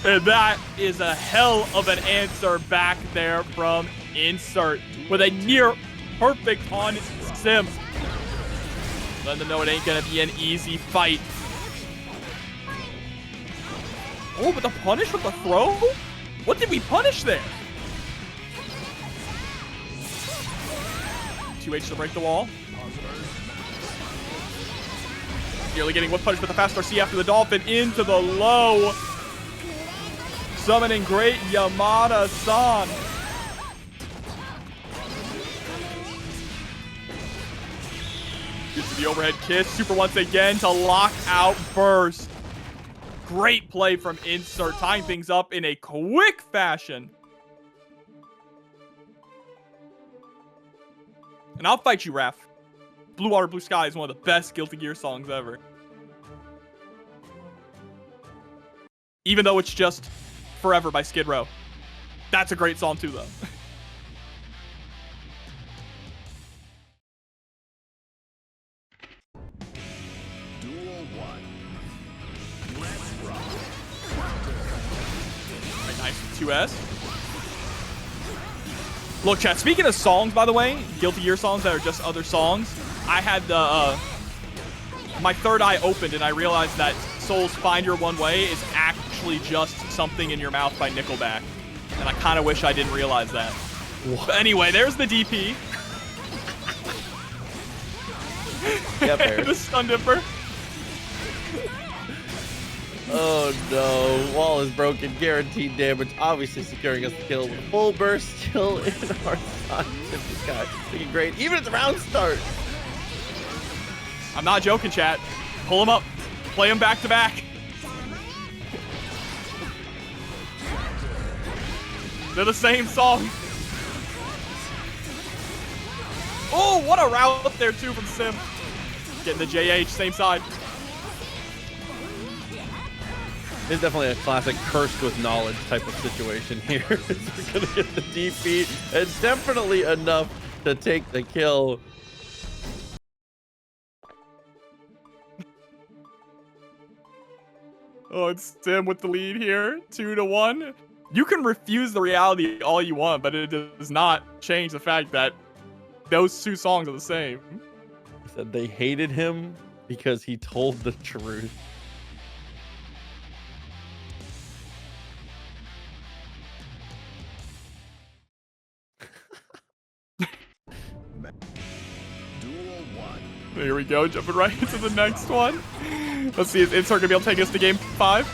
[SPEAKER 2] And that is a hell of an answer back there from Insert with a near perfect on Sim. Letting them know it ain't gonna be an easy fight. Oh, but the punish with the throw? What did we punish there? 2H to break the wall. Nearly getting whip punish with the fast RC after the dolphin into the low. Summoning great Yamada-san. Gets to the overhead kiss. Super once again to lock out burst. Great play from Insert, tying things up in a quick fashion. And I'll fight you, Raph. Blue Water, Blue Sky is one of the best Guilty Gear songs ever. Even though it's just Forever by Skid Row. That's a great song too, though.
[SPEAKER 3] Duel 1. Let's rock.
[SPEAKER 2] Right, nice 2S. Look, chat, speaking of songs, by the way, Guilty Gear songs that are just other songs, I had the, my third eye opened and I realized that Soul's Find Your One Way is actually just Something in Your Mouth by Nickelback. And I kind of wish I didn't realize that. But anyway, there's the DP.
[SPEAKER 1] Yeah,
[SPEAKER 2] the stun dipper.
[SPEAKER 1] Oh no, wall is broken, guaranteed damage, obviously securing us the kill with full burst still in our side. SYMPHUUKAI looking great, even at the round start.
[SPEAKER 2] I'm not joking, chat. Pull him up. Play them back to back. They're the same song. Oh, what a route there too from Sim. Getting the JH, same side.
[SPEAKER 1] It's definitely a classic cursed with knowledge type of situation here. We're gonna get the DP, and definitely enough to take the kill.
[SPEAKER 2] Oh, it's Sim with the lead here, 2-1. You can refuse the reality all you want, but it does not change the fact that those two songs are the same.
[SPEAKER 1] He said they hated him because he told the truth.
[SPEAKER 2] There we go, jumping right into the next one. Let's see, is Insert gonna be able to take us to game 5?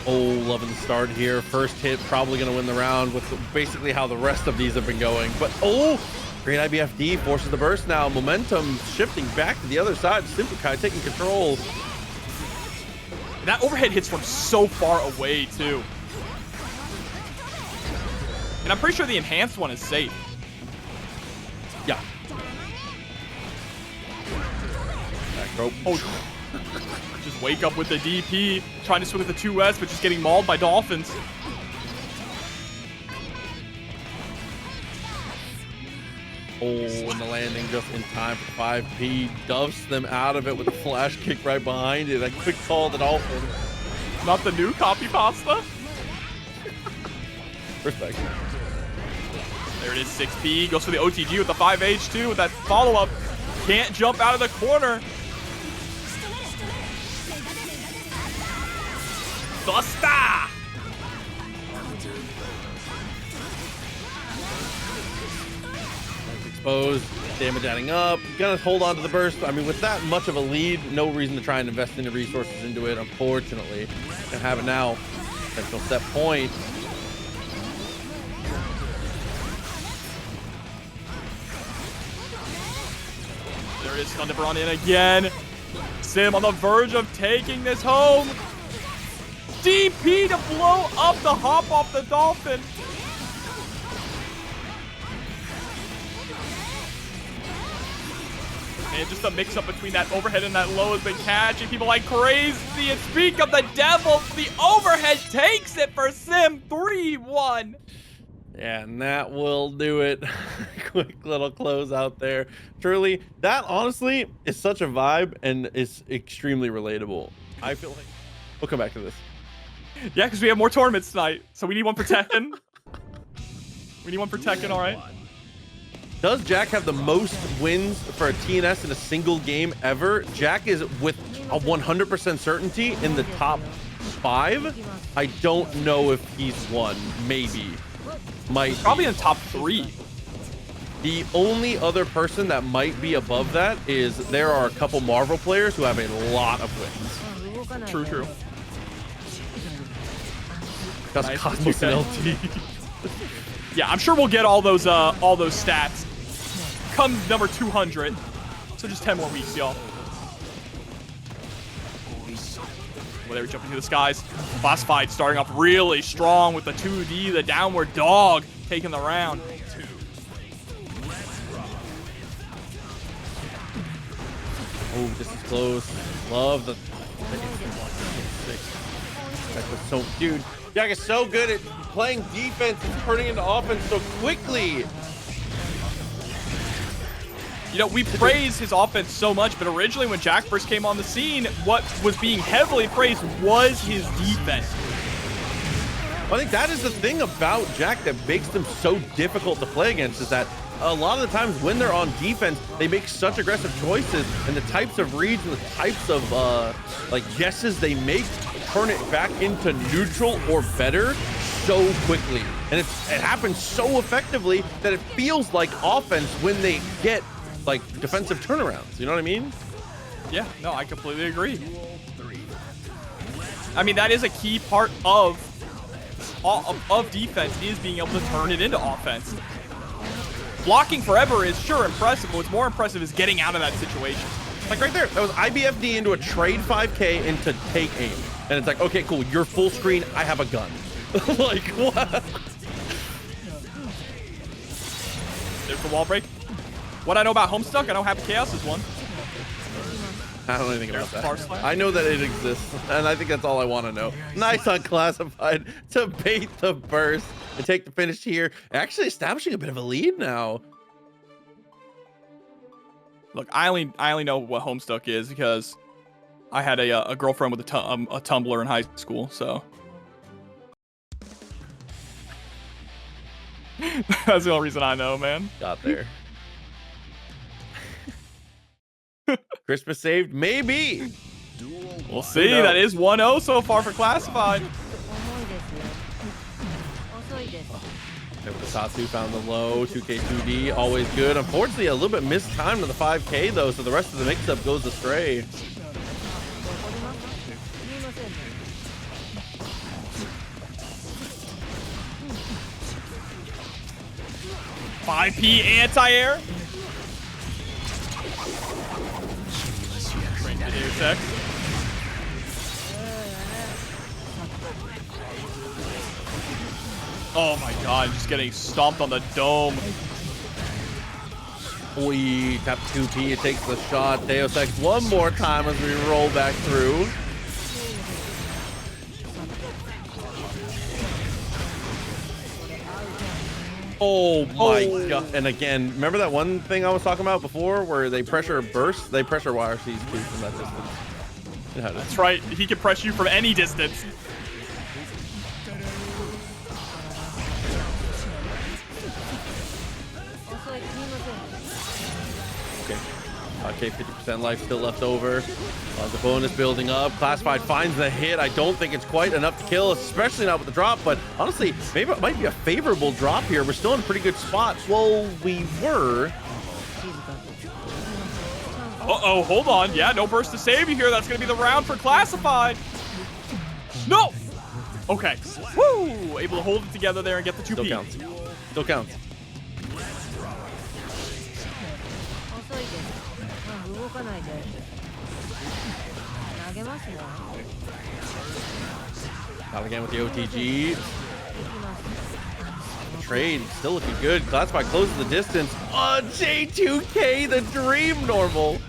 [SPEAKER 1] Oh, loving the start here. First hit, probably gonna win the round with basically how the rest of these have been going. But oh, great IBFD forces the burst now. Momentum shifting back to the other side. SYMPHUUKAI taking control.
[SPEAKER 2] That overhead hits from so far away too. And I'm pretty sure the enhanced one is safe.
[SPEAKER 1] Yeah.
[SPEAKER 2] Oh, just wake up with the DP, trying to swing with the 2S, but just getting mauled by Dolphins.
[SPEAKER 1] Oh, and the landing just in time for the 5P. Duffs them out of it with a flash kick right behind it. A quick call to Dolphins.
[SPEAKER 2] Not the new copy pasta.
[SPEAKER 1] Respect.
[SPEAKER 2] There it is, 6P. Goes for the OTG with the 5H2 with that follow-up. Can't jump out of the corner. Busta!
[SPEAKER 1] Exposed, damage adding up. Gonna hold on to the burst. I mean, with that much of a lead, no reason to try and invest any resources into it, unfortunately. Gonna have it now. Potential set point.
[SPEAKER 2] There it is, SkyDiver on in again. Sim on the verge of taking this home. DP to blow up the hop off the Dolphin. And just a mix-up between that overhead and that low has been catching people like crazy. And speak of the devil, the overhead takes it for Sim, 3-1.
[SPEAKER 1] Yeah, and that will do it. Quick little close out there. Truly, that honestly is such a vibe and is extremely relatable. I feel like we'll come back to this.
[SPEAKER 2] Yeah, because we have more tournaments tonight. So we need one for Tekken. We need one for Tekken, all right?
[SPEAKER 1] Does Jack have the most wins for a TNS in a single game ever? Jack is with a 100% certainty in the top 5. I don't know if he's won. Maybe. Might
[SPEAKER 2] Probably
[SPEAKER 1] be.
[SPEAKER 2] in the top 3.
[SPEAKER 1] The only other person that might be above that is there are a couple Marvel players who have a lot of wins.
[SPEAKER 2] True, true.
[SPEAKER 1] That's
[SPEAKER 2] Nice.
[SPEAKER 1] Cosmos and LT.
[SPEAKER 2] Yeah, I'm sure we'll get all those stats come number 200. So just 10 more weeks, y'all. Well, there we jump into the skies. Boss fight starting off really strong with the 2D, the downward dog taking the round.
[SPEAKER 1] Oh, this is close. Love the that was so, dude. Jack is so good at playing defense and turning into offense so quickly.
[SPEAKER 2] You know, we praise his offense so much, but originally when Jack first came on the scene, what was being heavily praised was his defense.
[SPEAKER 1] I think that is the thing about Jack that makes them so difficult to play against, is that a lot of the times when they're on defense, they make such aggressive choices, and the types of reads and the types of like guesses they make turn it back into neutral or better so quickly. And it happens so effectively that it feels like offense when they get like defensive turnarounds. You know what I mean?
[SPEAKER 2] Yeah, no, I completely agree. I mean, that is a key part of defense, is being able to turn it into offense. Blocking forever is sure impressive, but what's more impressive is getting out of that situation.
[SPEAKER 1] Like right there, that was IBFD into a trade 5K into take aim. And it's like, okay, cool, you're full screen, I have a gun. Like, what?
[SPEAKER 2] There's the wall break. What I know about Homestuck, I know Happy Chaos is one.
[SPEAKER 1] I don't know anything about
[SPEAKER 2] There's
[SPEAKER 1] that.
[SPEAKER 2] Farsight.
[SPEAKER 1] I know that it exists, and I think that's all I want to know. Nice unclassified to bait the burst and take the finish here. Actually establishing a bit of a lead now.
[SPEAKER 2] Look, I only know what Homestuck is because I had a girlfriend with a Tumblr in high school, so. That's the only reason I know, man.
[SPEAKER 1] Got there. Christmas saved? Maybe.
[SPEAKER 2] We'll see. That is 1-0 so far for Classified.
[SPEAKER 1] Satsu found the low, 2K2D, always good. Unfortunately, a little bit mistimed on the 5K though, so the rest of the mix-up goes astray.
[SPEAKER 2] $5P anti-air. Straight to air tech. Oh my god, just getting stomped on the dome.
[SPEAKER 1] Oi, tap 2P, it takes the shot. Deus Ex one more time as we roll back through. Oh my god. And again, remember that one thing I was talking about before where they pressure burst? They pressure YRCs too from that distance. You know how it is.
[SPEAKER 2] That's right, he can press you from any distance.
[SPEAKER 1] Okay, 50% life still left over. The bonus building up. Classified finds the hit. I don't think it's quite enough to kill, especially not with the drop, but honestly, maybe it might be a favorable drop here. We're still in a pretty good spot. Well, we were.
[SPEAKER 2] Uh-oh, hold on. Yeah, no burst to save you here. That's going to be the round for Classified. No! Okay. Woo! Able to hold it together there and get the 2P.
[SPEAKER 1] Still counts. Still counts. Out again with the OTG. Trade still looking good. Classified closes the distance. J2K, the dream normal.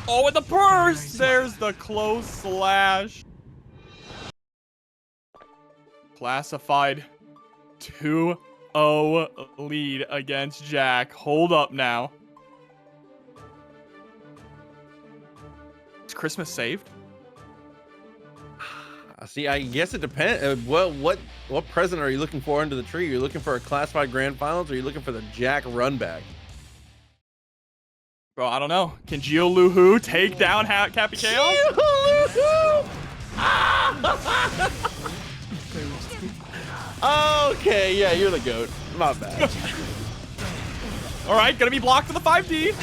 [SPEAKER 2] Oh, and the burst! There's the close slash. Classified 2-0 lead against Jack. Hold up now. Is Christmas saved?
[SPEAKER 1] See, I guess it depends. What present are you looking for under the tree? You're looking for a Classified Grand Finals, or are you looking for the Jack run back?
[SPEAKER 2] Bro, I don't know. Can Giovanna take down Happy Chaos?
[SPEAKER 1] Okay, yeah, you're the GOAT. Not bad.
[SPEAKER 2] All right, gonna be blocked for the 5D.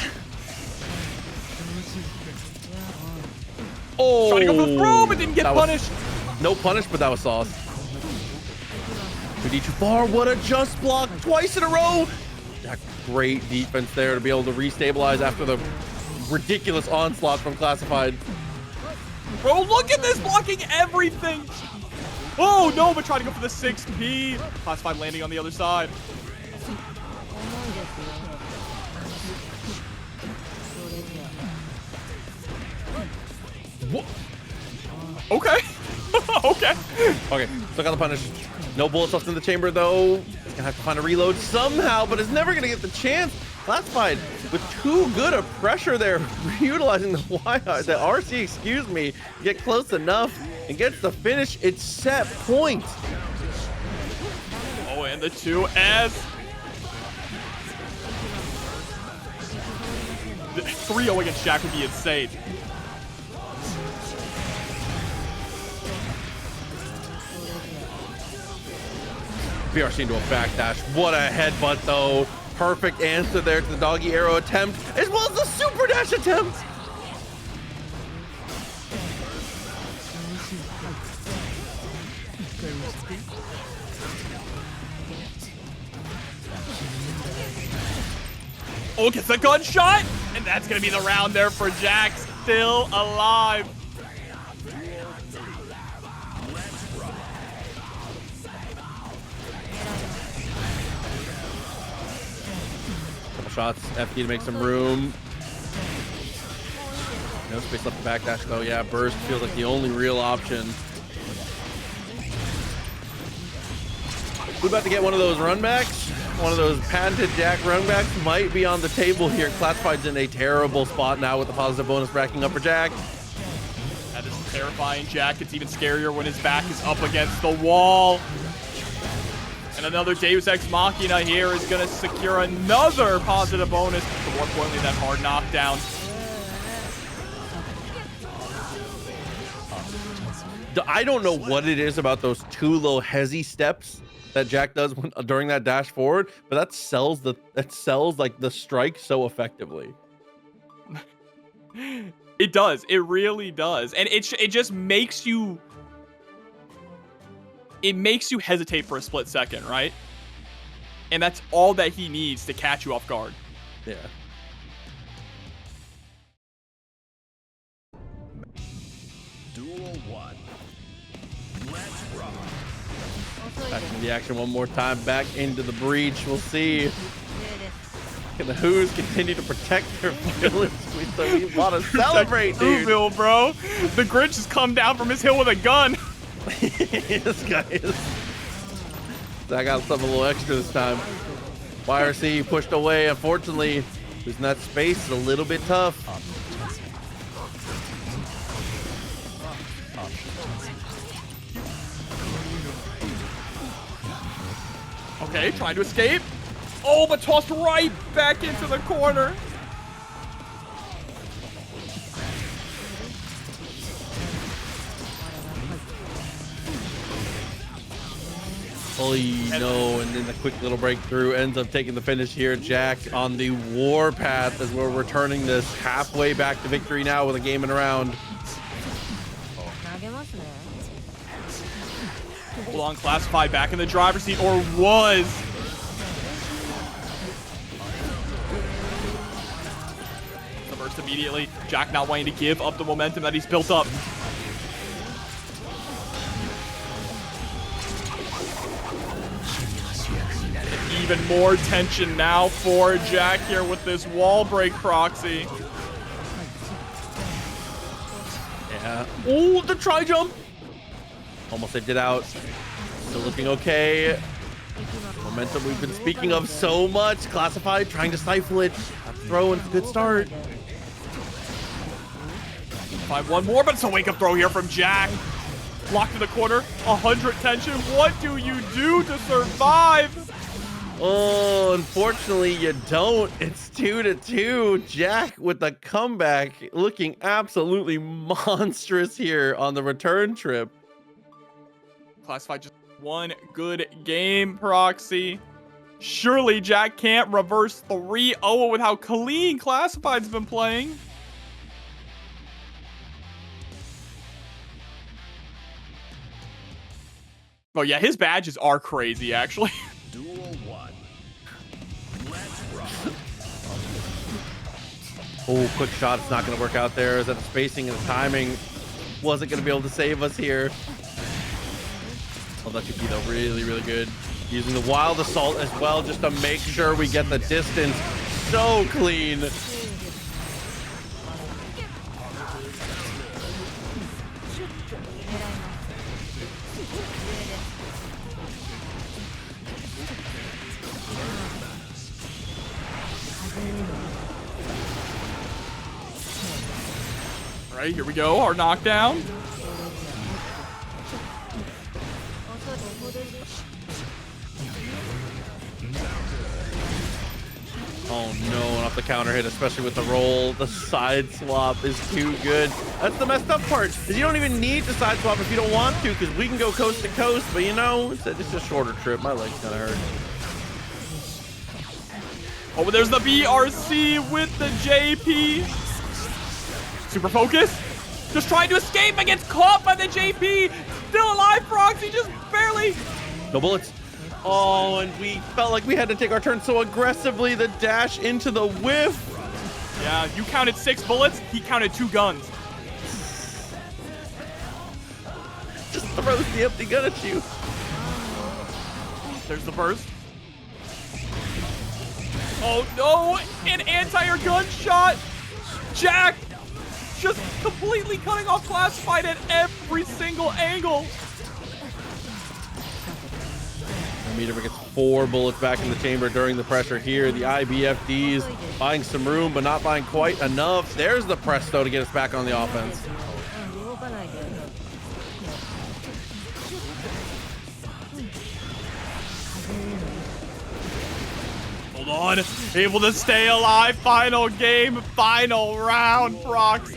[SPEAKER 1] Oh,
[SPEAKER 2] Trying to go for the throw, but didn't get punished.
[SPEAKER 1] No punish, but that was sauce. 2D too far. What a just block twice in a row. That great defense there to be able to restabilize after the ridiculous onslaught from Classified.
[SPEAKER 2] Bro, look at this, blocking everything. Oh no, but trying to go for the 6P. Classified landing on the other side.
[SPEAKER 1] What?
[SPEAKER 2] Okay. Okay.
[SPEAKER 1] Okay, still got the punish. No bullets left in the chamber though. He's gonna have to find a reload somehow, but is never gonna get the chance. Classified with too good a pressure there, utilizing the RC, excuse me, get close enough and gets the finish. It's set point.
[SPEAKER 2] Oh, and the 2S. 3-0 against Jack would be insane.
[SPEAKER 1] BRC into a backdash. What a headbutt though. Perfect answer there to the doggy arrow attempt, as well as the super dash attempt.
[SPEAKER 2] Oh, gets a gunshot, and that's gonna be the round there for Jack, still alive.
[SPEAKER 1] Couple shots, FD to make some room. No space left to backdash though. Yeah, burst feels like the only real option. We're about to get one of those run backs. One of those patented Jack run backs might be on the table here. Classified's in a terrible spot now with the positive bonus racking up for Jack.
[SPEAKER 2] That is terrifying, Jack. It's even scarier when his back is up against the wall. And another Deus Ex Machina here is going to secure another positive bonus. But more importantly, that hard knockdown.
[SPEAKER 1] I don't know what it is about those two little hezzy steps that Jack does during that dash forward, but that sells like the strike so effectively.
[SPEAKER 2] It does. It really does. And it just makes you... It makes you hesitate for a split second, right? And that's all that he needs to catch you off guard.
[SPEAKER 1] Yeah.
[SPEAKER 3] Duel 1. Let's rock.
[SPEAKER 1] Back into the action one more time. Back into the breach. We'll see. Can the Who's continue to protect their village? We want to celebrate, dude.
[SPEAKER 2] Whoville, bro. The Grinch has come down from his hill with a gun.
[SPEAKER 1] This guy is. I got something a little extra this time. YRC pushed away. Unfortunately, losing that space is a little bit tough.
[SPEAKER 2] Okay, trying to escape. Oh, but tossed right back into the corner.
[SPEAKER 1] Oh no, and then the quick little breakthrough ends up taking the finish here. Jack on the warpath as we're returning this halfway back to victory now with a game in a round.
[SPEAKER 2] Full on classified back in the driver's seat, or was. The burst immediately. Jack not wanting to give up the momentum that he's built up. Even more tension now for Jack here with this wall break proxy.
[SPEAKER 1] Yeah. Oh, the try jump. Almost saved it out. Still looking okay. Momentum we've been speaking of so much. Classified, trying to stifle it. Throw and good start.
[SPEAKER 2] 5-1 more, but it's a wake-up throw here from Jack. Locked in the corner. 100 tension. What do you do to survive?
[SPEAKER 1] Oh, unfortunately, you don't. It's 2-2. Jack with the comeback, looking absolutely monstrous here on the return trip.
[SPEAKER 2] Classified just one good game, Proxy. Surely Jack can't reverse 3-0 with how clean Classified's been playing. Oh yeah, his badges are crazy, actually.
[SPEAKER 3] Duel 1. Let's rock.
[SPEAKER 1] Oh, quick shot. It's not going to work out there. Is that the spacing and the timing wasn't going to be able to save us here. Oh, that could be though really, really good. Using the wild assault as well, just to make sure we get the distance. So clean.
[SPEAKER 2] All right, here we go. Our knockdown.
[SPEAKER 1] Oh no, and off the counter hit, especially with the roll. The side swap is too good. That's the messed up part, is you don't even need to side swap if you don't want to, because we can go coast to coast, but you know, it's a shorter trip. My leg's gonna hurt.
[SPEAKER 2] Oh, but there's the BRC with the JP. Super focus. Just trying to escape and gets caught by the JP. Still alive, Proxy, just barely.
[SPEAKER 1] No bullets. Oh, and we felt like we had to take our turn so aggressively. The dash into the whiff.
[SPEAKER 2] Yeah, you counted 6 bullets. He counted 2 guns.
[SPEAKER 1] Just throws the empty gun at you.
[SPEAKER 2] There's the burst. Oh no, an anti-air gunshot. Jack just completely cutting off Classified at every single angle.
[SPEAKER 1] Meter gets 4 bullets back in the chamber during the pressure here. The IBFDs buying some room, but not buying quite enough. There's the presto to get us back on the offense.
[SPEAKER 2] Hold on, able to stay alive. Final game, final round, Proxy.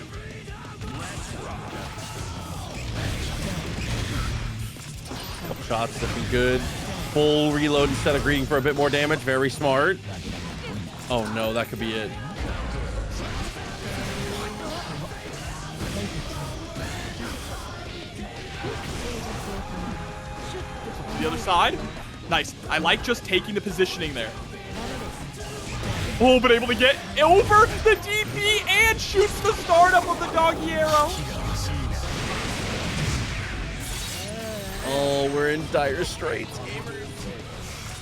[SPEAKER 1] Couple shots looking good. Full reload instead of greeting for a bit more damage. Very smart. Oh no, that could be it.
[SPEAKER 2] The other side. Nice. I like just taking the positioning there. Oh, but able to get over the DP and shoots the startup of the doggy arrow.
[SPEAKER 1] Oh, we're in dire straits, gamers.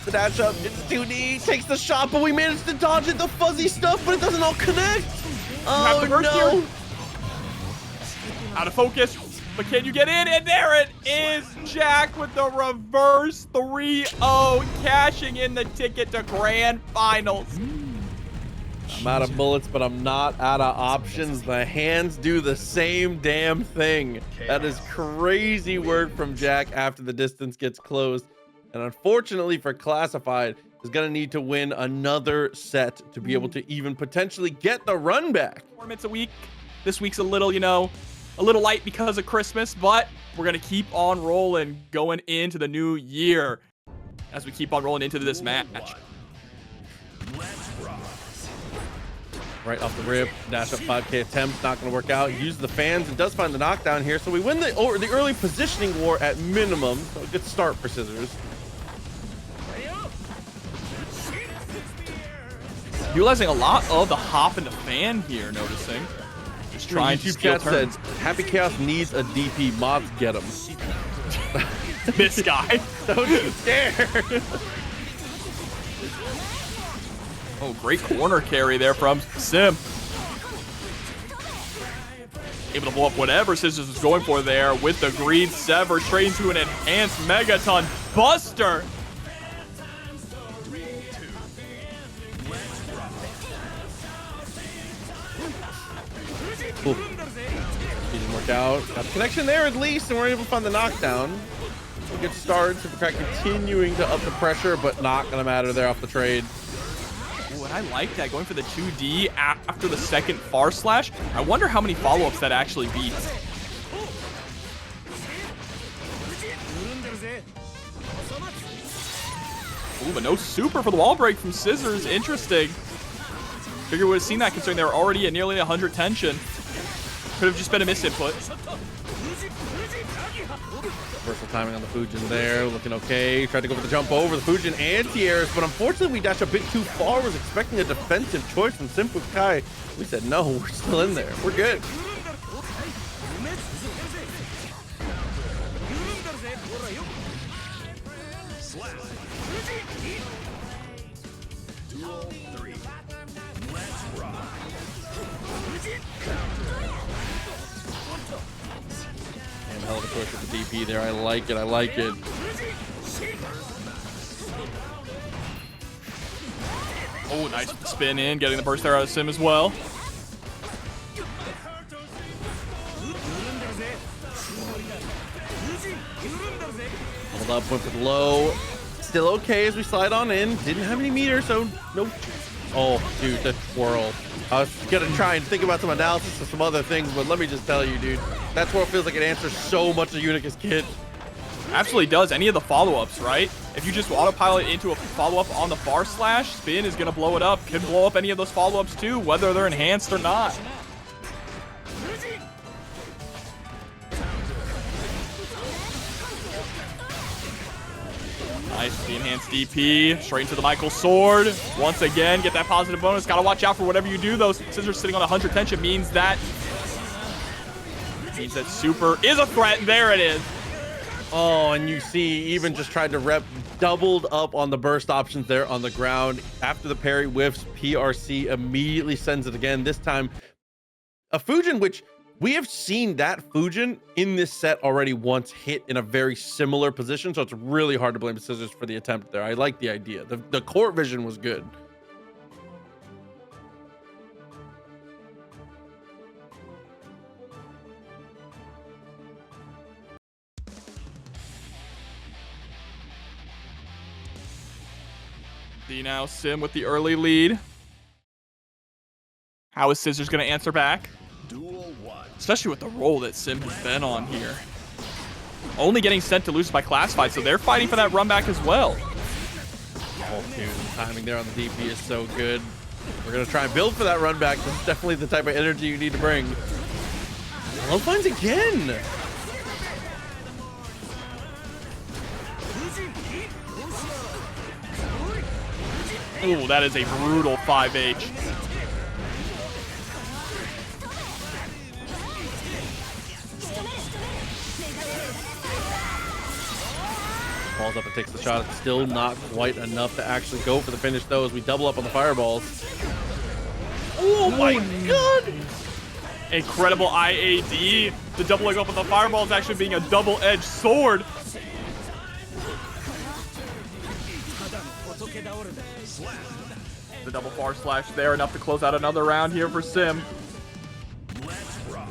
[SPEAKER 1] The dash up, it's 2D, takes the shot, but we managed to dodge it, the fuzzy stuff, but it doesn't all connect. Oh, no.
[SPEAKER 2] Here. Out of focus, but can you get in? And there it is, Jack with the reverse 3-0, cashing in the ticket to grand finals.
[SPEAKER 1] I'm out of bullets, but I'm not out of options. The hands do the same damn thing. That is crazy work from Jack after the distance gets closed. And unfortunately for Classified, is going to need to win another set to be able to even potentially get the run back.
[SPEAKER 2] Tournaments a week. This week's a little, a little light because of Christmas, but we're going to keep on rolling going into the new year as we keep on rolling into this match.
[SPEAKER 1] Right off the rip, dash up 5K attempt, not going to work out. Use the fans and does find the knockdown here. So we win the early positioning war at minimum. So a good start for Scissors.
[SPEAKER 2] Utilizing a lot of the hop and the fan here, noticing. Just trying to steal turns.
[SPEAKER 1] Said, Happy Chaos needs a DP. Mods get him.
[SPEAKER 2] This guy.
[SPEAKER 1] Don't you dare.
[SPEAKER 2] Oh, great corner carry there from Sim. Able to blow up whatever Scissors was going for there with the green sever straight into an enhanced Megaton Buster.
[SPEAKER 1] Cool. Didn't work out. Got the connection there at least, and we're able to find the knockdown. A good start. SYMPHUUKAI continuing to up the pressure, but not going to matter there off the trade.
[SPEAKER 2] Ooh, and I like that, going for the 2D after the second far slash. I wonder how many follow-ups that actually beats. Ooh, but no super for the wall break from Scissors. Interesting. Figure we would have seen that considering they were already at nearly 100 tension. Could have just been a misinput.
[SPEAKER 1] Reversal timing on the Fujin there, looking okay. Tried to go for the jump over the Fujin anti-airs, but unfortunately we dashed a bit too far. Was expecting a defensive choice from SYMPHUUKAI. We said no, we're still in there. We're good. Hell of a push with the DP there. I like it. I like it.
[SPEAKER 2] Oh, nice spin in, getting the burst there out of Sim as well.
[SPEAKER 1] Hold up, went for the low. Still okay as we slide on in. Didn't have any meter, so nope. Oh, dude, that twirl. I was gonna try and think about some analysis of some other things, but let me just tell you, dude, that twirl feels like it answers so much of Unika's kit.
[SPEAKER 2] Absolutely does. Any of the follow-ups, right? If you just autopilot into a follow-up on the far slash, spin is gonna blow it up. Could blow up any of those follow-ups too, whether they're enhanced or not. Nice, the enhanced DP, straight into the Michael sword. Once again, get that positive bonus. Gotta watch out for whatever you do, though. Scissors sitting on 100 tension means that super is a threat. There it is.
[SPEAKER 1] Oh, and you see, even just tried to rep, doubled up on the burst options there on the ground. After the parry whiffs, PRC immediately sends it again. This time, a Fujin, which we have seen that Fujin in this set already once hit in a very similar position, so it's really hard to blame the Scissors for the attempt there. I like the idea. The court vision was good.
[SPEAKER 2] See now Sim with the early lead. How is Scissors going to answer back?
[SPEAKER 3] Duel 1.
[SPEAKER 2] Especially with the role that Sim has been on here. Only getting sent to lose by classified, so they're fighting for that run back as well.
[SPEAKER 1] Oh, dude, the timing there on the DP is so good. We're going to try and build for that run back. This is definitely the type of energy you need to bring. Love finds again.
[SPEAKER 2] Ooh, that is a brutal 5H.
[SPEAKER 1] Falls up and takes the shot. It's still not quite enough to actually go for the finish, though, as we double up on the fireballs. Oh my god!
[SPEAKER 2] Incredible IAD. The doubling up on the fireballs actually being a double-edged sword. The double far slash there, enough to close out another round here for Sim.
[SPEAKER 3] Let's rock.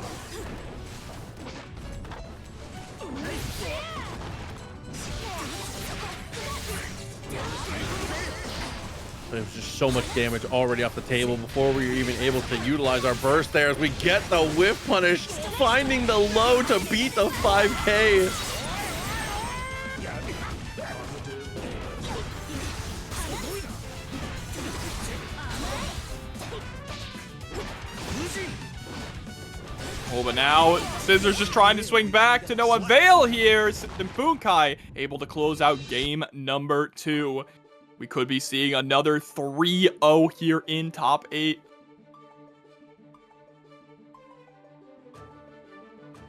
[SPEAKER 1] There was just so much damage already off the table before we were even able to utilize our burst there, as we get the whiff punish, finding the low to beat the 5K.
[SPEAKER 2] Oh, but now Scissors just trying to swing back to no avail here. SYMPHUUKAI able to close out game number 2. We could be seeing another 3-0 here in top 8.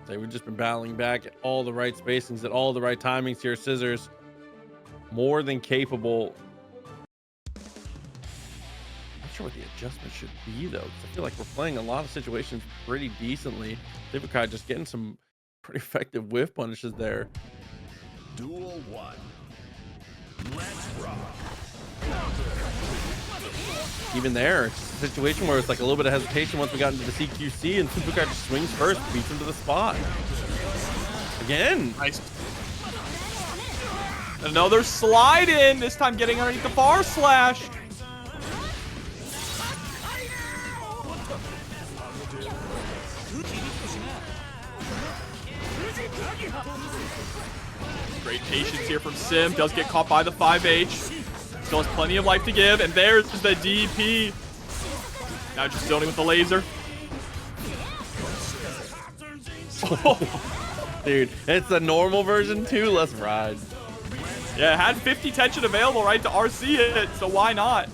[SPEAKER 1] So we've just been battling back at all the right spacings, at all the right timings here. Scissors, more than capable. Not sure what the adjustment should be, though, because I feel like we're playing a lot of situations pretty decently. SYMPHUUKAI just getting some pretty effective whiff punishes there.
[SPEAKER 3] Duel 1. Let's rock.
[SPEAKER 1] Even there, it's a situation where it's like a little bit of hesitation once we got into the CQC, and SYMPHUUKAI just swings first, beats him to the spot. Again.
[SPEAKER 2] Nice. Another slide in, this time getting underneath the bar slash. Great patience here from Sim. Does get caught by the 5H. Still has plenty of life to give. And there's the DP. Now just zoning with the laser.
[SPEAKER 1] Dude, it's the normal version too. Let's ride.
[SPEAKER 2] Yeah, it had 50 tension available, right, to RC it. So why not?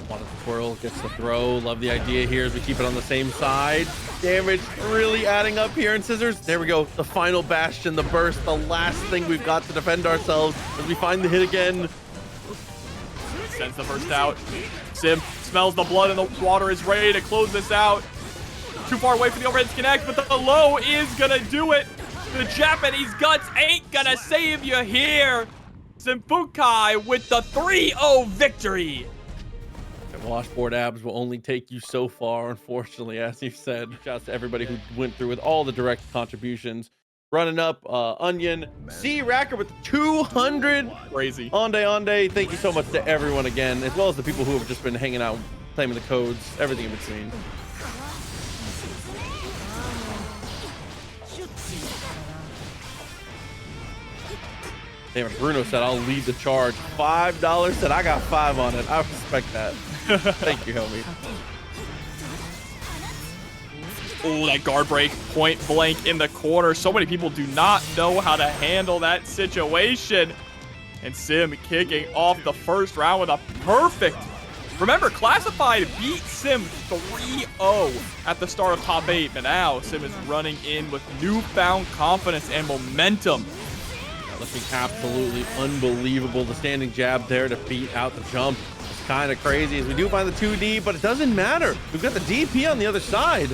[SPEAKER 1] Wanted to twirl, gets the throw. Love the idea here as we keep it on the same side. Damage really adding up here in Scissors. There we go. The final bastion, the burst, the last thing we've got to defend ourselves as we find the hit again.
[SPEAKER 2] Sends the burst out. Sim smells the blood and the water, is ready to close this out. Too far away for the overhead connect, but the low is gonna do it. The Japanese guts ain't gonna save you here. SYMPHUUKAI with the 3-0 victory.
[SPEAKER 1] Washboard abs will only take you so far, unfortunately, as you said. Shouts to everybody who went through with all the direct contributions. Running up, Onion, C Racker with 200.
[SPEAKER 2] Crazy.
[SPEAKER 1] Onday. Thank you so much to everyone again, as well as the people who have just been hanging out, claiming the codes, everything in between. Damn it, Bruno said I'll lead the charge. $5 said I got 5 on it. I respect that. Thank you, homie.
[SPEAKER 2] Oh, that guard break point blank in the corner. So many people do not know how to handle that situation. And Sim kicking off the first round with a perfect. Remember, Classified beat Sim 3-0 at the start of top 8, but now Sim is running in with newfound confidence and momentum.
[SPEAKER 1] Looking absolutely unbelievable. The standing jab there to beat out the jump. It's kind of crazy as we do find the 2D, but it doesn't matter. We've got the DP on the other side.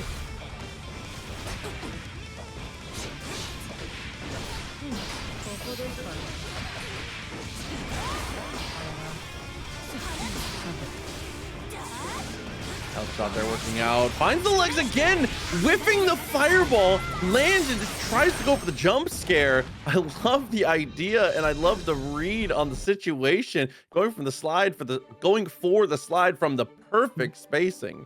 [SPEAKER 1] Shot there working out, finds the legs again, whipping the fireball, lands and just tries to go for the jump scare. I love the idea and I love the read on the situation, going for the slide from the perfect spacing.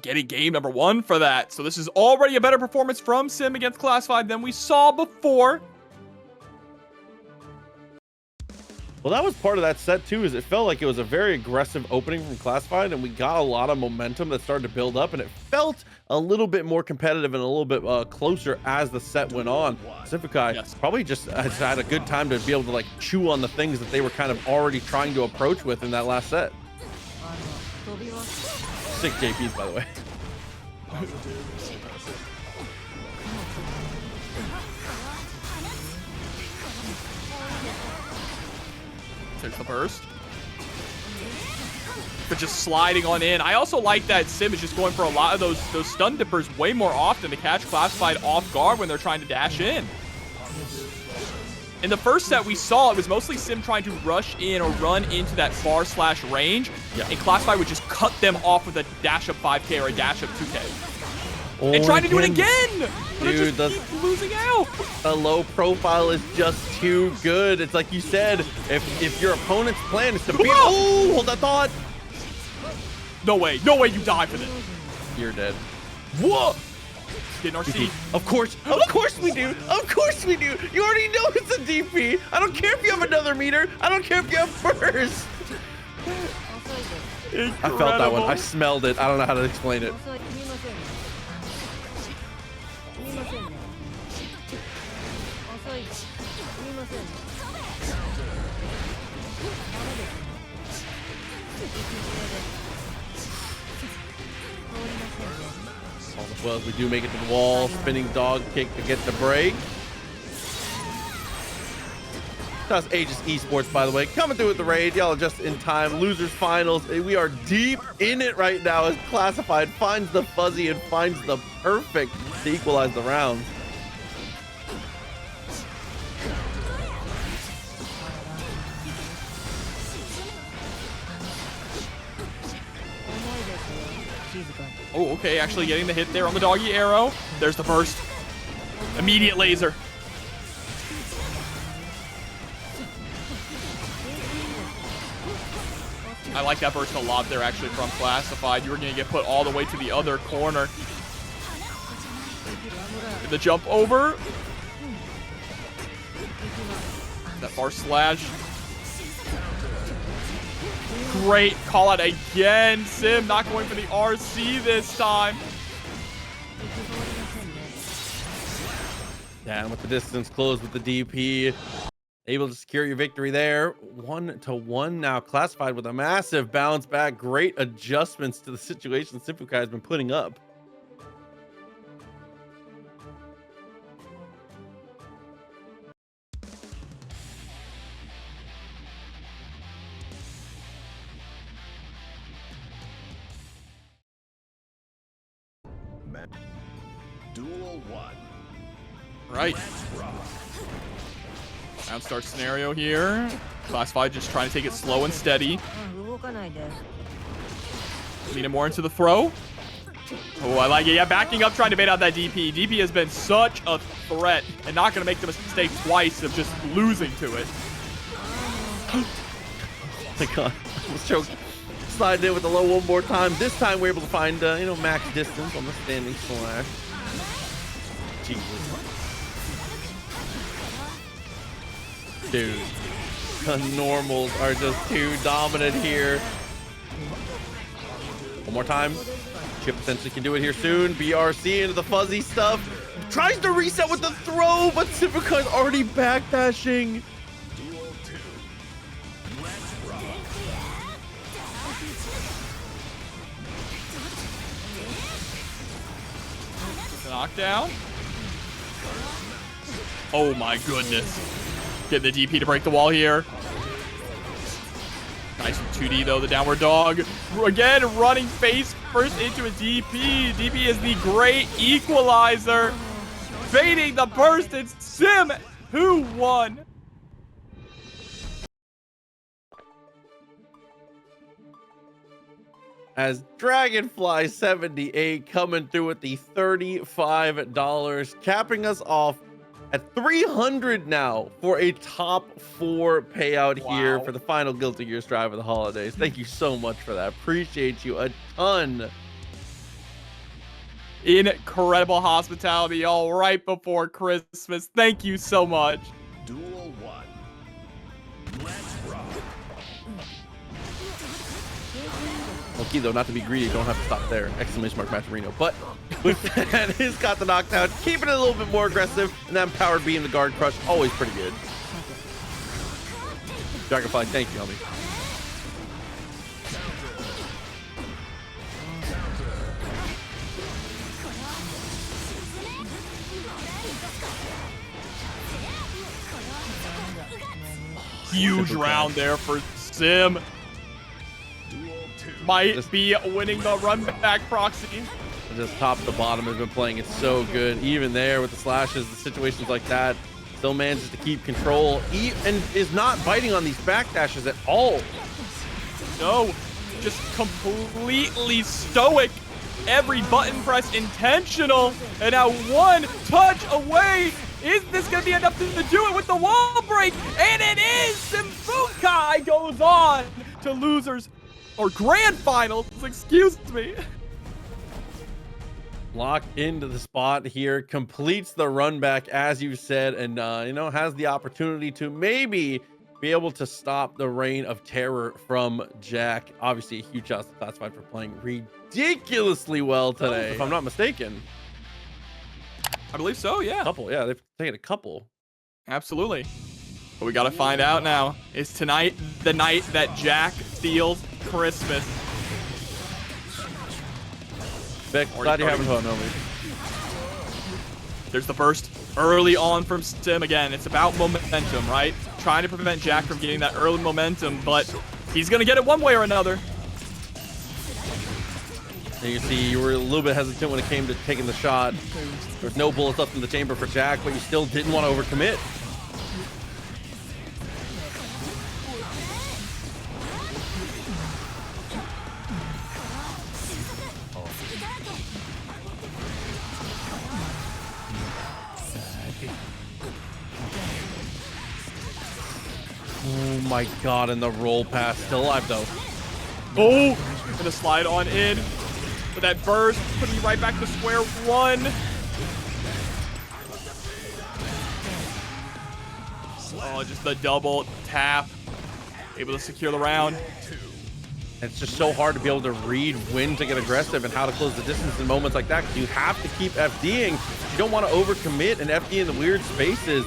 [SPEAKER 2] Getting game number 1 for that. So this is already a better performance from Sim against Classified than we saw before.
[SPEAKER 1] Well, that was part of that set too, is it felt like it was a very aggressive opening from Classified and we got a lot of momentum that started to build up and it felt a little bit more competitive and a little bit closer as the set went on. SYMPHUUKAI probably just has had a good time to be able to like chew on the things that they were kind of already trying to approach with in that last set. 6 JPs, by the way.
[SPEAKER 2] There's the burst. But just sliding on in. I also like that Sim is just going for a lot of those stun dippers way more often to catch Classified off guard when they're trying to dash in. In the first set, we saw it was mostly Sim trying to rush in or run into that far slash range, and Classified would just cut them off with a dash up 5K or a dash up 2K. And trying to do it again!
[SPEAKER 1] Dude,
[SPEAKER 2] keep losing out.
[SPEAKER 1] The low profile is just too good. It's like you said, if your opponent's plan is to beat... Oh, hold that thought!
[SPEAKER 2] No way you die for this.
[SPEAKER 1] You're dead.
[SPEAKER 2] Whoa! Getting RC.
[SPEAKER 1] Of course we do. Of course we do. You already know it's a DP. I don't care if you have another meter. I don't care if you have first.
[SPEAKER 2] Incredible.
[SPEAKER 1] I felt that one. I smelled it. I don't know how to explain it. Well, as we do make it to the wall, spinning dog kick to get the break. That's Aegis Esports, by the way, coming through with the raid. Y'all are just in time. Losers finals. We are deep in it right now as Classified finds the fuzzy and finds the perfect to equalize the rounds.
[SPEAKER 2] Oh, okay, actually getting the hit there on the doggy arrow. There's the burst. Immediate laser. I like that burst a lot there, actually, from Classified. You were going to get put all the way to the other corner. The jump over. That far slash. Great call out again. Sim not going for the RC this time.
[SPEAKER 1] Down with the distance, close with the DP. Able to secure your victory there. 1-1 now. Classified with a massive bounce back. Great adjustments to the situation SYMPHUUKAI has been putting up.
[SPEAKER 3] Duel 1.
[SPEAKER 2] Right. Round start scenario here. Classified just trying to take it slow and steady. Leaning more into the throw. Oh, I like it. Yeah, backing up, trying to bait out that DP. DP has been such a threat and not going to make the mistake twice of just losing to it.
[SPEAKER 1] Oh my god. Let's choke. Slide in with the low one more time. This time we're able to find, you know, max distance on the standing slash. Jesus. Dude, the normals are just too dominant here. One more time. Chip essentially can do it here soon. BRC into the fuzzy stuff. Tries to reset with the throw, but SYMPHUUKAI's already backdashing.
[SPEAKER 3] Duel 2. Let's rock.
[SPEAKER 2] Knockdown. Oh my goodness. Get the DP to break the wall here. Nice 2D though, the downward dog. Again, running face first into a DP. DP is the great equalizer. Baiting the burst, it's Sim who won.
[SPEAKER 1] As Dragonfly 78 coming through with the $35, capping us off at 300 now for a top 4 payout here for the final Guilty Gear Strive of the holidays. Thank you so much for that. Appreciate you a ton.
[SPEAKER 2] Incredible hospitality, y'all, right before Christmas. Thank you so much.
[SPEAKER 3] Duel 1. Let's rock.
[SPEAKER 1] Okay, though, not to be greedy, don't have to stop there. Exclamation mark Maturino. But with that, he's got the knockdown, keeping it a little bit more aggressive, and that powered beam, the guard crush, always pretty good. Dragonfly, thank you, homie.
[SPEAKER 2] Huge round there for Sim. Might be winning the run back Proxy.
[SPEAKER 1] Just top to bottom has been playing it so good. Even there with the slashes, the situations like that, still manages to keep control and is not biting on these backdashes at all.
[SPEAKER 2] No, just completely stoic. Every button press intentional. And now one touch away. Is this going to be enough to do it with the wall break? And it is! SYMPHUUKAI goes on to losers or grand finals, excuse me.
[SPEAKER 1] Locked into the spot here, completes the run back as you said, and you know, has the opportunity to maybe be able to stop the reign of terror from Jack. Obviously a huge shout out to Classified for playing ridiculously well today, if I'm not mistaken.
[SPEAKER 2] I believe so, yeah.
[SPEAKER 1] Couple, yeah, they've taken a couple.
[SPEAKER 2] Absolutely. But we gotta find out now. Is tonight the night that Jack steals Christmas?
[SPEAKER 1] Vic, glad you're having fun, homie.
[SPEAKER 2] There's the burst early on from Sim again. It's about momentum, right? Trying to prevent Jack from getting that early momentum, but he's gonna get it one way or another.
[SPEAKER 1] And you can see you were a little bit hesitant when it came to taking the shot. There's no bullets left in the chamber for Jack, but you still didn't want to overcommit. Oh my god, and the roll pass still alive though.
[SPEAKER 2] Oh, gonna slide on in. But that burst putting you right back to square one. Oh, just the double tap. Able to secure the round.
[SPEAKER 1] It's just so hard to be able to read when to get aggressive and how to close the distance in moments like that, because you have to keep FDing. You don't want to overcommit and FD in the weird spaces.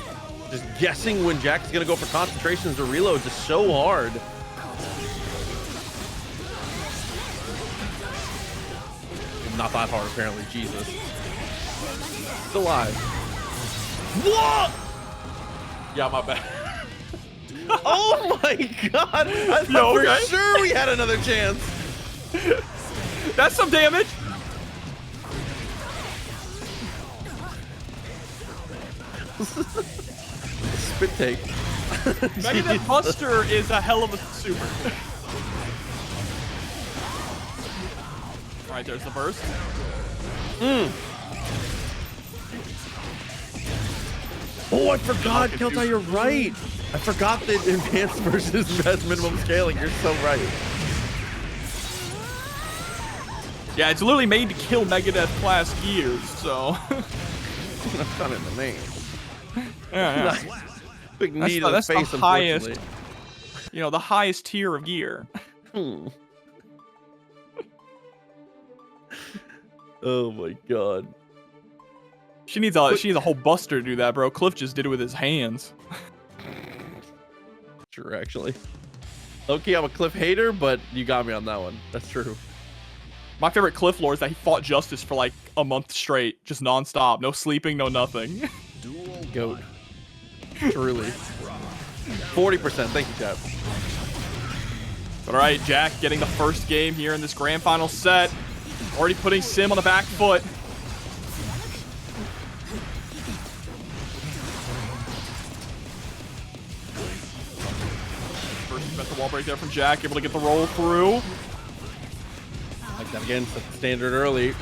[SPEAKER 1] Just guessing when Jack's going to go for concentrations or reloads is so hard. Not that hard, apparently. Jesus. Still alive. What? Yeah, my bad. Oh my god! I thought for sure we had another chance.
[SPEAKER 2] That's some damage.
[SPEAKER 1] Spit take.
[SPEAKER 2] Megadeth Buster is a hell of a super. All right, there's the burst.
[SPEAKER 1] Oh, I forgot, Keltai, you're right. I forgot that advanced versus best minimum scaling. You're so right.
[SPEAKER 2] Yeah, it's literally made to kill Megadeth class gears, so.
[SPEAKER 1] That's not in the name.
[SPEAKER 2] Yeah.
[SPEAKER 1] Nice. Big knee to the face,
[SPEAKER 2] the highest,
[SPEAKER 1] unfortunately.
[SPEAKER 2] you know, the highest tier of gear.
[SPEAKER 1] Oh my god.
[SPEAKER 2] She needs a whole buster to do that, bro. Cliff just did it with his hands.
[SPEAKER 1] True, actually. Okay, I'm a Cliff hater, but you got me on that one. That's true.
[SPEAKER 2] My favorite Cliff lore is that he fought Justice for like a month straight, just nonstop, no sleeping, no nothing.
[SPEAKER 1] Goat. Truly. 40%. Thank you, chat.
[SPEAKER 2] All right, Jack getting the first game here in this grand final set. Already putting Sim on the back foot. First met the wall break there from Jack, able to get the roll through.
[SPEAKER 1] Like that again, set the standard early.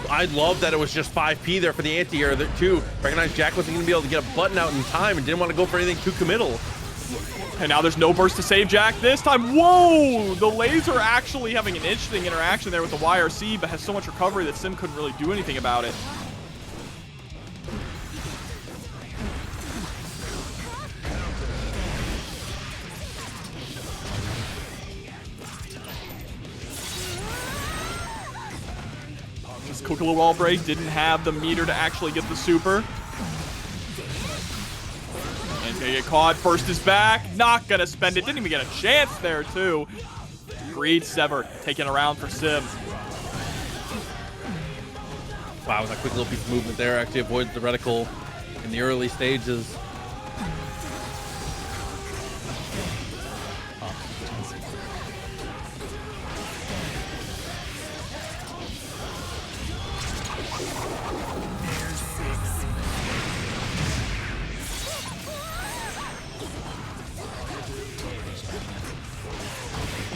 [SPEAKER 1] I love that it was just 5P there for the anti-air too. Recognized Jack wasn't going to be able to get a button out in time and didn't want to go for anything too committal.
[SPEAKER 2] And now there's no burst to save Jack this time. Whoa! The laser actually having an interesting interaction there with the YRC, but has so much recovery that Sim couldn't really do anything about it. This Kukula wall break didn't have the meter to actually get the super. And he's gonna get caught. First is back. Not gonna spend it. Didn't even get a chance there, too. Greed Sever taking around for Sim.
[SPEAKER 1] Wow, that quick little piece of movement there actually avoids the reticle in the early stages.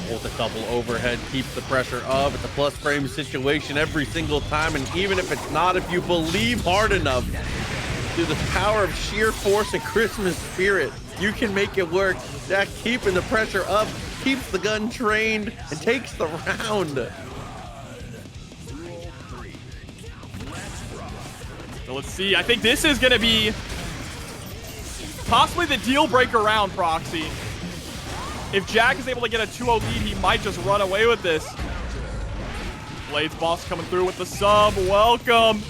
[SPEAKER 1] Hold the double overhead, keeps the pressure up. It's a plus frame situation every single time, and even if it's not, if you believe hard enough through the power of sheer force and Christmas spirit, you can make it work. Jack keeping the pressure up, keeps the gun trained, and takes the round.
[SPEAKER 2] So let's see. I think this is going to be possibly the deal breaker round, Proxy. If Jack is able to get a 2-0 lead, he might just run away with this. Blades boss coming through with the sub. Welcome.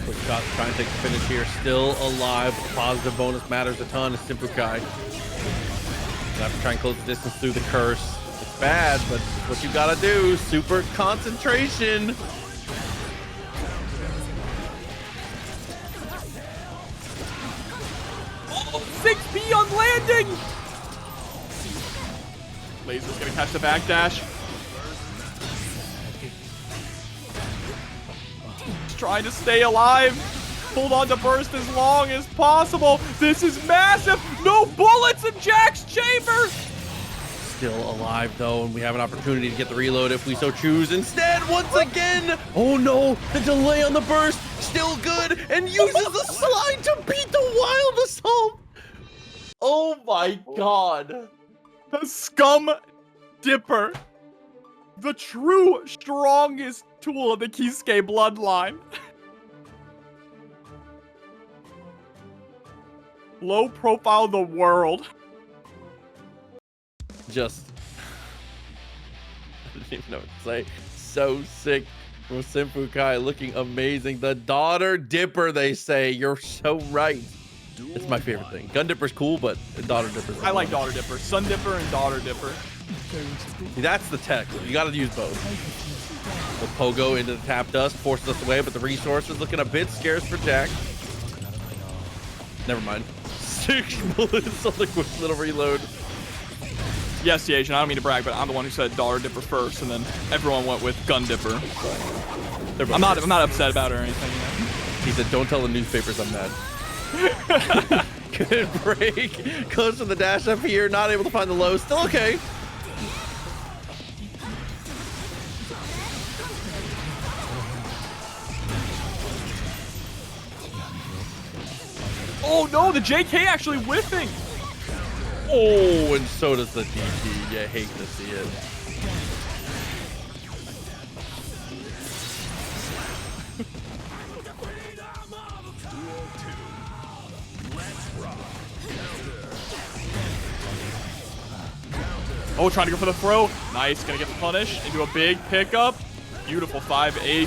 [SPEAKER 1] Quick shot to try and take the finish here. Still alive. Positive bonus matters a ton as SYMPHUUKAI. Have to try and close the distance through the curse. It's bad, but it's what you gotta do. Super concentration.
[SPEAKER 2] Oh, 6P on landing. Laser's gonna catch the backdash. Just trying to stay alive. Hold on to burst as long as possible. This is massive. No bullets in Jack's chamber.
[SPEAKER 1] Still alive though, and we have an opportunity to get the reload if we so choose. Instead, once again, oh no, the delay on the burst, still good, and uses the slide to beat the wild assault. Oh my god.
[SPEAKER 2] The Scum Dipper. The true strongest tool of the Kisuke bloodline. Low profile the world.
[SPEAKER 1] Just, I didn't even know what to say. So sick from SYMPHUUKAI, looking amazing. The Daughter Dipper, they say. You're so right. It's my favorite thing. Gun Dipper's cool, but Daughter Dipper's
[SPEAKER 2] I like Daughter Dipper. Sun Dipper and Daughter Dipper.
[SPEAKER 1] See, that's the tech. You got to use both. The Pogo into the tap dust forces us away, but the resources looking a bit scarce for Jack. Never mind. 6 bullets on the quick little reload.
[SPEAKER 2] Yes, the Asian. I don't mean to brag, but I'm the one who said Daughter Dipper first, and then everyone went with Gun Dipper. I'm not upset about it or anything.
[SPEAKER 1] He said, "Don't tell the newspapers I'm mad." Good break. Goes for the dash up here. Not able to find the low. Still okay.
[SPEAKER 2] Oh no, the JK actually whiffing.
[SPEAKER 1] Oh, and so does the DP. You hate to see it.
[SPEAKER 2] Oh, trying to go for the throw. Nice, gonna get the punish into a big pickup. Beautiful 5H.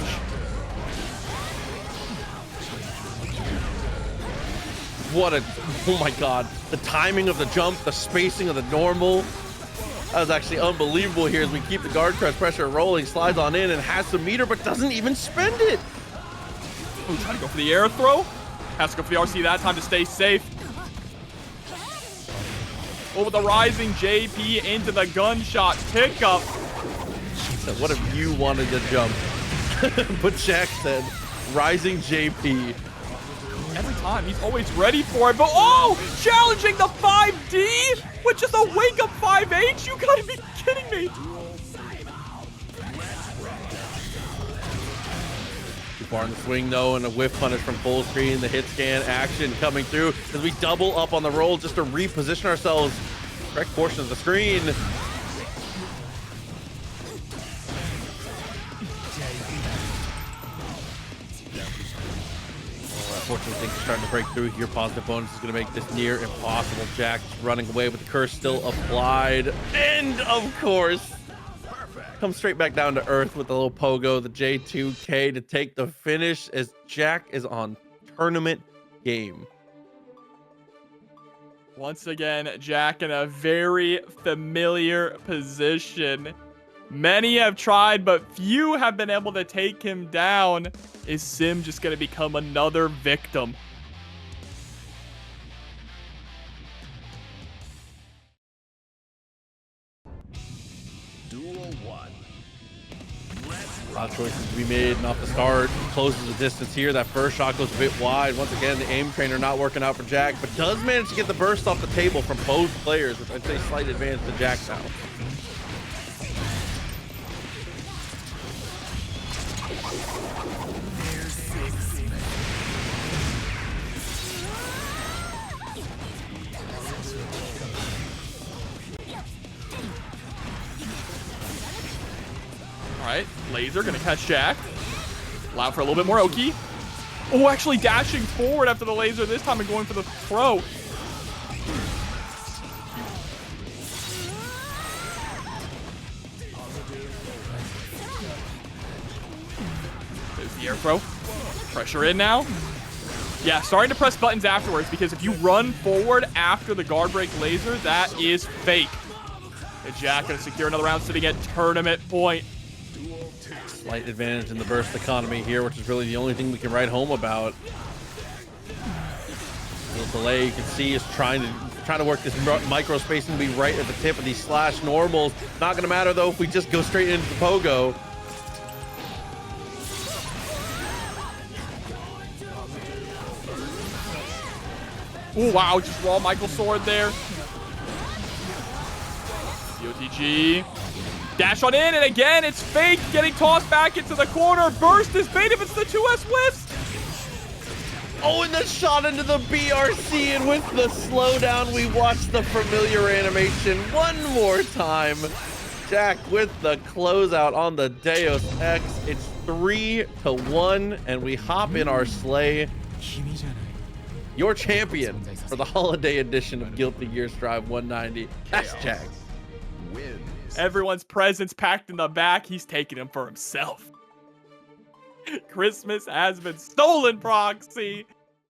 [SPEAKER 1] What a, oh my God. The timing of the jump, the spacing of the normal. That was actually unbelievable here as we keep the guard pressure rolling, slides on in and has some meter, but doesn't even spend it.
[SPEAKER 2] Oh, trying to go for the air throw. Has to go for the RC that time to stay safe. Over the rising JP into the gunshot pickup.
[SPEAKER 1] So what if you wanted to jump? But Jack said, rising JP.
[SPEAKER 2] Every time, he's always ready for it, but oh! Challenging the 5D with just a wake-up 5H? You gotta be kidding me.
[SPEAKER 1] Too far in the swing, though, and a whiff punish from full screen. The hit scan action coming through as we double up on the roll just to reposition ourselves. Correct portion of the screen. Unfortunately, things are starting to break through here. Positive bonus is going to make this near impossible. Jack running away with the curse still applied. And, of course, comes straight back down to earth with a little pogo, the J2K to take the finish as Jack is on tournament game.
[SPEAKER 2] Once again, Jack in a very familiar position. Many have tried, but few have been able to take him down. Is Sim just going to become another victim?
[SPEAKER 3] Duel 1.
[SPEAKER 1] A lot of choices to be made, and off the start, closes the distance here. That first shot goes a bit wide. Once again, the aim trainer not working out for Jack, but does manage to get the burst off the table from both players, which I'd say slight advantage to Jack now.
[SPEAKER 2] All right, laser gonna catch Jack. Allow for a little bit more Oki. Oh, actually dashing forward after the laser this time and going for the throw. There's the air throw. Pressure in now. Yeah, starting to press buttons afterwards, because if you run forward after the guard break laser, that is fake. And Jack gonna secure another round sitting at tournament point.
[SPEAKER 1] Slight advantage in the burst economy here, which is really the only thing we can write home about. Little delay, you can see, is trying to work this micro spacing to be right at the tip of these slash normals. Not gonna matter though if we just go straight into the pogo.
[SPEAKER 2] Oh wow, just raw Michael sword there. DOTG. Dash on in, and again, it's fake. Getting tossed back into the corner. Burst is bait if it's the 2S whiffs.
[SPEAKER 1] Oh, and the shot into the BRC, and with the slowdown, we watch the familiar animation one more time. Jack with the closeout on the Deus Ex. It's 3-1, and we hop in our sleigh. Your champion for the holiday edition of Guilty Gear Strive 190. That's Jack.
[SPEAKER 3] Wins.
[SPEAKER 2] Everyone's presents packed in the back. He's taking them for himself. Christmas has been stolen, Proxy.